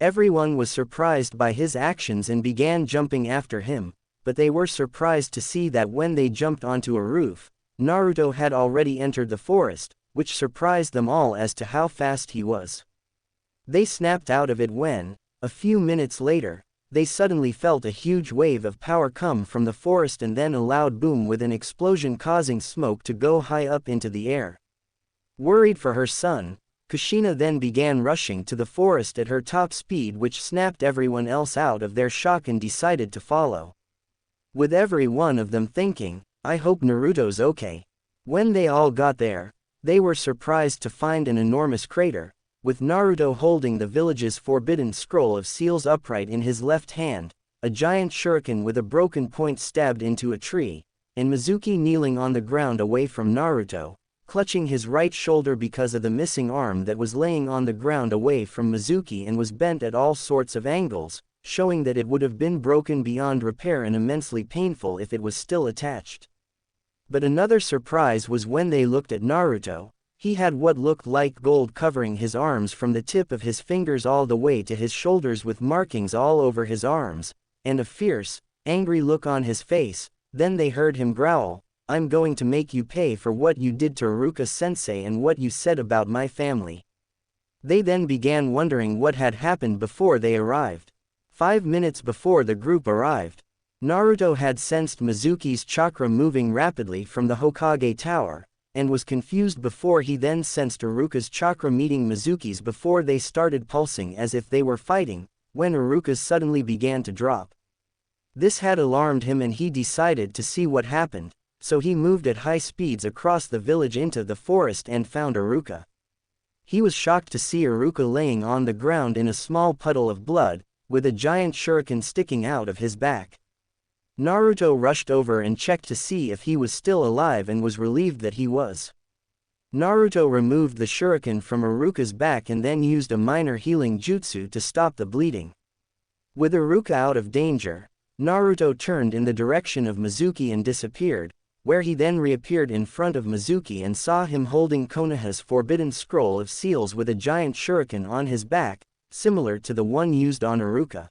Everyone was surprised by his actions and began jumping after him, but they were surprised to see that when they jumped onto a roof, Naruto had already entered the forest, which surprised them all as to how fast he was. They snapped out of it when, a few minutes later, they suddenly felt a huge wave of power come from the forest and then a loud boom with an explosion causing smoke to go high up into the air. Worried for her son, Kushina then began rushing to the forest at her top speed, which snapped everyone else out of their shock and decided to follow. With every one of them thinking, "I hope Naruto's okay." When they all got there, they were surprised to find an enormous crater, with Naruto holding the village's forbidden scroll of seals upright in his left hand, a giant shuriken with a broken point stabbed into a tree, and Mizuki kneeling on the ground away from Naruto, clutching his right shoulder because of the missing arm that was laying on the ground away from Mizuki and was bent at all sorts of angles, showing that it would have been broken beyond repair and immensely painful if it was still attached. But another surprise was when they looked at Naruto. He had what looked like gold covering his arms from the tip of his fingers all the way to his shoulders, with markings all over his arms, and a fierce, angry look on his face. Then they heard him growl, "I'm going to make you pay for what you did to Iruka-sensei and what you said about my family." They then began wondering what had happened before they arrived. 5 minutes before the group arrived, Naruto had sensed Mizuki's chakra moving rapidly from the Hokage tower, and was confused before he then sensed Iruka's chakra meeting Mizuki's before they started pulsing as if they were fighting, when Iruka's suddenly began to drop. This had alarmed him and he decided to see what happened, so he moved at high speeds across the village into the forest and found Iruka. He was shocked to see Iruka laying on the ground in a small puddle of blood, with a giant shuriken sticking out of his back. Naruto rushed over and checked to see if he was still alive and was relieved that he was. Naruto removed the shuriken from Iruka's back and then used a minor healing jutsu to stop the bleeding. With Iruka out of danger, Naruto turned in the direction of Mizuki and disappeared, where he then reappeared in front of Mizuki and saw him holding Konoha's forbidden scroll of seals with a giant shuriken on his back, similar to the one used on Iruka.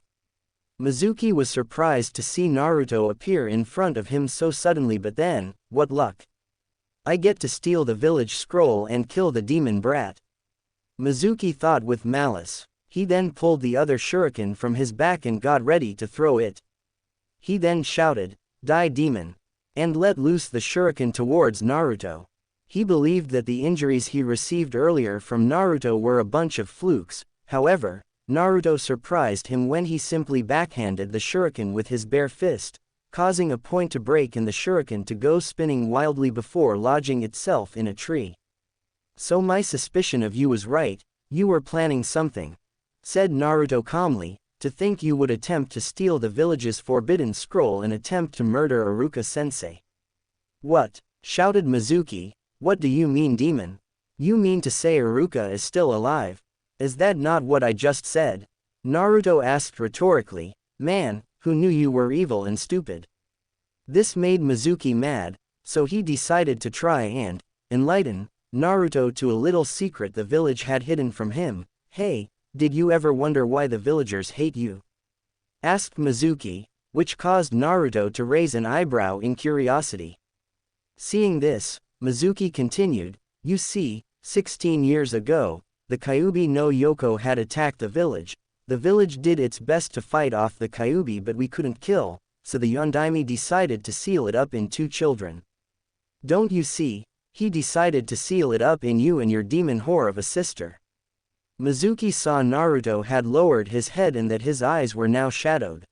Mizuki was surprised to see Naruto appear in front of him so suddenly, but then, what luck! I get to steal the village scroll and kill the demon brat. Mizuki thought with malice. He then pulled the other shuriken from his back and got ready to throw it. He then shouted, "Die demon!" and let loose the shuriken towards Naruto. He believed that the injuries he received earlier from Naruto were a bunch of flukes. However, Naruto surprised him when he simply backhanded the shuriken with his bare fist, causing a point to break and the shuriken to go spinning wildly before lodging itself in a tree. "So my suspicion of you was right, you were planning something," said Naruto calmly, To think you would attempt to steal the village's forbidden scroll and attempt to murder Iruka-sensei. What? Shouted Mizuki. What do you mean, demon? You mean to say Iruka is still alive? Is that not what I just said? Naruto asked rhetorically. Man, who knew you were evil and stupid? This made Mizuki mad, so he decided to try and enlighten Naruto to a little secret the village had hidden from him. Hey, did you ever wonder why the villagers hate you? Asked Mizuki, which caused Naruto to raise an eyebrow in curiosity. Seeing this, Mizuki continued, you see, 16 years ago, the Kyuubi no Yoko had attacked the village. The village did its best to fight off the Kyuubi, but we couldn't kill, so the Yondaime decided to seal it up in 2 children. Don't you see, he decided to seal it up in you and your demon whore of a sister. Mizuki saw Naruto had lowered his head and that his eyes were now shadowed.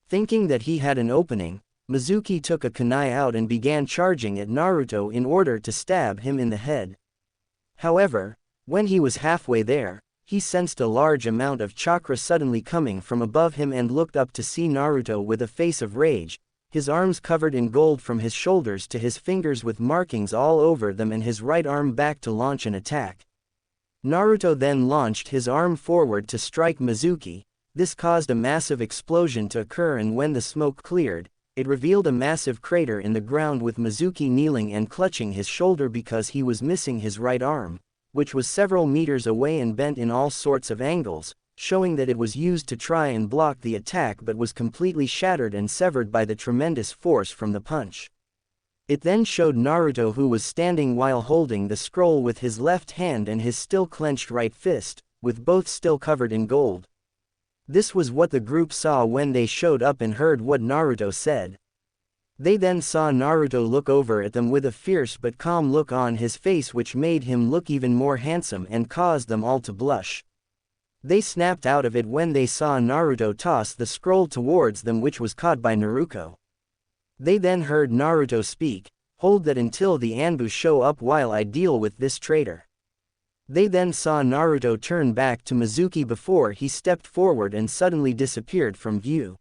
Thinking that he had an opening, Mizuki took a kunai out and began charging at Naruto in order to stab him in the head. However, when he was halfway there, he sensed a large amount of chakra suddenly coming from above him and looked up to see Naruto with a face of rage, his arms covered in gold from his shoulders to his fingers with markings all over them and his right arm back to launch an attack. Naruto then launched his arm forward to strike Mizuki. This caused a massive explosion to occur, and when the smoke cleared, it revealed a massive crater in the ground with Mizuki kneeling and clutching his shoulder because he was missing his right arm, which was several meters away and bent in all sorts of angles, showing that it was used to try and block the attack but was completely shattered and severed by the tremendous force from the punch. It then showed Naruto, who was standing while holding the scroll with his left hand and his still clenched right fist, with both still covered in gold. This was what the group saw when they showed up and heard what Naruto said. They then saw Naruto look over at them with a fierce but calm look on his face, which made him look even more handsome and caused them all to blush. They snapped out of it when they saw Naruto toss the scroll towards them, which was caught by Naruto. They then heard Naruto speak, "Hold that until the Anbu show up while I deal with this traitor." They then saw Naruto turn back to Mizuki before he stepped forward and suddenly disappeared from view.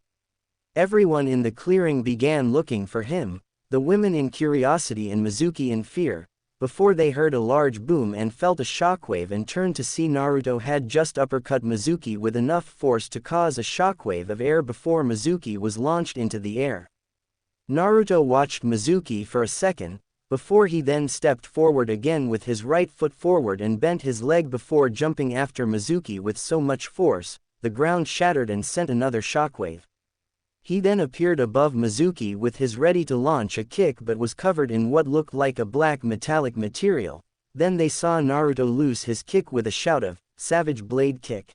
Everyone in the clearing began looking for him, the women in curiosity and Mizuki in fear, before they heard a large boom and felt a shockwave and turned to see Naruto had just uppercut Mizuki with enough force to cause a shockwave of air before Mizuki was launched into the air. Naruto watched Mizuki for a second, before he then stepped forward again with his right foot forward and bent his leg before jumping after Mizuki with so much force, the ground shattered and sent another shockwave. He then appeared above Mizuki with his ready to launch a kick but was covered in what looked like a black metallic material. Then they saw Naruto loose his kick with a shout of, "Savage Blade Kick."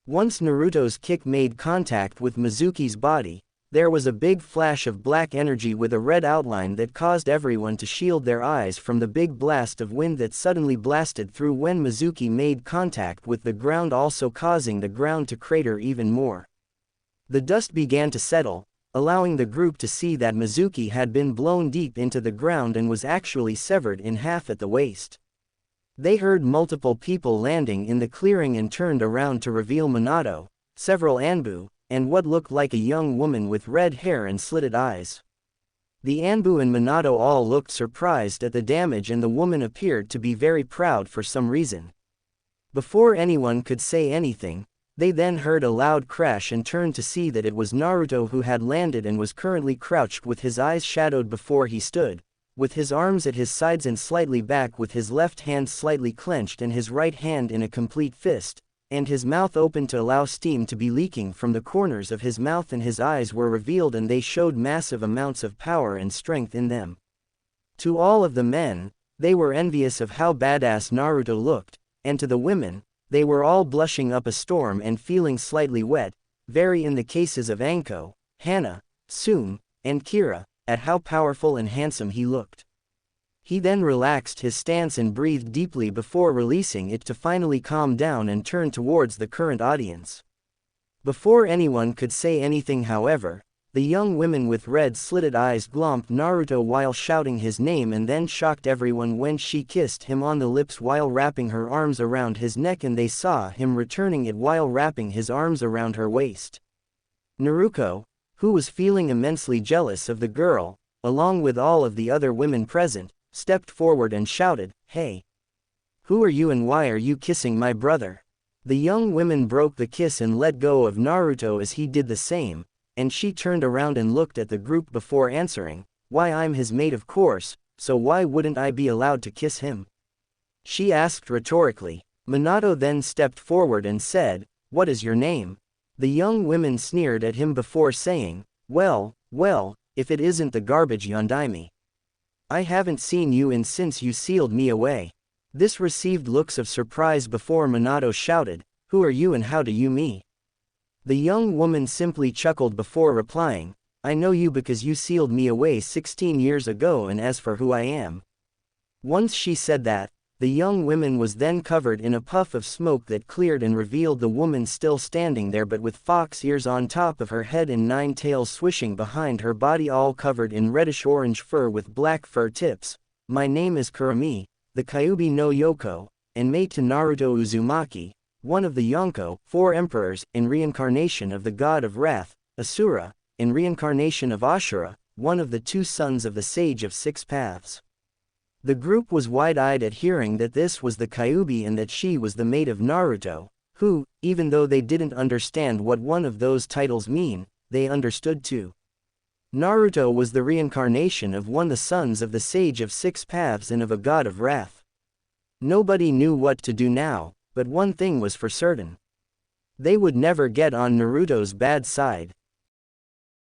Once Naruto's kick made contact with Mizuki's body, there was a big flash of black energy with a red outline that caused everyone to shield their eyes from the big blast of wind that suddenly blasted through when Mizuki made contact with the ground, also causing the ground to crater even more. The dust began to settle, allowing the group to see that Mizuki had been blown deep into the ground and was actually severed in half at the waist. They heard multiple people landing in the clearing and turned around to reveal Minato, several Anbu, and what looked like a young woman with red hair and slitted eyes. The Anbu and Minato all looked surprised at the damage, and the woman appeared to be very proud for some reason. Before anyone could say anything, they then heard a loud crash and turned to see that it was Naruto who had landed and was currently crouched with his eyes shadowed before he stood, with his arms at his sides and slightly back, with his left hand slightly clenched and his right hand in a complete fist, and his mouth open to allow steam to be leaking from the corners of his mouth, and his eyes were revealed and they showed massive amounts of power and strength in them. To all of the men, they were envious of how badass Naruto looked, and to the women, they were all blushing up a storm and feeling slightly wet, very in the cases of Anko, Hana, Tsume, and Kira, at how powerful and handsome he looked. He then relaxed his stance and breathed deeply before releasing it to finally calm down and turn towards the current audience. Before anyone could say anything, however, The young women with red slitted eyes glomped Naruto while shouting his name and then shocked everyone when she kissed him on the lips while wrapping her arms around his neck, and they saw him returning it while wrapping his arms around her waist. Naruto, who was feeling immensely jealous of the girl, along with all of the other women present, stepped forward and shouted, "Hey! Who are you and why are you kissing my brother?" The young women broke the kiss and let go of Naruto as he did the same, and she turned around and looked at the group before answering, "Why, I'm his mate, of course, so why wouldn't I be allowed to kiss him?" she asked rhetorically. Minato then stepped forward and said, "What is your name?" The young women sneered at him before saying, well, if it isn't the garbage Yondaime. I haven't seen you in since you sealed me away." This received looks of surprise before Minato shouted, "Who are you and how do you me?" The young woman simply chuckled before replying, "I know you because you sealed me away 16 years ago, and as for who I am." Once she said that, the young woman was then covered in a puff of smoke that cleared and revealed the woman still standing there but with fox ears on top of her head and 9 tails swishing behind her body, all covered in reddish-orange fur with black fur tips. "My name is Kurami, the Kyuubi no Yoko, and mate to Naruto Uzumaki, one of the Yonko, 4 emperors, in reincarnation of the god of wrath, Asura, in reincarnation of Ashura, one of the 2 sons of the Sage of 6 Paths." The group was wide-eyed at hearing that this was the Kyuubi and that she was the mate of Naruto, who, even though they didn't understand what one of those titles mean, they understood too. Naruto was the reincarnation of one of the sons of the Sage of 6 Paths and of a god of wrath. Nobody knew what to do now, but one thing was for certain. They would never get on Naruto's bad side.